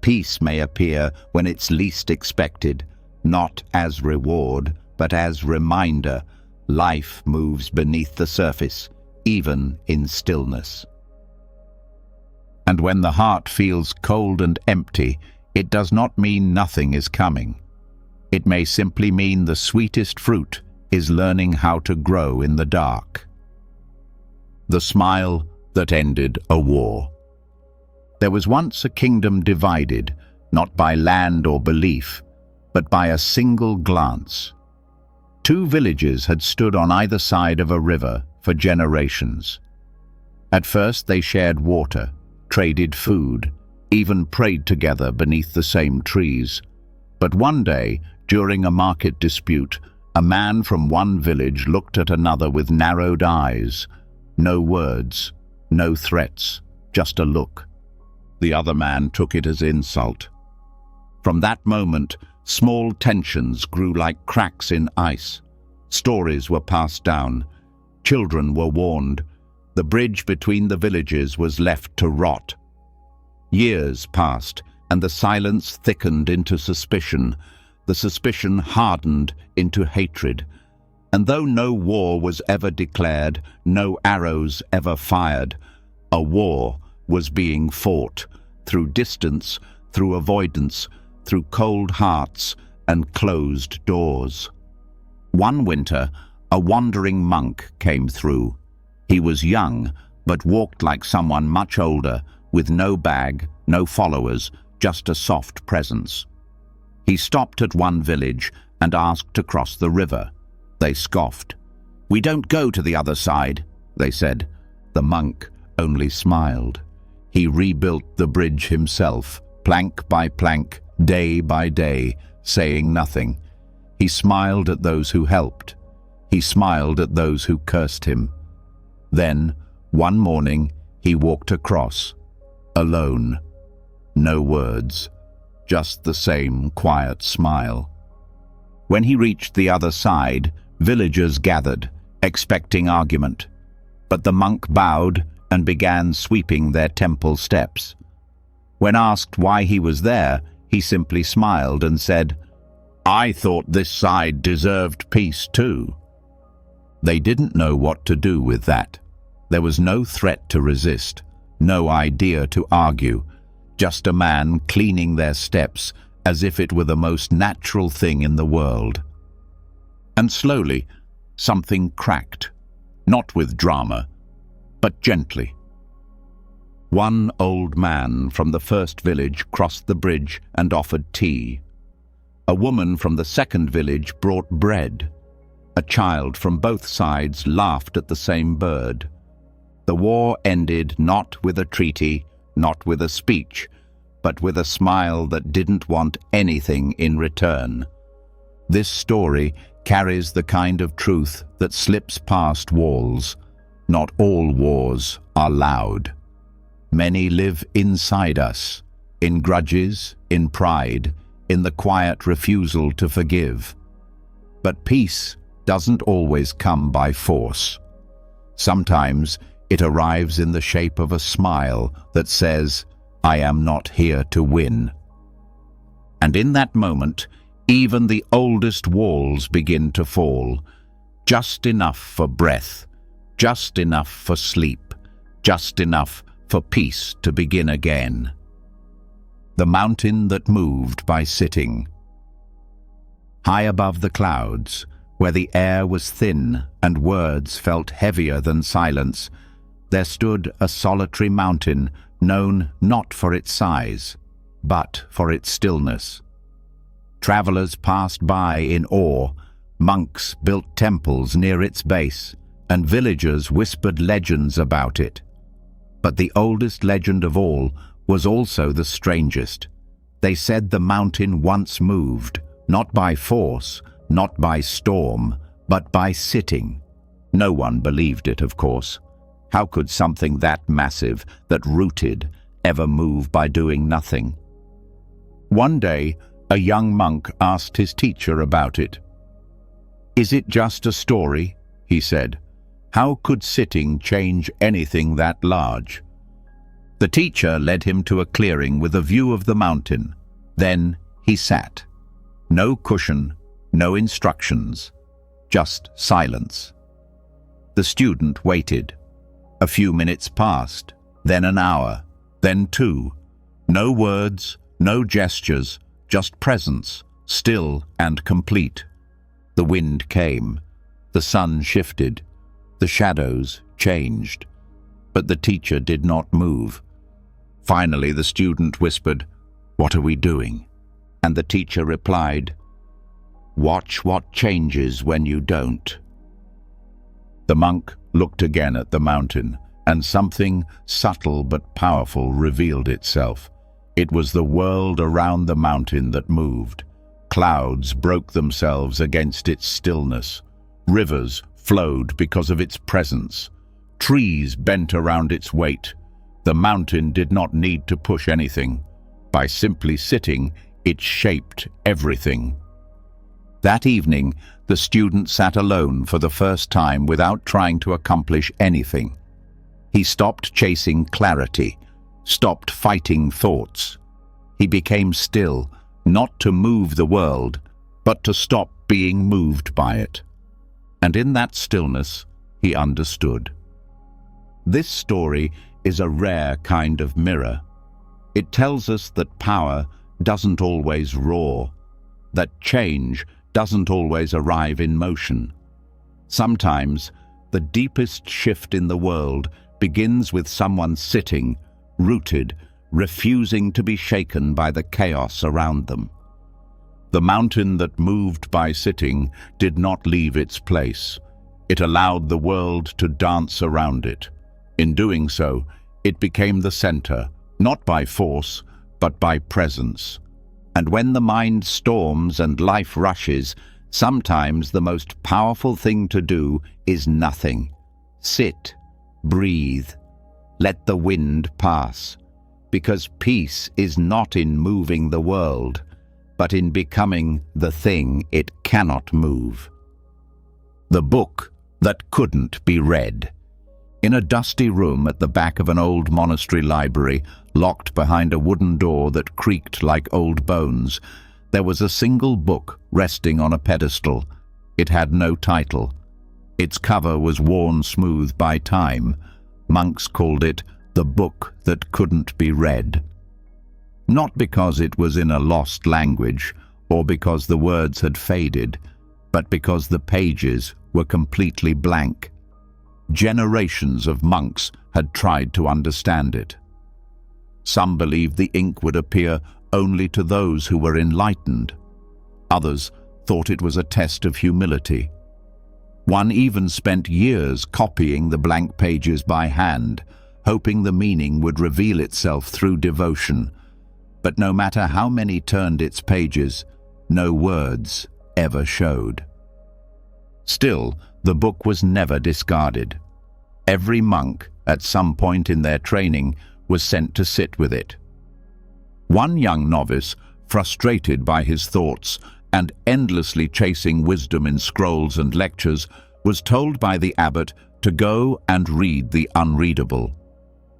Peace may appear when it's least expected, not as reward, but as reminder. Life moves beneath the surface, even in stillness. And when the heart feels cold and empty, it does not mean nothing is coming. It may simply mean the sweetest fruit is learning how to grow in the dark. The smile that ended a war. There was once a kingdom divided, not by land or belief, but by a single glance. Two villages had stood on either side of a river for generations. At first they shared water, traded food, even prayed together beneath the same trees. But one day, during a market dispute, a man from one village looked at another with narrowed eyes. No words, no threats, just a look. The other man took it as insult. From that moment, small tensions grew like cracks in ice. Stories were passed down. Children were warned. The bridge between the villages was left to rot. Years passed, and the silence thickened into suspicion. The suspicion hardened into hatred. And though no war was ever declared, no arrows ever fired, a war was being fought through distance, through avoidance, through cold hearts and closed doors. One winter, a wandering monk came through. He was young, but walked like someone much older, with no bag, no followers, just a soft presence. He stopped at one village and asked to cross the river. They scoffed. "We don't go to the other side," they said. The monk only smiled. He rebuilt the bridge himself, plank by plank, day by day, saying nothing. He smiled at those who helped. He smiled at those who cursed him. Then, one morning, he walked across, alone. No words, just the same quiet smile. When he reached the other side, villagers gathered, expecting argument. But the monk bowed and began sweeping their temple steps. When asked why he was there, he simply smiled and said, "I thought this side deserved peace too." They didn't know what to do with that. There was no threat to resist, no idea to argue, just a man cleaning their steps as if it were the most natural thing in the world. And slowly, something cracked, not with drama, but gently. One old man from the first village crossed the bridge and offered tea. A woman from the second village brought bread. A child from both sides laughed at the same bird. The war ended not with a treaty, not with a speech, but with a smile that didn't want anything in return. This story carries the kind of truth that slips past walls. Not all wars are loud. Many live inside us, in grudges, in pride, in the quiet refusal to forgive. But peace doesn't always come by force. Sometimes it arrives in the shape of a smile that says, "I am not here to win." And in that moment, even the oldest walls begin to fall, just enough for breath, just enough for sleep, just enough for peace to begin again. The mountain that moved by sitting. High above the clouds, where the air was thin and words felt heavier than silence, there stood a solitary mountain known not for its size, but for its stillness. Travelers passed by in awe, monks built temples near its base, and villagers whispered legends about it. But the oldest legend of all was also the strangest. They said the mountain once moved, not by force, not by storm, but by sitting. No one believed it, of course. How could something that massive, that rooted, ever move by doing nothing? One day, a young monk asked his teacher about it. "Is it just a story?" he said. "How could sitting change anything that large?" The teacher led him to a clearing with a view of the mountain. Then he sat. No cushion, no instructions, just silence. The student waited. A few minutes passed, then an hour, then 2. No words, no gestures, just presence, still and complete. The wind came. The sun shifted. The shadows changed. But the teacher did not move. Finally, the student whispered, "What are we doing?" And the teacher replied, "Watch what changes when you don't." The monk looked again at the mountain, and something subtle but powerful revealed itself. It was the world around the mountain that moved. Clouds broke themselves against its stillness. Rivers flowed because of its presence. Trees bent around its weight. The mountain did not need to push anything. By simply sitting, it shaped everything. That evening, the student sat alone for the first time without trying to accomplish anything. He stopped chasing clarity, stopped fighting thoughts. He became still, not to move the world, but to stop being moved by it. And in that stillness, he understood. This story is a rare kind of mirror. It tells us that power doesn't always roar, that change doesn't always arrive in motion. Sometimes, the deepest shift in the world begins with someone sitting, rooted, refusing to be shaken by the chaos around them. The mountain that moved by sitting did not leave its place. It allowed the world to dance around it. In doing so, it became the center, not by force, but by presence. And when the mind storms and life rushes, sometimes the most powerful thing to do is nothing. Sit, breathe, let the wind pass. Because peace is not in moving the world, but in becoming the thing it cannot move. The book that couldn't be read. In a dusty room at the back of an old monastery library, locked behind a wooden door that creaked like old bones, there was a single book resting on a pedestal. It had no title. Its cover was worn smooth by time. Monks called it the book that couldn't be read. Not because it was in a lost language, or because the words had faded, but because the pages were completely blank. Generations of monks had tried to understand it. Some believed the ink would appear only to those who were enlightened. Others thought it was a test of humility. One even spent years copying the blank pages by hand, hoping the meaning would reveal itself through devotion. But no matter how many turned its pages, no words ever showed. Still, the book was never discarded. Every monk, at some point in their training, was sent to sit with it. One young novice, frustrated by his thoughts and endlessly chasing wisdom in scrolls and lectures, was told by the abbot to go and read the unreadable.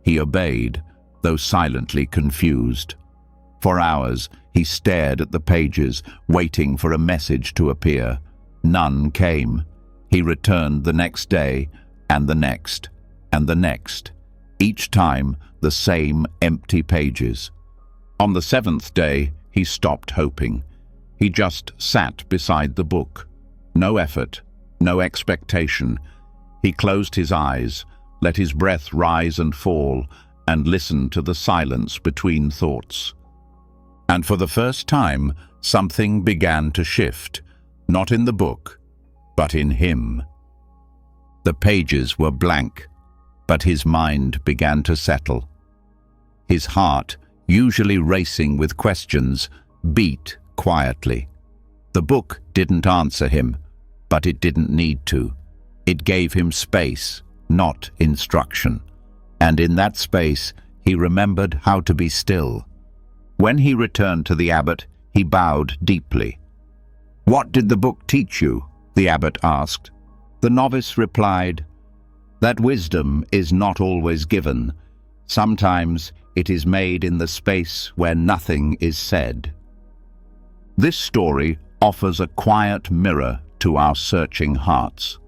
He obeyed, though silently confused. For hours, he stared at the pages, waiting for a message to appear. None came. He returned the next day, and the next, and the next. Each time, the same empty pages. On the 7th day, he stopped hoping. He just sat beside the book. No effort, no expectation. He closed his eyes, let his breath rise and fall, and listened to the silence between thoughts. And for the first time, something began to shift, not in the book, but in him. The pages were blank, but his mind began to settle. His heart, usually racing with questions, beat quietly. The book didn't answer him, but it didn't need to. It gave him space, not instruction. And in that space, he remembered how to be still. When he returned to the abbot, he bowed deeply. "What did the book teach you?" the abbot asked. The novice replied, "That wisdom is not always given. Sometimes it is made in the space where nothing is said." This story offers a quiet mirror to our searching hearts.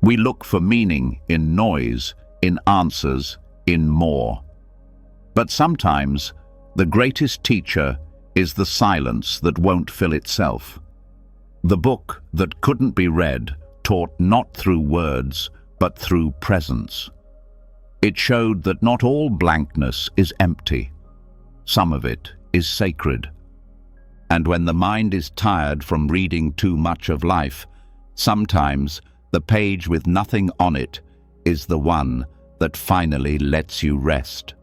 We look for meaning in noise, in answers, in more. But sometimes the greatest teacher is the silence that won't fill itself. The book that couldn't be read taught not through words, but through presence. It showed that not all blankness is empty. Some of it is sacred. And when the mind is tired from reading too much of life, sometimes the page with nothing on it is the one that finally lets you rest.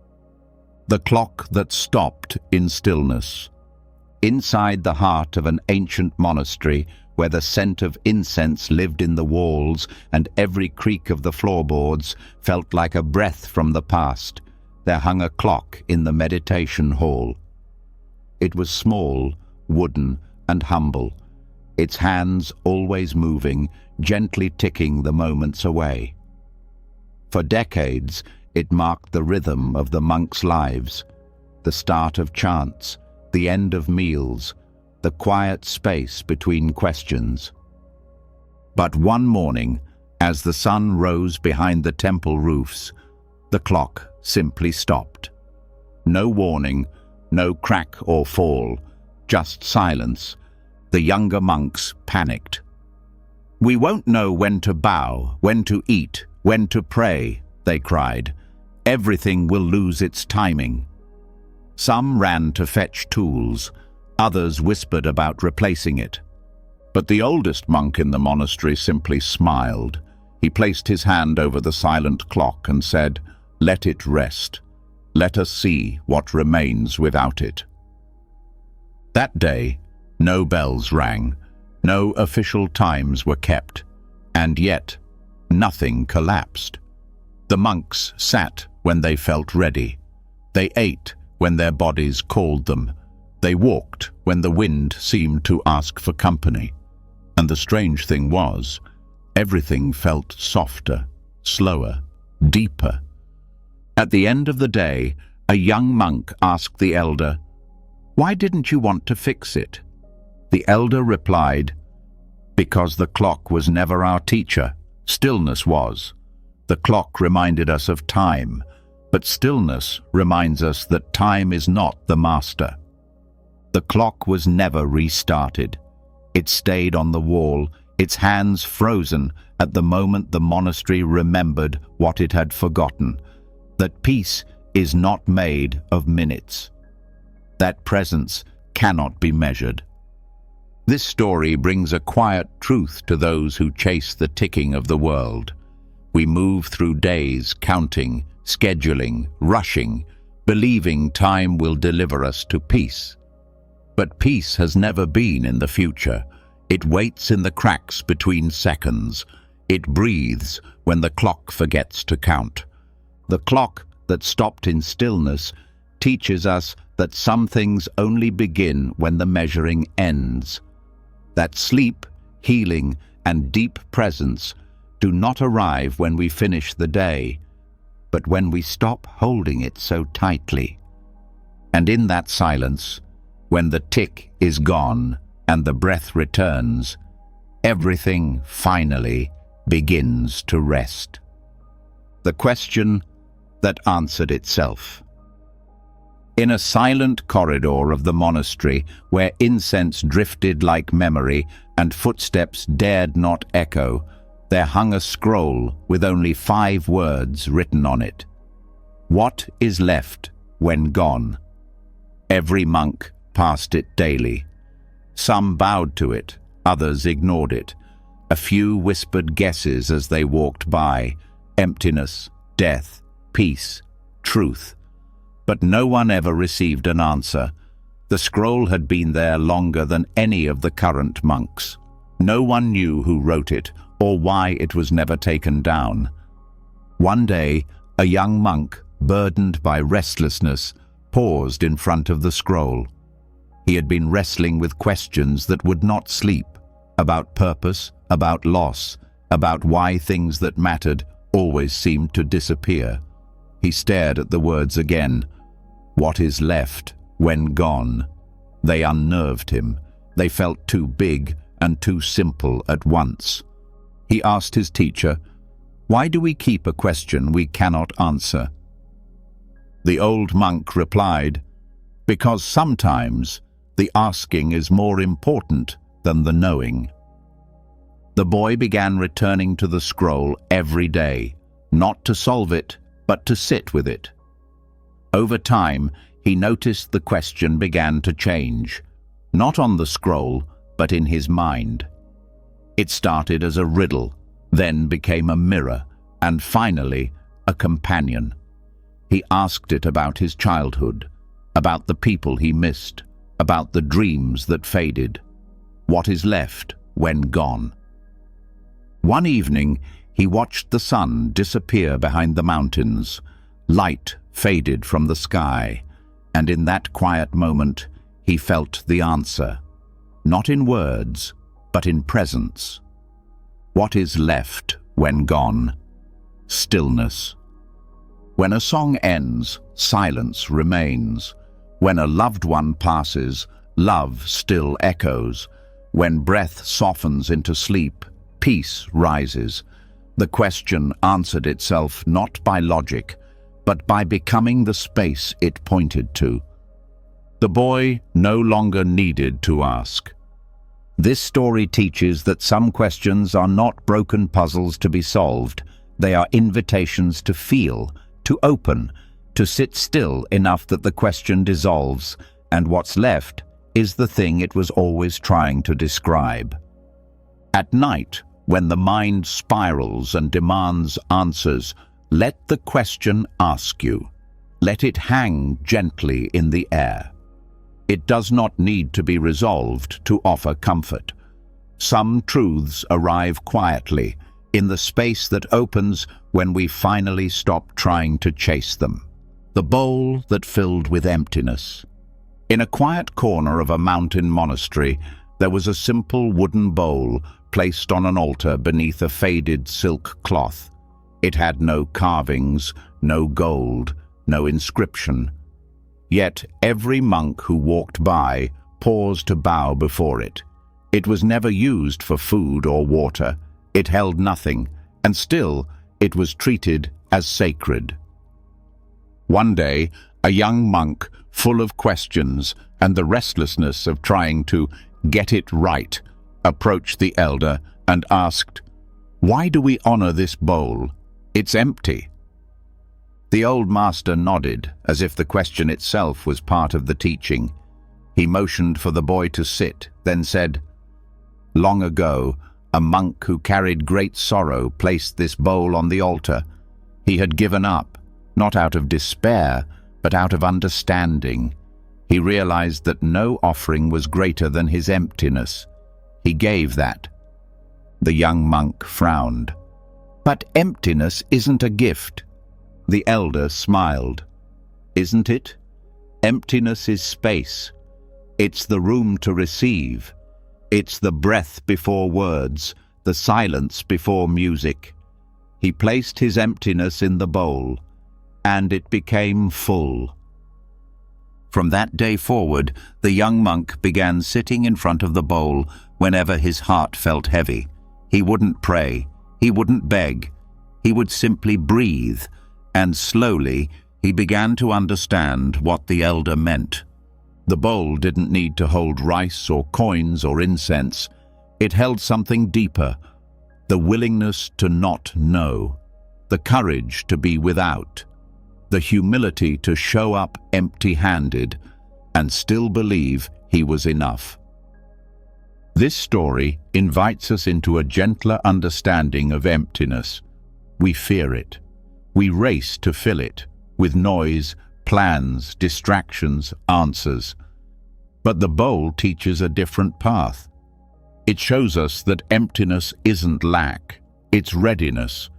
The clock that stopped in stillness. Inside the heart of an ancient monastery, where the scent of incense lived in the walls and every creak of the floorboards felt like a breath from the past, there hung a clock in the meditation hall. It was small, wooden, and humble, its hands always moving, gently ticking the moments away. For decades, it marked the rhythm of the monks' lives, the start of chants, the end of meals, the quiet space between questions. But one morning, as the sun rose behind the temple roofs, the clock simply stopped. No warning, no crack or fall, just silence. The younger monks panicked. "We won't know when to bow, when to eat, when to pray," they cried. "Everything will lose its timing." Some ran to fetch tools, others whispered about replacing it. But the oldest monk in the monastery simply smiled. He placed his hand over the silent clock and said, "Let it rest. Let us see what remains without it." That day, no bells rang, no official times were kept, and yet nothing collapsed. The monks sat when they felt ready. They ate when their bodies called them. They walked when the wind seemed to ask for company. And the strange thing was, everything felt softer, slower, deeper. At the end of the day, a young monk asked the elder, "Why didn't you want to fix it?" The elder replied, "Because the clock was never our teacher. Stillness was. The clock reminded us of time, but stillness reminds us that time is not the master." The clock was never restarted. It stayed on the wall, its hands frozen at the moment the monastery remembered what it had forgotten, that peace is not made of minutes. That presence cannot be measured. This story brings a quiet truth to those who chase the ticking of the world. We move through days counting, scheduling, rushing, believing time will deliver us to peace. But peace has never been in the future. It waits in the cracks between seconds. It breathes when the clock forgets to count. The clock that stopped in stillness teaches us that some things only begin when the measuring ends. That sleep, healing, and deep presence do not arrive when we finish the day, but when we stop holding it so tightly. And in that silence, when the tick is gone and the breath returns, everything finally begins to rest. The question that answered itself. In a silent corridor of the monastery, where incense drifted like memory and footsteps dared not echo, there hung a scroll with only 5 words written on it. What is left when gone? Every monk passed it daily. Some bowed to it, others ignored it. A few whispered guesses as they walked by: emptiness, death, peace, truth. But no one ever received an answer. The scroll had been there longer than any of the current monks. No one knew who wrote it or why it was never taken down. One day, a young monk, burdened by restlessness, paused in front of the scroll. He had been wrestling with questions that would not sleep, about purpose, about loss, about why things that mattered always seemed to disappear. He stared at the words again. What is left when gone? They unnerved him. They felt too big and too simple at once. He asked his teacher, "Why do we keep a question we cannot answer?" The old monk replied, "Because sometimes the asking is more important than the knowing." The boy began returning to the scroll every day, not to solve it, but to sit with it. Over time, he noticed the question began to change, not on the scroll, but in his mind. It started as a riddle, then became a mirror, and finally, a companion. He asked it about his childhood, about the people he missed, about the dreams that faded. What is left when gone? One evening, he watched the sun disappear behind the mountains. Light faded from the sky, and in that quiet moment, he felt the answer, not in words, but in presence. What is left when gone? Stillness. When a song ends, silence remains. When a loved one passes, love still echoes. When breath softens into sleep, peace rises. The question answered itself not by logic, but by becoming the space it pointed to. The boy no longer needed to ask. This story teaches that some questions are not broken puzzles to be solved. They are invitations to feel, to open, to sit still enough that the question dissolves, and what's left is the thing it was always trying to describe. At night, when the mind spirals and demands answers, let the question ask you. Let it hang gently in the air. It does not need to be resolved to offer comfort. Some truths arrive quietly, in the space that opens when we finally stop trying to chase them. The bowl that filled with emptiness. In a quiet corner of a mountain monastery, there was a simple wooden bowl placed on an altar beneath a faded silk cloth. It had no carvings, no gold, no inscription. Yet every monk who walked by paused to bow before it. It was never used for food or water. It held nothing, and still it was treated as sacred. One day, a young monk, full of questions and the restlessness of trying to get it right, approached the elder and asked, "Why do we honor this bowl? It's empty." The old master nodded, as if the question itself was part of the teaching. He motioned for the boy to sit, then said, "Long ago, a monk who carried great sorrow placed this bowl on the altar. He had given up, not out of despair, but out of understanding. He realized that no offering was greater than his emptiness. He gave that." The young monk frowned. "But emptiness isn't a gift." The elder smiled. "Isn't it? Emptiness is space. It's the room to receive. It's the breath before words, the silence before music." He placed his emptiness in the bowl, and it became full. From that day forward, the young monk began sitting in front of the bowl whenever his heart felt heavy. He wouldn't pray, he wouldn't beg, he would simply breathe, and slowly he began to understand what the elder meant. The bowl didn't need to hold rice or coins or incense. It held something deeper, the willingness to not know, the courage to be without, the humility to show up empty-handed and still believe he was enough. This story invites us into a gentler understanding of emptiness. We fear it. We race to fill it with noise, plans, distractions, answers. But the bowl teaches a different path. It shows us that emptiness isn't lack, it's readiness.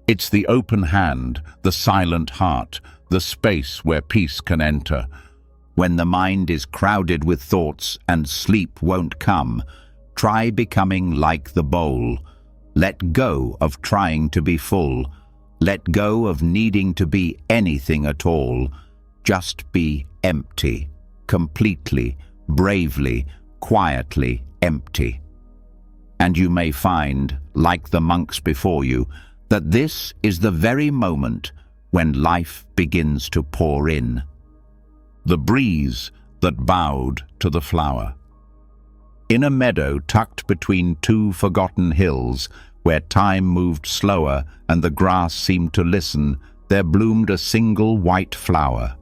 It's the open hand, the silent heart, the space where peace can enter. When the mind is crowded with thoughts and sleep won't come, try becoming like the bowl. Let go of trying to be full. Let go of needing to be anything at all. Just be empty, completely, bravely, quietly empty. And you may find, like the monks before you, that this is the very moment when life begins to pour in. The breeze that bowed to the flower. In a meadow tucked between two forgotten hills, where time moved slower and the grass seemed to listen, there bloomed a single white flower.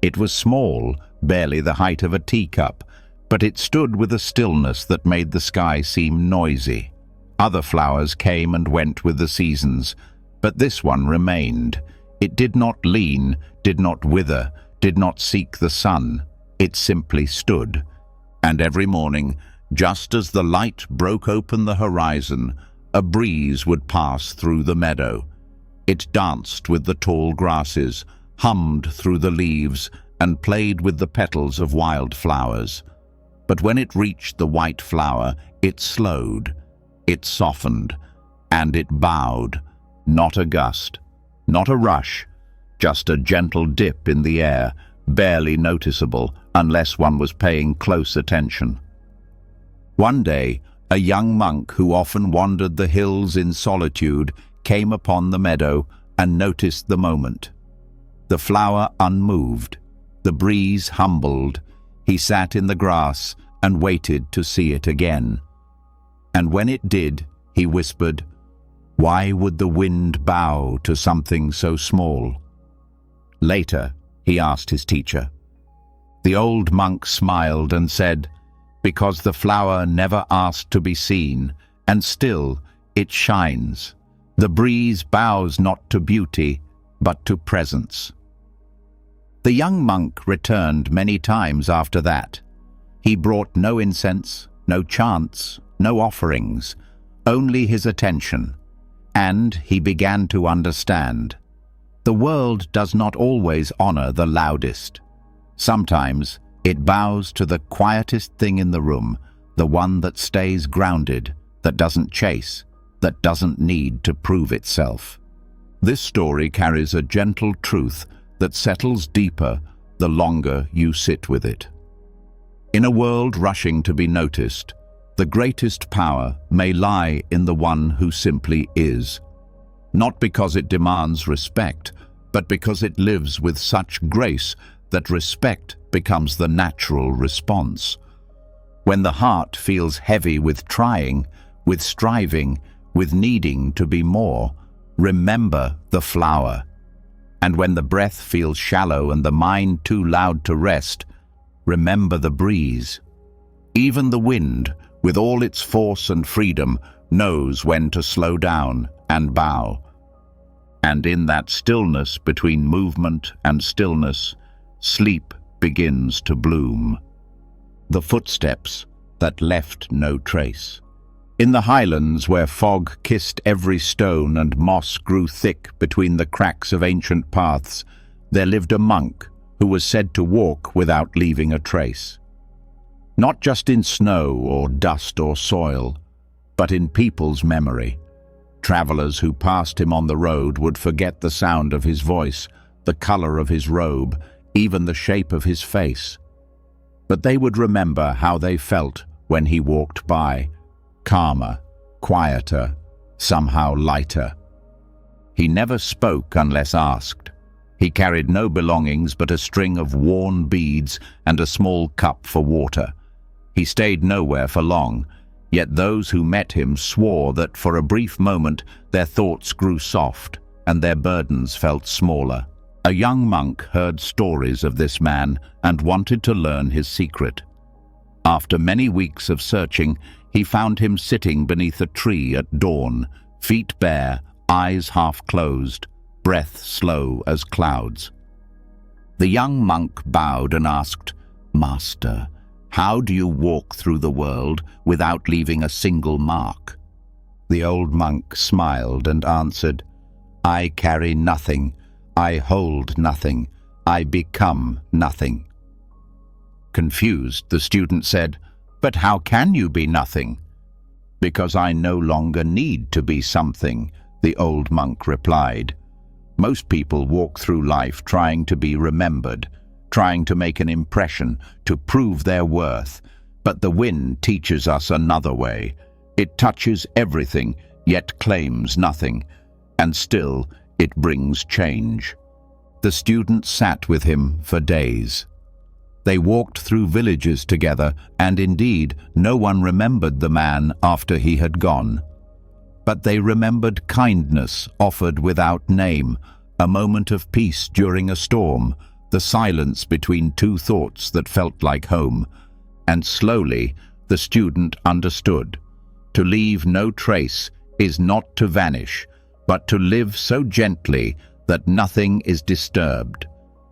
It was small, barely the height of a teacup, but it stood with a stillness that made the sky seem noisy. Other flowers came and went with the seasons, but this one remained. It did not lean, did not wither, did not seek the sun. It simply stood. And every morning, just as the light broke open the horizon, a breeze would pass through the meadow. It danced with the tall grasses, hummed through the leaves, and played with the petals of wild flowers. But when it reached the white flower, it slowed, it softened, and it bowed. Not a gust, not a rush, just a gentle dip in the air, barely noticeable unless one was paying close attention. One day, a young monk who often wandered the hills in solitude came upon the meadow and noticed the moment. The flower unmoved, the breeze humbled. He sat in the grass and waited to see it again. And when it did, he whispered, "Why would the wind bow to something so small?" Later, he asked his teacher. The old monk smiled and said, "Because the flower never asked to be seen, and still it shines. The breeze bows not to beauty, but to presence." The young monk returned many times after that. He brought no incense, no chants, no offerings, only his attention. And he began to understand. The world does not always honor the loudest. Sometimes it bows to the quietest thing in the room, the one that stays grounded, that doesn't chase, that doesn't need to prove itself. This story carries a gentle truth that settles deeper the longer you sit with it. In a world rushing to be noticed, the greatest power may lie in the one who simply is. Not because it demands respect, but because it lives with such grace that respect becomes the natural response. When the heart feels heavy with trying, with striving, with needing to be more, remember the flower. And when the breath feels shallow and the mind too loud to rest, remember the breeze. Even the wind, with all its force and freedom, knows when to slow down and bow. And in that stillness between movement and stillness, sleep begins to bloom. The footsteps that left no trace. In the highlands where fog kissed every stone and moss grew thick between the cracks of ancient paths, there lived a monk who was said to walk without leaving a trace. Not just in snow or dust or soil, but in people's memory. Travelers who passed him on the road would forget the sound of his voice, the color of his robe, even the shape of his face. But they would remember how they felt when he walked by, calmer, quieter, somehow lighter. He never spoke unless asked. He carried no belongings but a string of worn beads and a small cup for water. He stayed nowhere for long, yet those who met him swore that for a brief moment their thoughts grew soft and their burdens felt smaller. A young monk heard stories of this man and wanted to learn his secret. After many weeks of searching, he found him sitting beneath a tree at dawn, feet bare, eyes half closed, breath slow as clouds. The young monk bowed and asked, "Master, how do you walk through the world without leaving a single mark?" The old monk smiled and answered, "I carry nothing, I hold nothing, I become nothing." Confused, the student said, "But how can you be nothing?" "Because I no longer need to be something," the old monk replied. Most people walk through life trying to be remembered, trying to make an impression, to prove their worth. But the wind teaches us another way. It touches everything, yet claims nothing, and still it brings change. The student sat with him for days. They walked through villages together, and indeed, no one remembered the man after he had gone. But they remembered kindness offered without name, a moment of peace during a storm, the silence between two thoughts that felt like home. And slowly, the student understood. To leave no trace is not to vanish, but to live so gently that nothing is disturbed.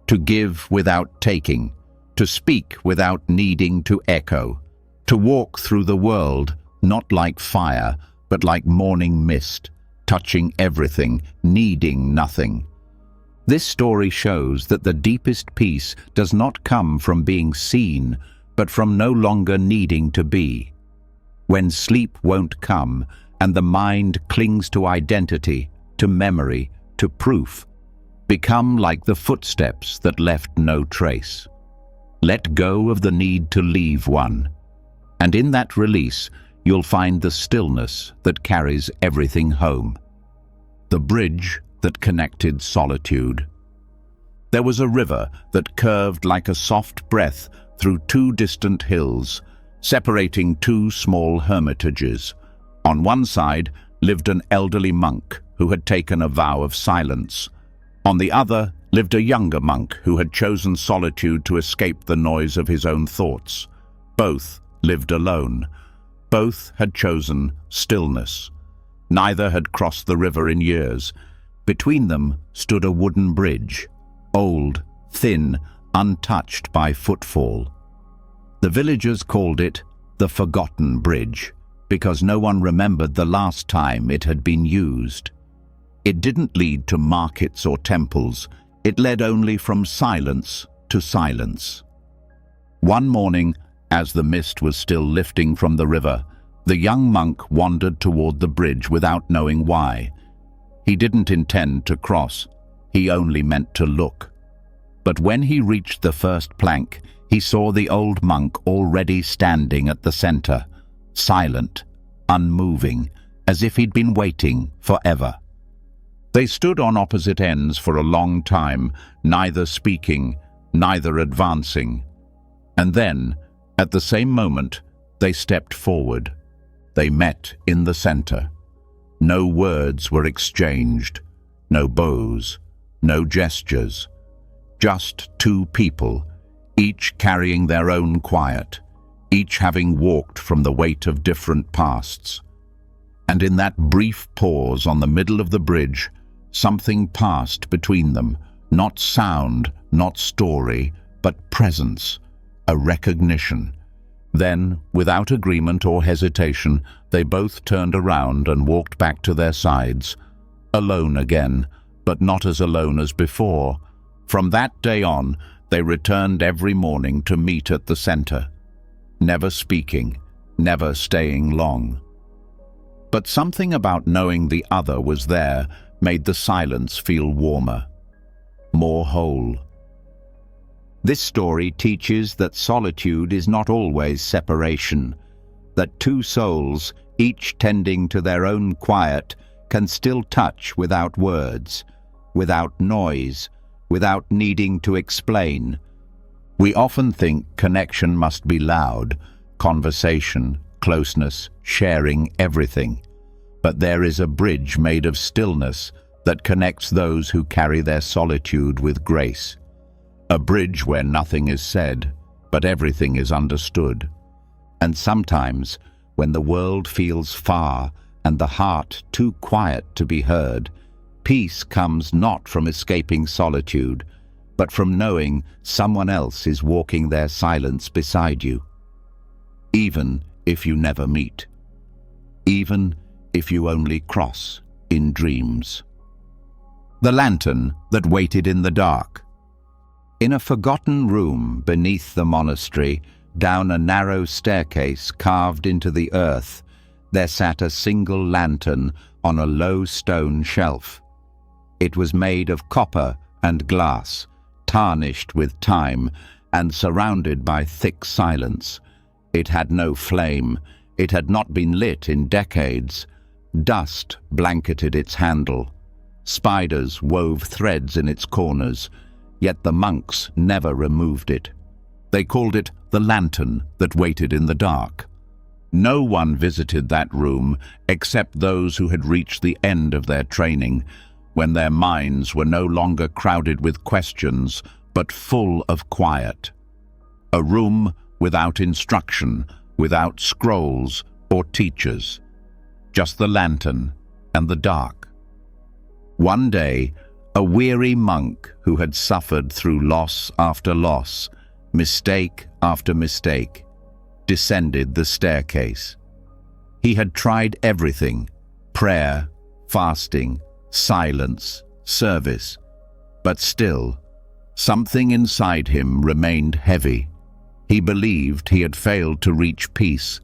To give without taking, to speak without needing to echo. To walk through the world, not like fire, but like morning mist, touching everything, needing nothing. This story shows that the deepest peace does not come from being seen, but from no longer needing to be. When sleep won't come, and the mind clings to identity, to memory, to proof, become like the footsteps that left no trace. Let go of the need to leave one, and in that release, you'll find the stillness that carries everything home. The bridge that connected solitude. There was a river that curved like a soft breath through two distant hills, separating two small hermitages. On one side lived an elderly monk who had taken a vow of silence. On the other lived a younger monk who had chosen solitude to escape the noise of his own thoughts. Both lived alone. Both had chosen stillness. Neither had crossed the river in years. Between them stood a wooden bridge, old, thin, untouched by footfall. The villagers called it the Forgotten Bridge, because no one remembered the last time it had been used. It didn't lead to markets or temples. It led only from silence to silence. One morning, as the mist was still lifting from the river, the young monk wandered toward the bridge without knowing why. He didn't intend to cross. He only meant to look. But when he reached the first plank, he saw the old monk already standing at the center, silent, unmoving, as if he'd been waiting forever. They stood on opposite ends for a long time, neither speaking, neither advancing. And then, at the same moment, they stepped forward. They met in the center. No words were exchanged, no bows, no gestures. Just two people, each carrying their own quiet, each having walked from the weight of different pasts. And in that brief pause on the middle of the bridge, something passed between them, not sound, not story, but presence, a recognition. Then, without agreement or hesitation, they both turned around and walked back to their sides, alone again, but not as alone as before. From that day on, they returned every morning to meet at the center, never speaking, never staying long. But something about knowing the other was there made the silence feel warmer, more whole. This story teaches that solitude is not always separation, that two souls, each tending to their own quiet, can still touch without words, without noise, without needing to explain. We often think connection must be loud, conversation, closeness, sharing everything. But there is a bridge made of stillness that connects those who carry their solitude with grace. A bridge where nothing is said, but everything is understood. And sometimes, when the world feels far and the heart too quiet to be heard, peace comes not from escaping solitude, but from knowing someone else is walking their silence beside you. Even if you never meet. Even if you only cross in dreams. The lantern that waited in the dark. In a forgotten room beneath the monastery, down a narrow staircase carved into the earth, there sat a single lantern on a low stone shelf. It was made of copper and glass, tarnished with time and surrounded by thick silence. It had no flame. It had not been lit in decades. Dust blanketed its handle. Spiders wove threads in its corners, yet the monks never removed it. They called it the lantern that waited in the dark. No one visited that room except those who had reached the end of their training, when their minds were no longer crowded with questions, but full of quiet. A room without instruction, without scrolls or teachers. Just the lantern and the dark. One day, a weary monk who had suffered through loss after loss, mistake after mistake, descended the staircase. He had tried everything: prayer, fasting, silence, service. But still, something inside him remained heavy. He believed he had failed to reach peace,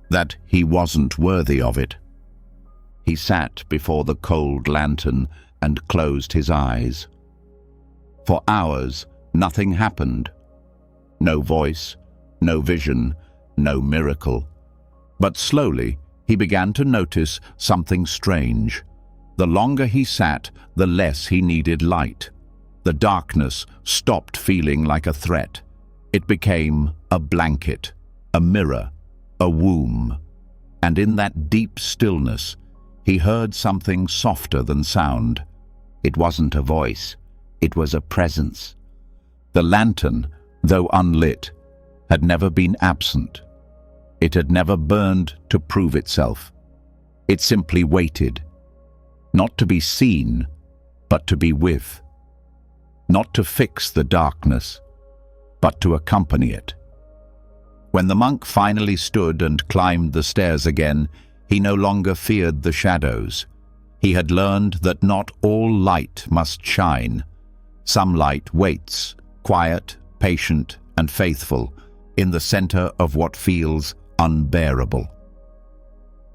that he wasn't worthy of it. He sat before the cold lantern and closed his eyes. For hours, nothing happened. No voice, no vision, no miracle. But slowly, he began to notice something strange. The longer he sat, the less he needed light. The darkness stopped feeling like a threat. It became a blanket, a mirror, a womb. And in that deep stillness, he heard something softer than sound. It wasn't a voice, it was a presence. The lantern, though unlit, had never been absent. It had never burned to prove itself. It simply waited, not to be seen, but to be with. Not to fix the darkness, but to accompany it. When the monk finally stood and climbed the stairs again, he no longer feared the shadows. He had learned that not all light must shine. Some light waits, quiet, patient, and faithful, in the center of what feels unbearable.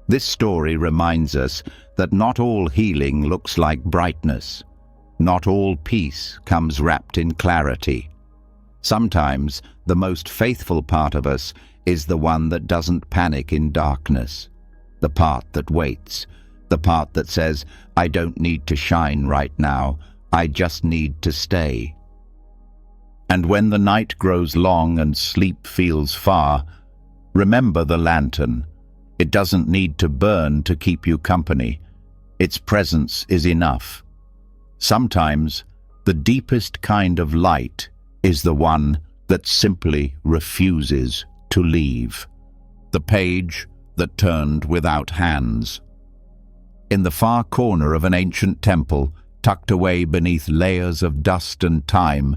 This story reminds us that not all healing looks like brightness. Not all peace comes wrapped in clarity. Sometimes the most faithful part of us is the one that doesn't panic in darkness. The part that waits. The part that says, I don't need to shine right now. I just need to stay. And when the night grows long and sleep feels far, remember the lantern. It doesn't need to burn to keep you company. Its presence is enough. Sometimes the deepest kind of light is the one that simply refuses to leave. The page that turned without hands. In the far corner of an ancient temple, tucked away beneath layers of dust and time,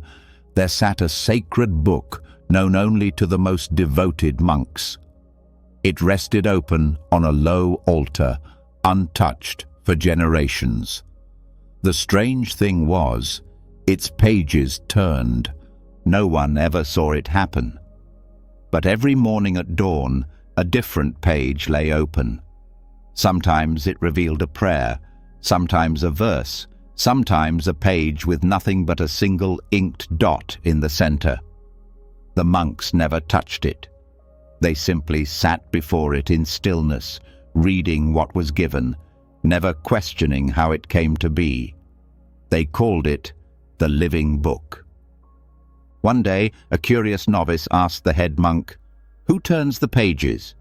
there sat a sacred book known only to the most devoted monks. It rested open on a low altar, untouched for generations. The strange thing was, its pages turned. No one ever saw it happen. But every morning at dawn, a different page lay open. Sometimes it revealed a prayer, sometimes a verse, sometimes a page with nothing but a single inked dot in the center. The monks never touched it. They simply sat before it in stillness, reading what was given, never questioning how it came to be. They called it the Living Book. One day, a curious novice asked the head monk, "Who turns the pages?"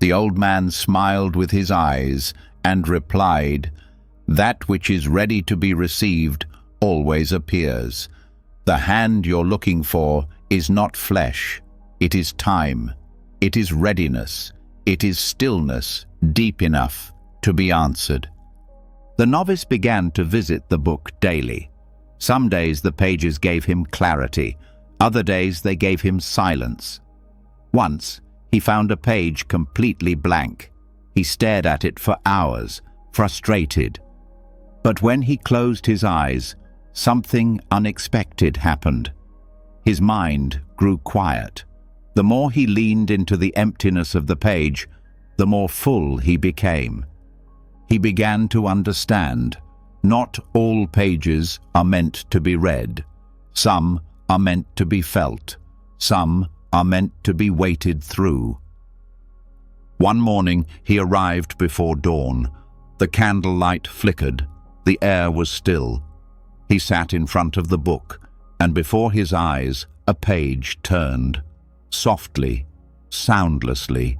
The old man smiled with his eyes and replied, "That which is ready to be received always appears. The hand you're looking for is not flesh, it is time, it is readiness, it is stillness deep enough to be answered." The novice began to visit the book daily. Some days the pages gave him clarity, other days they gave him silence. Once, he found a page completely blank. He stared at it for hours, frustrated. But when he closed his eyes, something unexpected happened. His mind grew quiet. The more he leaned into the emptiness of the page, the more full he became. He began to understand. Not all pages are meant to be read. Some are meant to be felt. Some are meant to be waited through. One morning he arrived before dawn. The candlelight flickered. The air was still. He sat in front of the book, and before his eyes a page turned. Softly, soundlessly,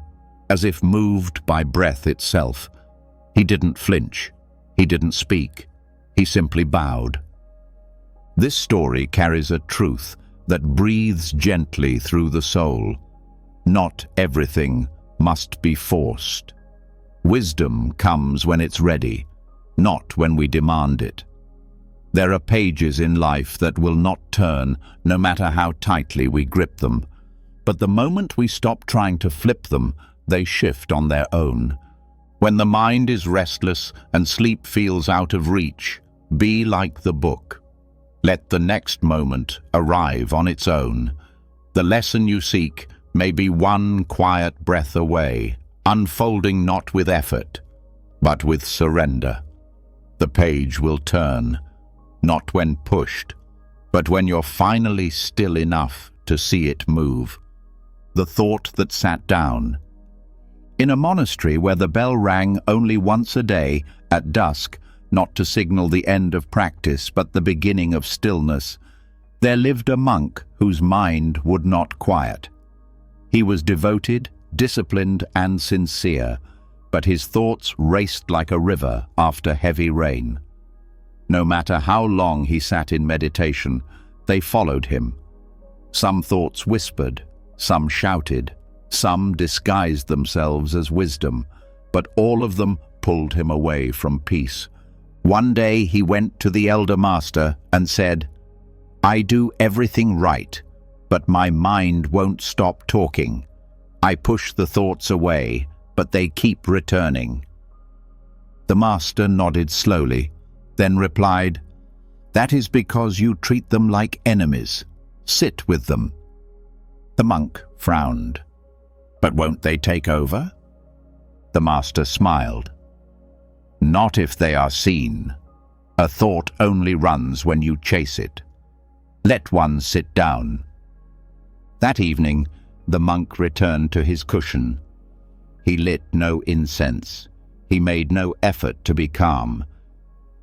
as if moved by breath itself. He didn't flinch. He didn't speak. He simply bowed. This story carries a truth that breathes gently through the soul. Not everything must be forced. Wisdom comes when it's ready, not when we demand it. There are pages in life that will not turn, no matter how tightly we grip them. But the moment we stop trying to flip them, they shift on their own. When the mind is restless and sleep feels out of reach, be like the book. Let the next moment arrive on its own. The lesson you seek may be one quiet breath away, unfolding not with effort, but with surrender. The page will turn, not when pushed, but when you're finally still enough to see it move. The thought that sat down. In a monastery where the bell rang only once a day, at dusk, not to signal the end of practice but the beginning of stillness, there lived a monk whose mind would not quiet. He was devoted, disciplined, and sincere, but his thoughts raced like a river after heavy rain. No matter how long he sat in meditation, they followed him. Some thoughts whispered, some shouted, some disguised themselves as wisdom, but all of them pulled him away from peace. One day he went to the elder master and said, "I do everything right, but my mind won't stop talking. I push the thoughts away, but they keep returning." The master nodded slowly, then replied, "That is because you treat them like enemies. Sit with them." The monk frowned. "But won't they take over?" The master smiled. "Not if they are seen. A thought only runs when you chase it. Let one sit down." That evening, the monk returned to his cushion. He lit no incense. He made no effort to be calm.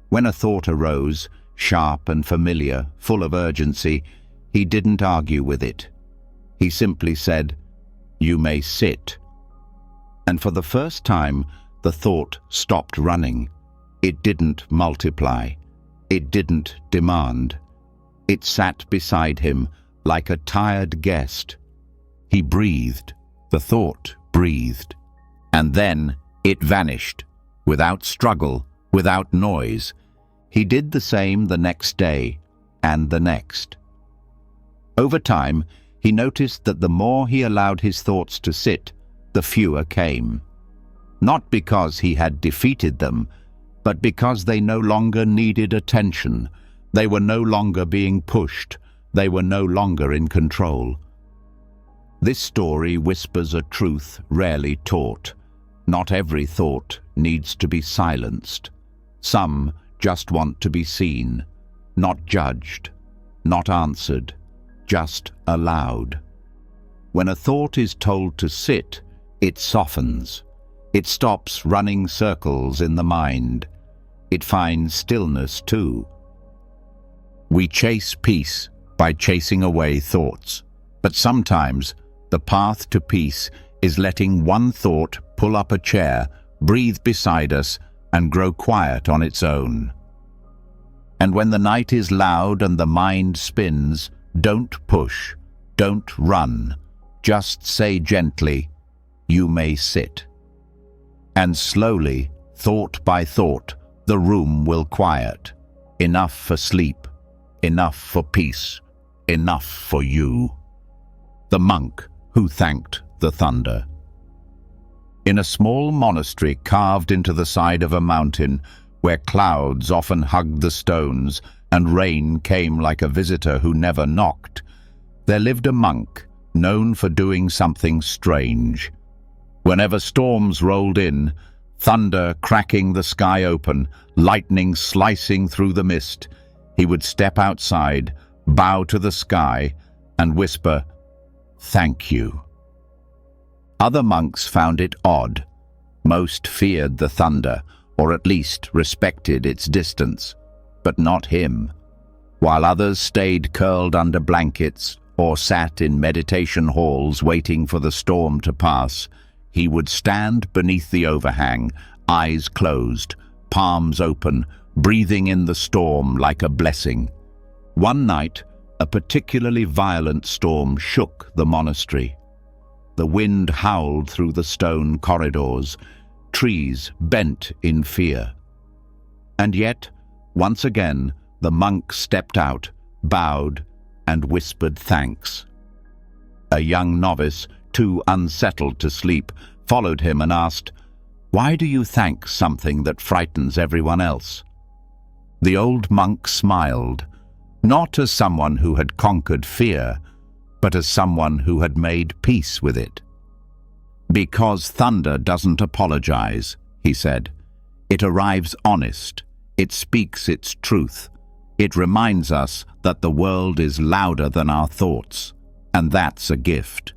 When a thought arose, sharp and familiar, full of urgency, he didn't argue with it. He simply said, "You may sit." And for the first time, the thought stopped running. It didn't multiply. It didn't demand. It sat beside him like a tired guest. He breathed. The thought breathed. And then it vanished, without struggle, without noise. He did the same the next day, and the next. Over time, he noticed that the more he allowed his thoughts to sit, the fewer came. Not because he had defeated them, but because they no longer needed attention. They were no longer being pushed. They were no longer in control. This story whispers a truth rarely taught. Not every thought needs to be silenced. Some just want to be seen, not judged, not answered, just allowed. When a thought is told to sit, it softens. It stops running circles in the mind. It finds stillness too. We chase peace by chasing away thoughts, but sometimes the path to peace is letting one thought pull up a chair, breathe beside us, and grow quiet on its own. And when the night is loud and the mind spins, don't push, don't run. Just say gently, "You may sit." And slowly, thought by thought, the room will quiet. Enough for sleep, Enough for peace. Enough for you. The monk who thanked the thunder. In a small monastery carved into the side of a mountain, where clouds often hugged the stones and rain came like a visitor who never knocked, there lived a monk known for doing something strange. Whenever storms rolled in, thunder cracking the sky open, lightning slicing through the mist, he would step outside, bow to the sky, and whisper, "Thank you." Other monks found it odd. Most feared the thunder, or at least respected its distance, but not him. While others stayed curled under blankets or sat in meditation halls waiting for the storm to pass, he would stand beneath the overhang, eyes closed, palms open, breathing in the storm like a blessing. One night, a particularly violent storm shook the monastery. The wind howled through the stone corridors, trees bent in fear. And yet, once again, the monk stepped out, bowed, and whispered thanks. A young novice, too unsettled to sleep, followed him and asked, "Why do you thank something that frightens everyone else?" The old monk smiled, not as someone who had conquered fear, but as someone who had made peace with it. "Because thunder doesn't apologize," he said. "It arrives honest. It speaks its truth. It reminds us that the world is louder than our thoughts, and that's a gift."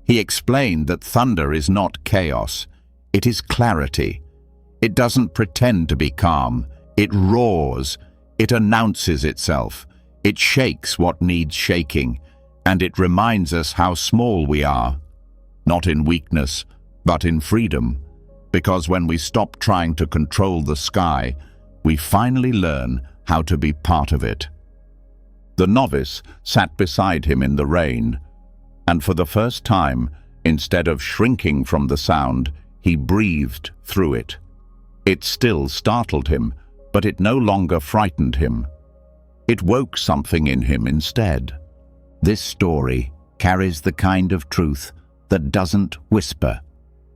He explained that thunder is not chaos. It is clarity. It doesn't pretend to be calm. It roars. It announces itself. It shakes what needs shaking, and it reminds us how small we are, not in weakness, but in freedom, because when we stop trying to control the sky, we finally learn how to be part of it. The novice sat beside him in the rain, and for the first time, instead of shrinking from the sound, he breathed through it. It still startled him, but it no longer frightened him. It woke something in him instead. This story carries the kind of truth that doesn't whisper.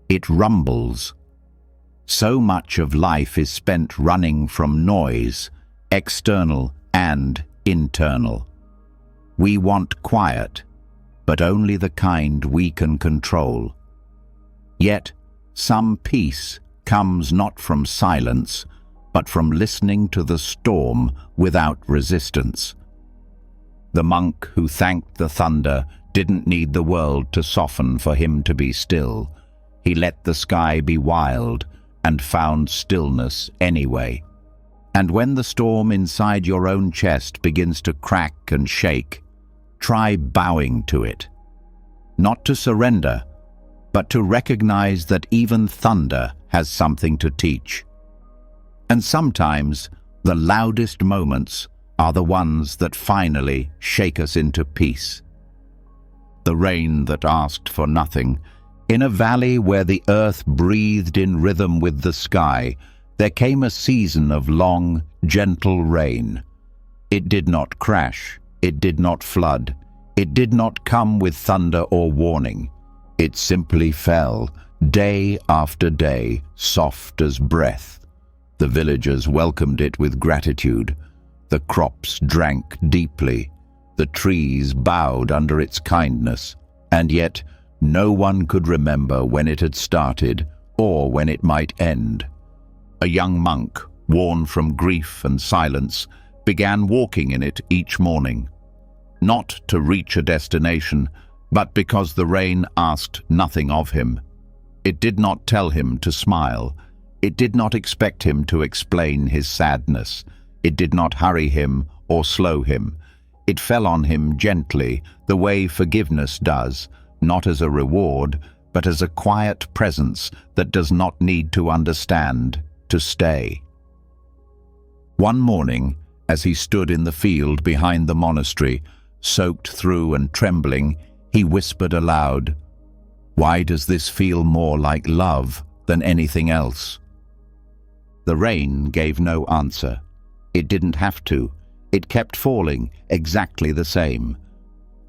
It rumbles. So much of life is spent running from noise, external and internal. We want quiet, but only the kind we can control. Yet, some peace comes not from silence, but from listening to the storm without resistance. The monk who thanked the thunder didn't need the world to soften for him to be still. He let the sky be wild and found stillness anyway. And when the storm inside your own chest begins to crack and shake, try bowing to it. Not to surrender, but to recognize that even thunder has something to teach. And sometimes the loudest moments are the ones that finally shake us into peace. The rain that asked for nothing. In a valley where the earth breathed in rhythm with the sky, there came a season of long, gentle rain. It did not crash. It did not flood. It did not come with thunder or warning. It simply fell, day after day, soft as breath. The villagers welcomed it with gratitude. The crops drank deeply. The trees bowed under its kindness. And yet, no one could remember when it had started or when it might end. A young monk, worn from grief and silence, began walking in it each morning. Not to reach a destination, but because the rain asked nothing of him. It did not tell him to smile. It did not expect him to explain his sadness. It did not hurry him or slow him. It fell on him gently, the way forgiveness does, not as a reward, but as a quiet presence that does not need to understand to stay. One morning, as he stood in the field behind the monastery, soaked through and trembling, he whispered aloud, "Why does this feel more like love than anything else?" The rain gave no answer. It didn't have to. It kept falling exactly the same.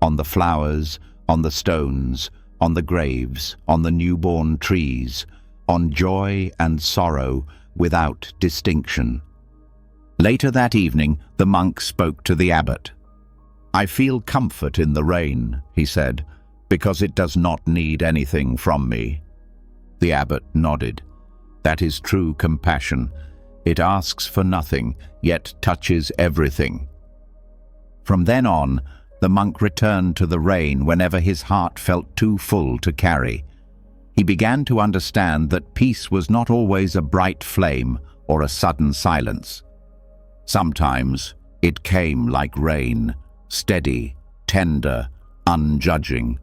On the flowers, on the stones, on the graves, on the newborn trees, on joy and sorrow without distinction. Later that evening, the monk spoke to the abbot. "I feel comfort in the rain," he said, "because it does not need anything from me." The abbot nodded. That is true compassion. It asks for nothing, yet touches everything. From then on, the monk returned to the rain whenever his heart felt too full to carry. He began to understand that peace was not always a bright flame or a sudden silence. Sometimes it came like rain, steady, tender, unjudging.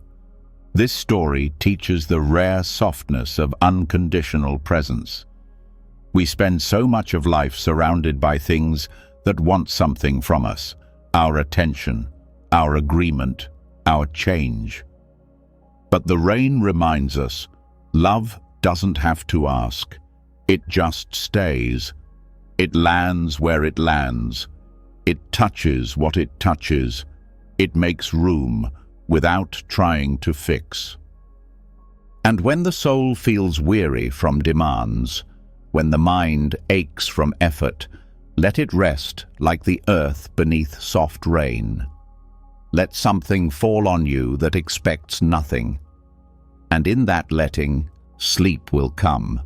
This story teaches the rare softness of unconditional presence. We spend so much of life surrounded by things that want something from us: our attention, our agreement, our change. But the rain reminds us, love doesn't have to ask. It just stays. It lands where it lands. It touches what it touches. It makes room without trying to fix. And when the soul feels weary from demands, when the mind aches from effort, let it rest like the earth beneath soft rain. Let something fall on you that expects nothing. And in that letting, sleep will come,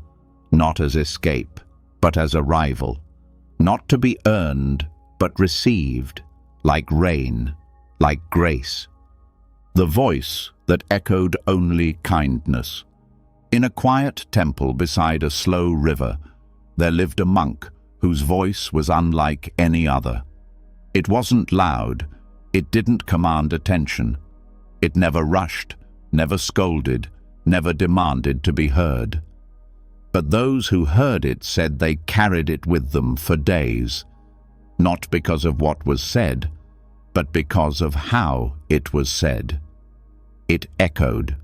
not as escape, but as arrival, not to be earned, but received, like rain, like grace. The voice that echoed only kindness. In a quiet temple beside a slow river, there lived a monk whose voice was unlike any other. It wasn't loud. It didn't command attention. It never rushed, never scolded, never demanded to be heard. But those who heard it said they carried it with them for days, not because of what was said, but because of how it was said. It echoed.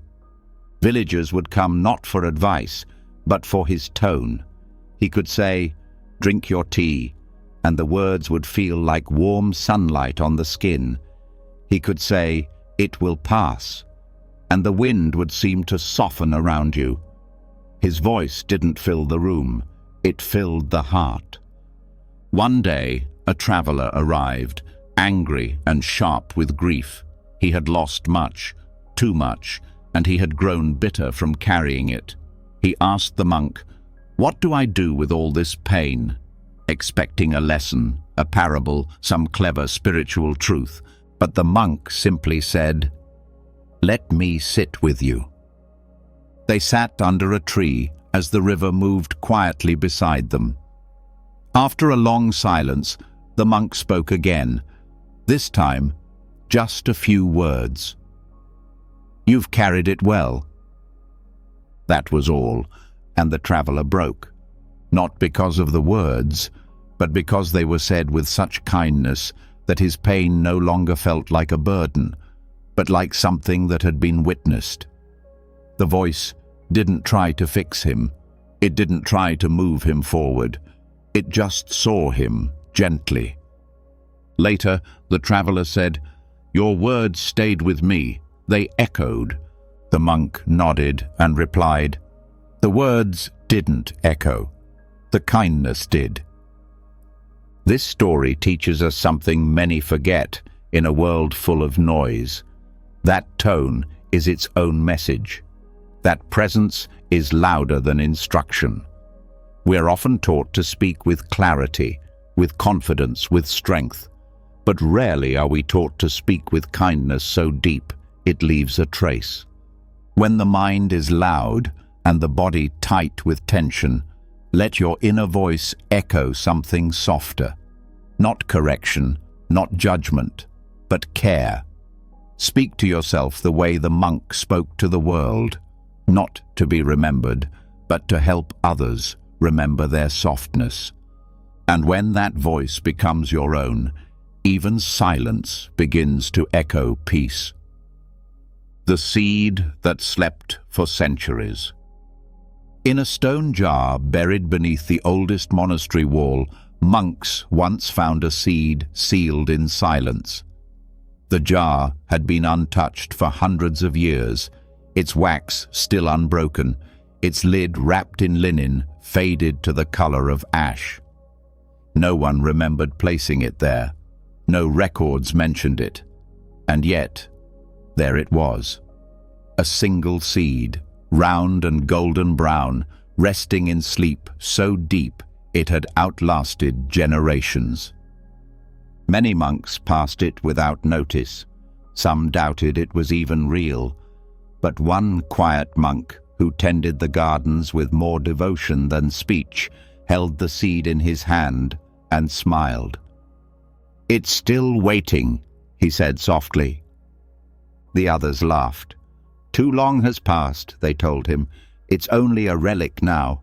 Villagers would come not for advice, but for his tone. He could say, "Drink your tea," and the words would feel like warm sunlight on the skin. He could say, "It will pass," and the wind would seem to soften around you. His voice didn't fill the room, it filled the heart. One day, a traveler arrived, angry and sharp with grief. He had lost much, too much, and he had grown bitter from carrying it. He asked the monk, "What do I do with all this pain?" expecting a lesson, a parable, some clever spiritual truth. But the monk simply said, "Let me sit with you." They sat under a tree as the river moved quietly beside them. After a long silence, the monk spoke again, this time just a few words. "You've carried it well." That was all, and the traveler broke, not because of the words, but because they were said with such kindness that his pain no longer felt like a burden, but like something that had been witnessed. The voice didn't try to fix him. It didn't try to move him forward. It just saw him gently. Later, the traveler said, "Your words stayed with me. They echoed." The monk nodded and replied, "The words didn't echo. The kindness did." This story teaches us something many forget in a world full of noise. That tone is its own message. That presence is louder than instruction. We're often taught to speak with clarity, with confidence, with strength, but rarely are we taught to speak with kindness so deep it leaves a trace. When the mind is loud and the body tight with tension, let your inner voice echo something softer. Not correction, not judgment, but care. Speak to yourself the way the monk spoke to the world, not to be remembered, but to help others remember their softness. And when that voice becomes your own, even silence begins to echo peace. The seed that slept for centuries. In a stone jar buried beneath the oldest monastery wall Monks once found a seed sealed in silence. The jar had been untouched for hundreds of years, its wax still unbroken, its lid wrapped in linen, faded to the color of ash. No one remembered placing it there. No records mentioned it. And yet, there it was. A single seed, round and golden brown, resting in sleep so deep it had outlasted generations. Many monks passed it without notice. Some doubted it was even real. But one quiet monk, who tended the gardens with more devotion than speech, held the seed in his hand and smiled. "It's still waiting," he said softly. The others laughed. "Too long has passed," they told him. "It's only a relic now."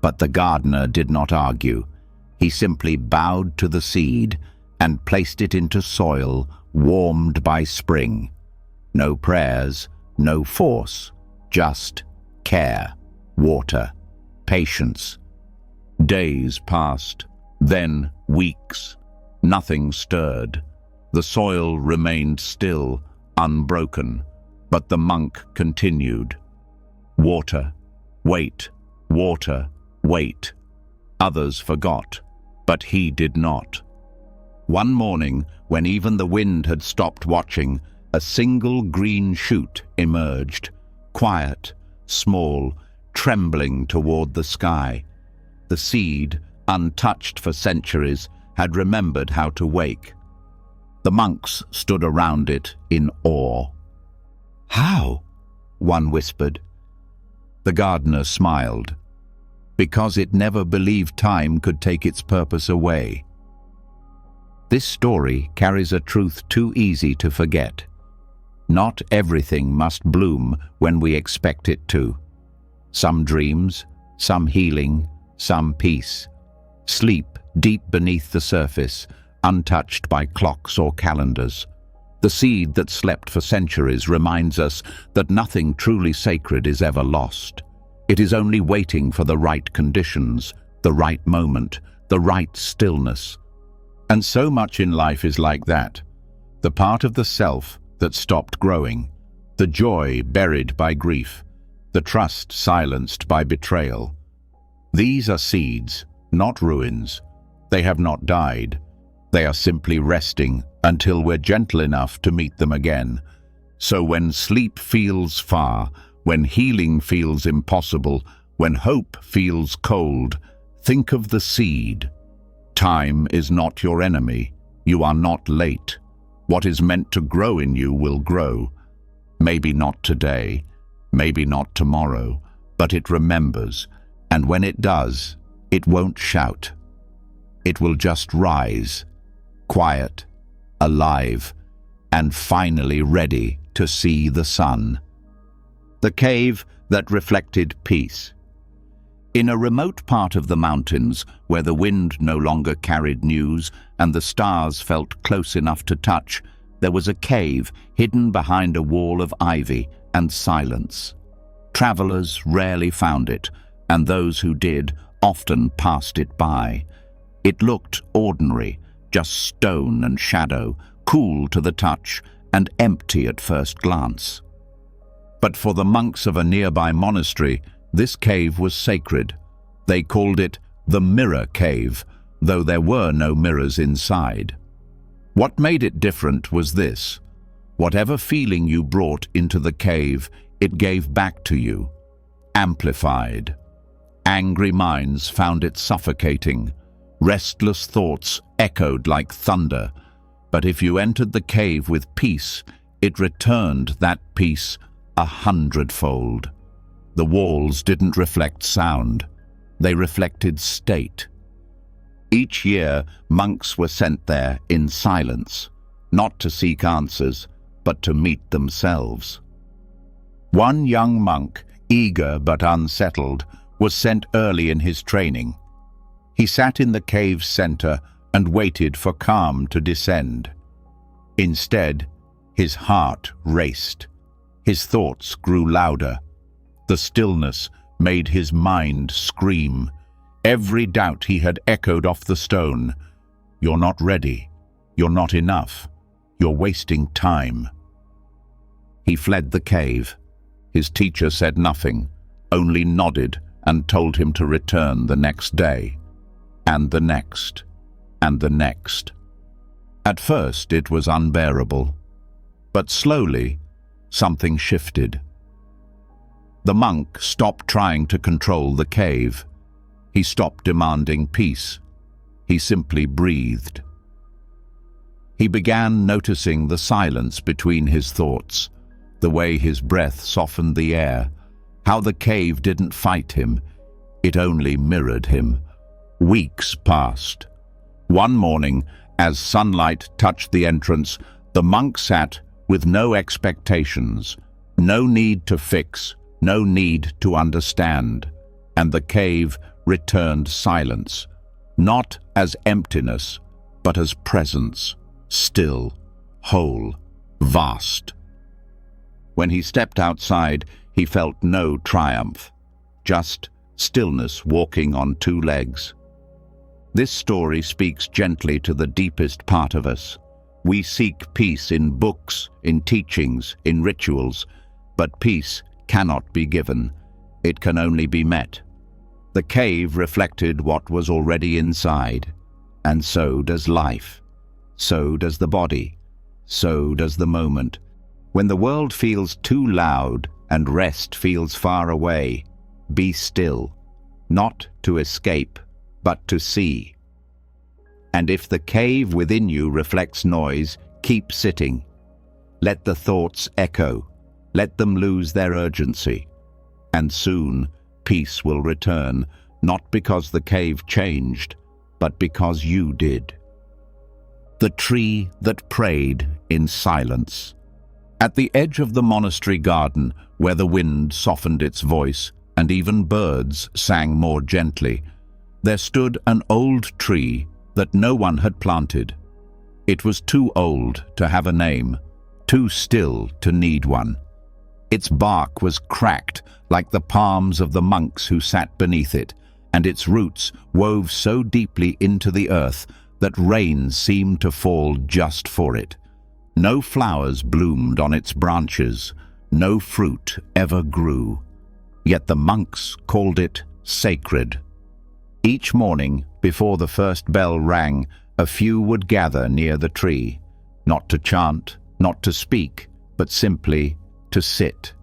But the gardener did not argue. He simply bowed to the seed and placed it into soil warmed by spring. No prayers, no force, just care, water, patience. Days passed, then weeks. Nothing stirred. The soil remained still, unbroken, but the monk continued. Water, wait, water, wait. Others forgot, but he did not. One morning, when even the wind had stopped watching, a single green shoot emerged, quiet, small, trembling toward the sky. The seed, untouched for centuries, had remembered how to wake. The monks stood around it in awe. "How?" one whispered. The gardener smiled. "Because it never believed time could take its purpose away." This story carries a truth too easy to forget. Not everything must bloom when we expect it to. Some dreams, some healing, some peace, sleep deep beneath the surface, untouched by clocks or calendars. The seed that slept for centuries reminds us that nothing truly sacred is ever lost. It is only waiting for the right conditions, the right moment, the right stillness. And so much in life is like that. The part of the self that stopped growing, the joy buried by grief, the trust silenced by betrayal. These are seeds, not ruins. They have not died. They are simply resting until we're gentle enough to meet them again. So when sleep feels far, when healing feels impossible, when hope feels cold, think of the seed. Time is not your enemy. You are not late. What is meant to grow in you will grow. Maybe not today, maybe not tomorrow, but it remembers, and when it does, it won't shout. It will just rise, quiet, alive, and finally ready to see the sun. The cave that reflected peace. In a remote part of the mountains, where the wind no longer carried news and the stars felt close enough to touch, there was a cave hidden behind a wall of ivy and silence. Travelers rarely found it, and those who did often passed it by. It looked ordinary, just stone and shadow, cool to the touch and empty at first glance. But for the monks of a nearby monastery, this cave was sacred. They called it the Mirror Cave, though there were no mirrors inside. What made it different was this: whatever feeling you brought into the cave, it gave back to you, amplified. Angry minds found it suffocating. Restless thoughts echoed like thunder. But if you entered the cave with peace, it returned that peace 100-fold. The walls didn't reflect sound. They reflected state. Each year, monks were sent there in silence, not to seek answers, but to meet themselves. One young monk, eager but unsettled, was sent early in his training. He sat in the cave's center and waited for calm to descend. Instead, his heart raced. His thoughts grew louder. The stillness made his mind scream. Every doubt he had echoed off the stone. You're not ready. You're not enough. You're wasting time. He fled the cave. His teacher said nothing, only nodded and told him to return the next day, and the next, and the next. At first it was unbearable, but slowly something shifted. The monk stopped trying to control the cave. He stopped demanding peace. He simply breathed. He began noticing the silence between his thoughts, the way his breath softened the air, how the cave didn't fight him, it only mirrored him. Weeks passed. One morning, as sunlight touched the entrance, the monk sat with no expectations, no need to fix, no need to understand, and the cave returned silence, not as emptiness, but as presence, still, whole, vast. When he stepped outside, he felt no triumph, just stillness walking on two legs. This story speaks gently to the deepest part of us. We seek peace in books, in teachings, in rituals, but peace cannot be given. It can only be met. The cave reflected what was already inside, and so does life. So does the body. So does the moment. When the world feels too loud and rest feels far away, be still, not to escape, but to see. And if the cave within you reflects noise, keep sitting. Let the thoughts echo. Let them lose their urgency. And soon, peace will return, not because the cave changed, but because you did. The tree that prayed in silence. At the edge of the monastery garden, where the wind softened its voice and even birds sang more gently, there stood an old tree that no one had planted. It was too old to have a name, too still to need one. Its bark was cracked like the palms of the monks who sat beneath it, and its roots wove so deeply into the earth that rain seemed to fall just for it. No flowers bloomed on its branches, no fruit ever grew. Yet the monks called it sacred. Each morning, before the first bell rang, a few would gather near the tree, not to chant, not to speak, but simply to sit.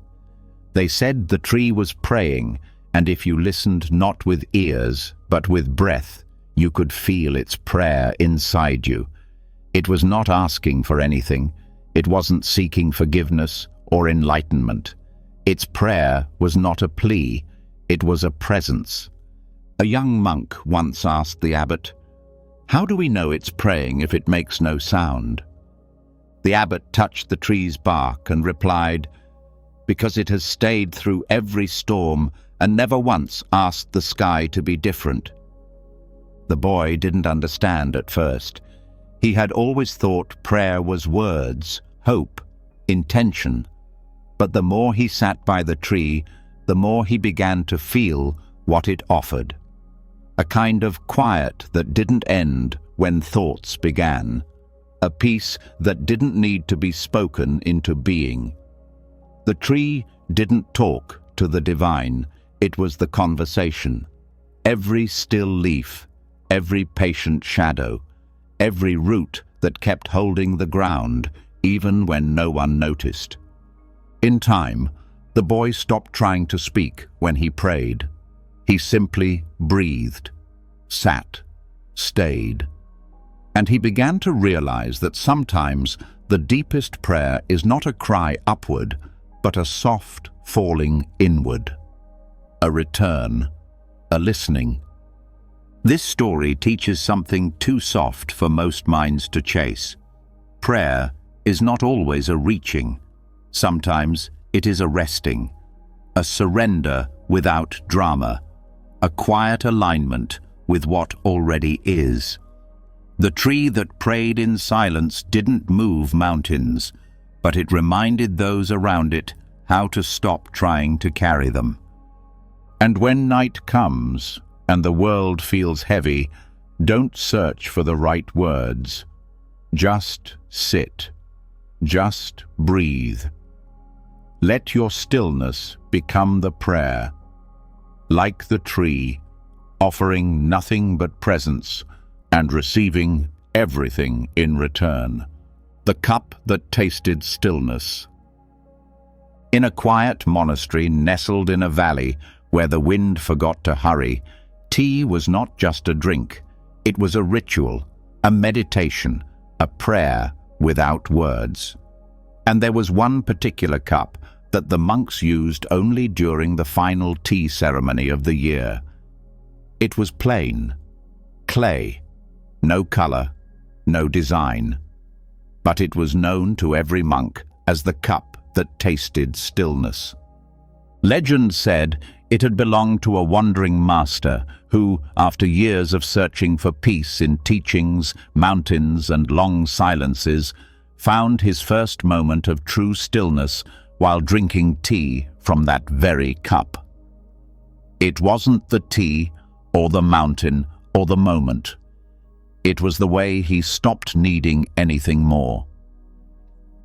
They said the tree was praying, and if you listened not with ears, but with breath, you could feel its prayer inside you. It was not asking for anything. It wasn't seeking forgiveness or enlightenment. Its prayer was not a plea. It was a presence. A young monk once asked the abbot, "How do we know it's praying if it makes no sound?" The abbot touched the tree's bark and replied, "Because it has stayed through every storm and never once asked the sky to be different." The boy didn't understand at first. He had always thought prayer was words, hope, intention. But the more he sat by the tree, the more he began to feel what it offered. A kind of quiet that didn't end when thoughts began. A peace that didn't need to be spoken into being. The tree didn't talk to the divine. It was the conversation. Every still leaf, every patient shadow, every root that kept holding the ground, even when no one noticed. In time, the boy stopped trying to speak when he prayed. He simply breathed, sat, stayed. And he began to realize that sometimes the deepest prayer is not a cry upward, but a soft falling inward. A return, a listening. This story teaches something too soft for most minds to chase. Prayer is not always a reaching. Sometimes it is a resting, a surrender without drama, a quiet alignment with what already is. The tree that prayed in silence didn't move mountains, but it reminded those around it how to stop trying to carry them. And when night comes, and the world feels heavy, don't search for the right words. Just sit. Just breathe. Let your stillness become the prayer. Like the tree, offering nothing but presence and receiving everything in return. The cup that tasted stillness. In a quiet monastery nestled in a valley where the wind forgot to hurry, tea was not just a drink. It was a ritual, a meditation, a prayer without words. And there was one particular cup that the monks used only during the final tea ceremony of the year. It was plain, clay, no color, no design. But it was known to every monk as the cup that tasted stillness. Legend said it had belonged to a wandering master who, after years of searching for peace in teachings, mountains, and long silences, found his first moment of true stillness while drinking tea from that very cup. It wasn't the tea, or the mountain, or the moment. It was the way he stopped needing anything more.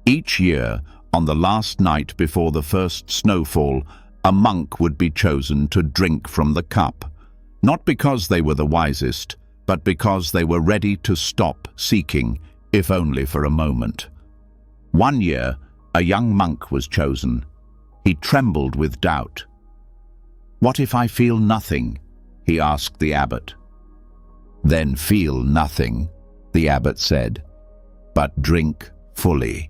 Each year, on the last night before the first snowfall, a monk would be chosen to drink from the cup, not because they were the wisest, but because they were ready to stop seeking, if only for a moment. One year, a young monk was chosen. He trembled with doubt. "What if I feel nothing?" he asked the abbot. "Then feel nothing," the abbot said, "but drink fully."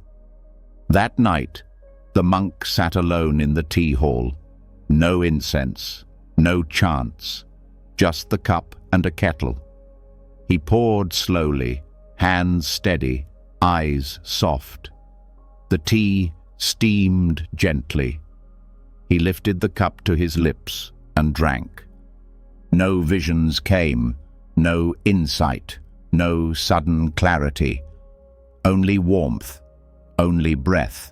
That night, the monk sat alone in the tea hall. No incense, no chants, just the cup and a kettle. He poured slowly, hands steady, eyes soft. The tea steamed gently. He lifted the cup to his lips and drank. No visions came, no insight, no sudden clarity. Only warmth, only breath,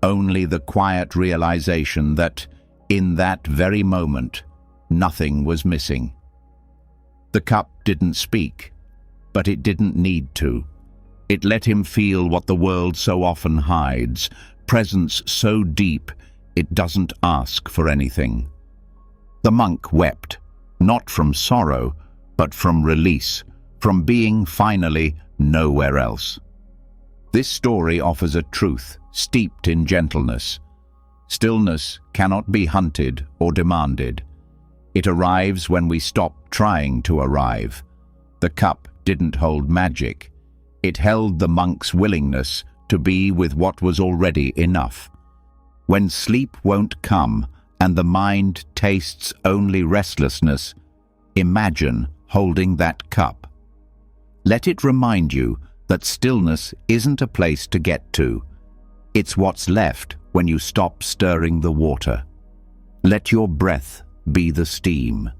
only the quiet realization that, in that very moment, nothing was missing. The cup didn't speak, but it didn't need to. It let him feel what the world so often hides, presence so deep it doesn't ask for anything. The monk wept, not from sorrow, but from release, from being finally nowhere else. This story offers a truth steeped in gentleness. Stillness cannot be hunted or demanded. It arrives when we stop trying to arrive. The cup didn't hold magic. It held the monk's willingness to be with what was already enough. When sleep won't come and the mind tastes only restlessness, imagine holding that cup. Let it remind you that stillness isn't a place to get to. It's what's left when you stop stirring the water. Let your breath be the steam.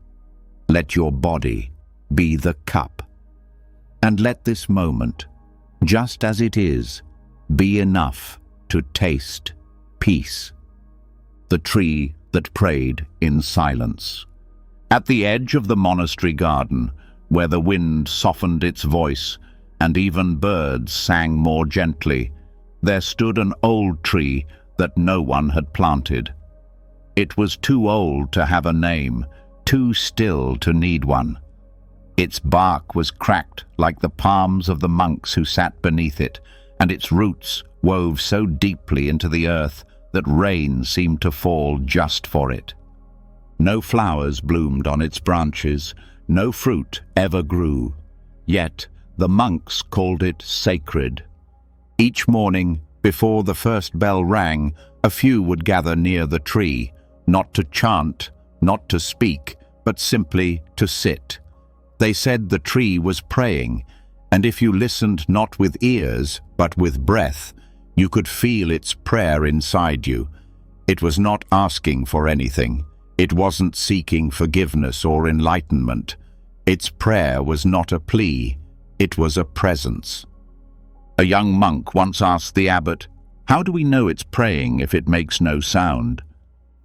Let your body be the cup. And let this moment, just as it is, be enough to taste peace. The tree that prayed in silence. At the edge of the monastery garden, where the wind softened its voice and even birds sang more gently, there stood an old tree that no one had planted. It was too old to have a name, too still to need one. Its bark was cracked like the palms of the monks who sat beneath it, and its roots wove so deeply into the earth that rain seemed to fall just for it. No flowers bloomed on its branches, no fruit ever grew, yet the monks called it sacred. Each morning, before the first bell rang, a few would gather near the tree, not to chant, not to speak, but simply to sit. They said the tree was praying, and if you listened not with ears, but with breath, you could feel its prayer inside you. It was not asking for anything. It wasn't seeking forgiveness or enlightenment. Its prayer was not a plea. It was a presence. A young monk once asked the abbot, "How do we know it's praying if it makes no sound?"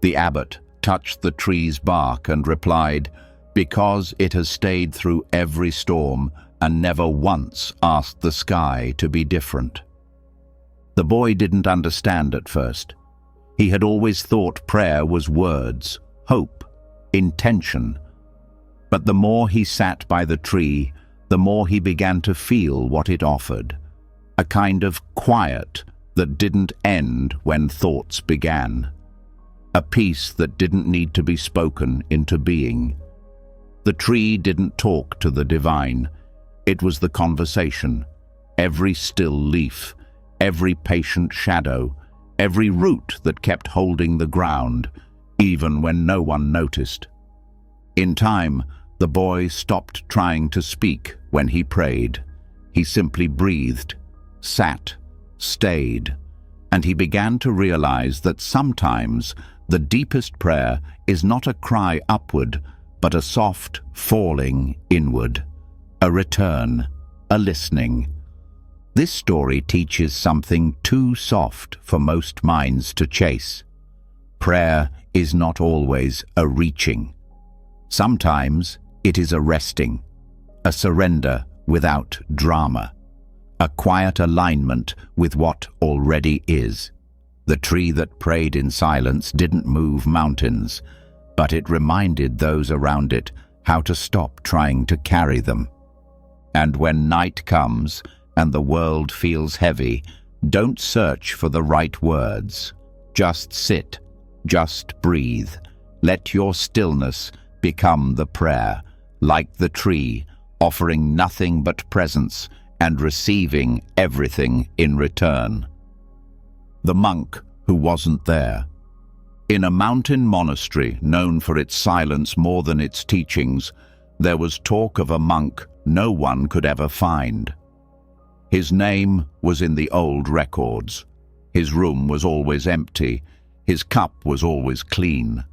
The abbot touched the tree's bark and replied, because it has stayed through every storm and never once asked the sky to be different. The boy didn't understand at first. He had always thought prayer was words, hope, intention. But the more he sat by the tree, the more he began to feel what it offered, a kind of quiet that didn't end when thoughts began, a peace that didn't need to be spoken into being. The tree didn't talk to the divine. It was the conversation, every still leaf, every patient shadow, every root that kept holding the ground, even when no one noticed. In time, the boy stopped trying to speak when he prayed. He simply breathed, sat, stayed, and he began to realize that sometimes the deepest prayer is not a cry upward, but a soft falling inward, a return, a listening. This story teaches something too soft for most minds to chase. Prayer is not always a reaching. Sometimes it is a resting, a surrender without drama, a quiet alignment with what already is. The tree that prayed in silence didn't move mountains, but it reminded those around it how to stop trying to carry them. And when night comes and the world feels heavy, don't search for the right words. Just sit, just breathe. Let your stillness become the prayer, like the tree, offering nothing but presence and receiving everything in return. The monk who wasn't there. In a mountain monastery known for its silence more than its teachings, there was talk of a monk no one could ever find. His name was in the old records. His room was always empty. His cup was always clean.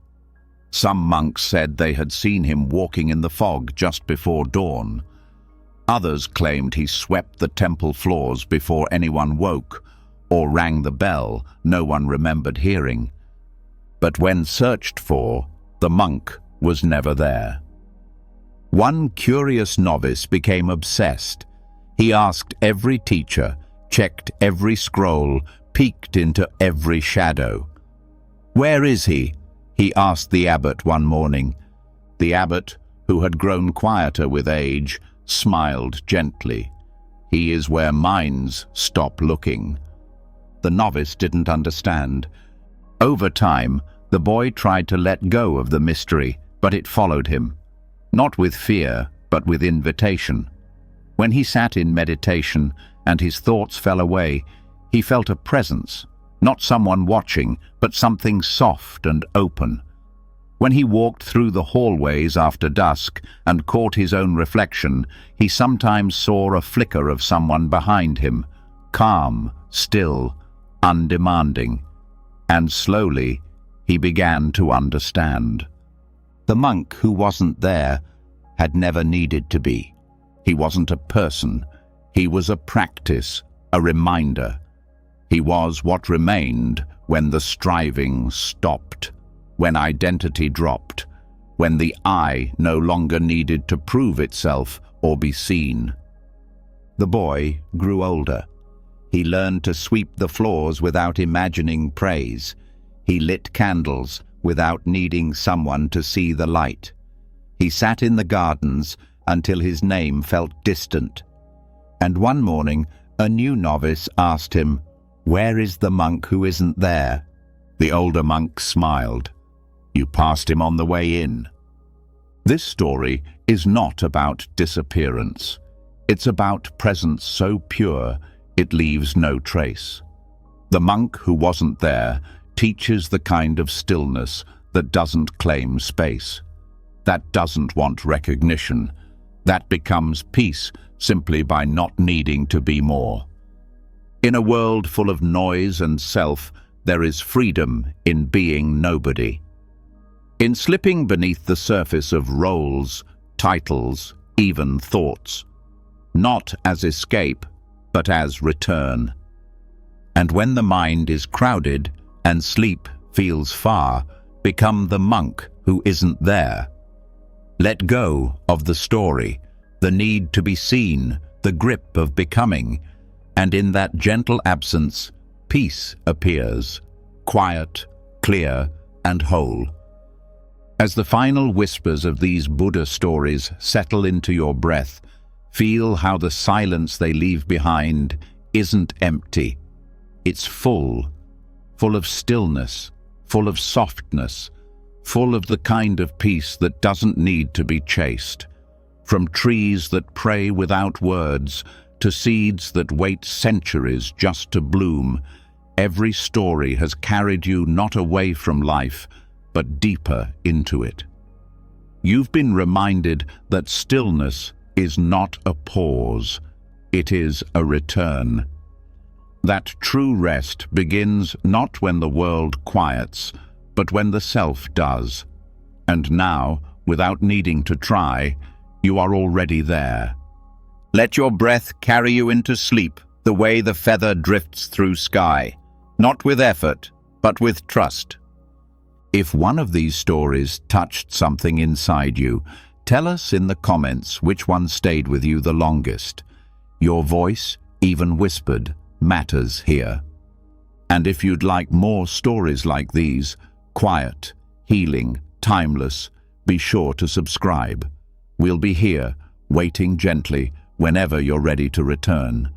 Some monks said they had seen him walking in the fog just before dawn. Others claimed he swept the temple floors before anyone woke, or rang the bell no one remembered hearing. But when searched for, the monk was never there. One curious novice became obsessed. He asked every teacher, checked every scroll, peeked into every shadow. "Where is he?" he asked the abbot one morning. The abbot, who had grown quieter with age, smiled gently. "He is where minds stop looking." The novice didn't understand. Over time, the boy tried to let go of the mystery, but it followed him. Not with fear, but with invitation. When he sat in meditation and his thoughts fell away, he felt a presence, not someone watching, but something soft and open. When he walked through the hallways after dusk and caught his own reflection, he sometimes saw a flicker of someone behind him, calm, still, undemanding. And slowly, he began to understand. The monk who wasn't there had never needed to be. He wasn't a person. He was a practice, a reminder. He was what remained when the striving stopped, when identity dropped, when the I no longer needed to prove itself or be seen. The boy grew older. He learned to sweep the floors without imagining praise. He lit candles without needing someone to see the light. He sat in the gardens until his name felt distant. And one morning, a new novice asked him, "Where is the monk who isn't there?" The older monk smiled. "You passed him on the way in." This story is not about disappearance. It's about presence so pure it leaves no trace. The monk who wasn't there teaches the kind of stillness that doesn't claim space, that doesn't want recognition, that becomes peace simply by not needing to be more. In a world full of noise and self, there is freedom in being nobody. In slipping beneath the surface of roles, titles, even thoughts, not as escape, but as return. And when the mind is crowded and sleep feels far, become the monk who isn't there. Let go of the story, the need to be seen, the grip of becoming, and in that gentle absence, peace appears, quiet, clear, and whole. As the final whispers of these Buddha stories settle into your breath, feel how the silence they leave behind isn't empty. It's full of stillness, full of softness, full of the kind of peace that doesn't need to be chased. From trees that pray without words to seeds that wait centuries just to bloom, every story has carried you not away from life, but deeper into it. You've been reminded that stillness is not a pause, it is a return. That true rest begins not when the world quiets, but when the self does. And now, without needing to try, you are already there. Let your breath carry you into sleep the way the feather drifts through sky, not with effort, but with trust. If one of these stories touched something inside you, tell us in the comments which one stayed with you the longest. Your voice, even whispered, matters here. And if you'd like more stories like these, quiet, healing, timeless, be sure to subscribe. We'll be here, waiting gently, whenever you're ready to return.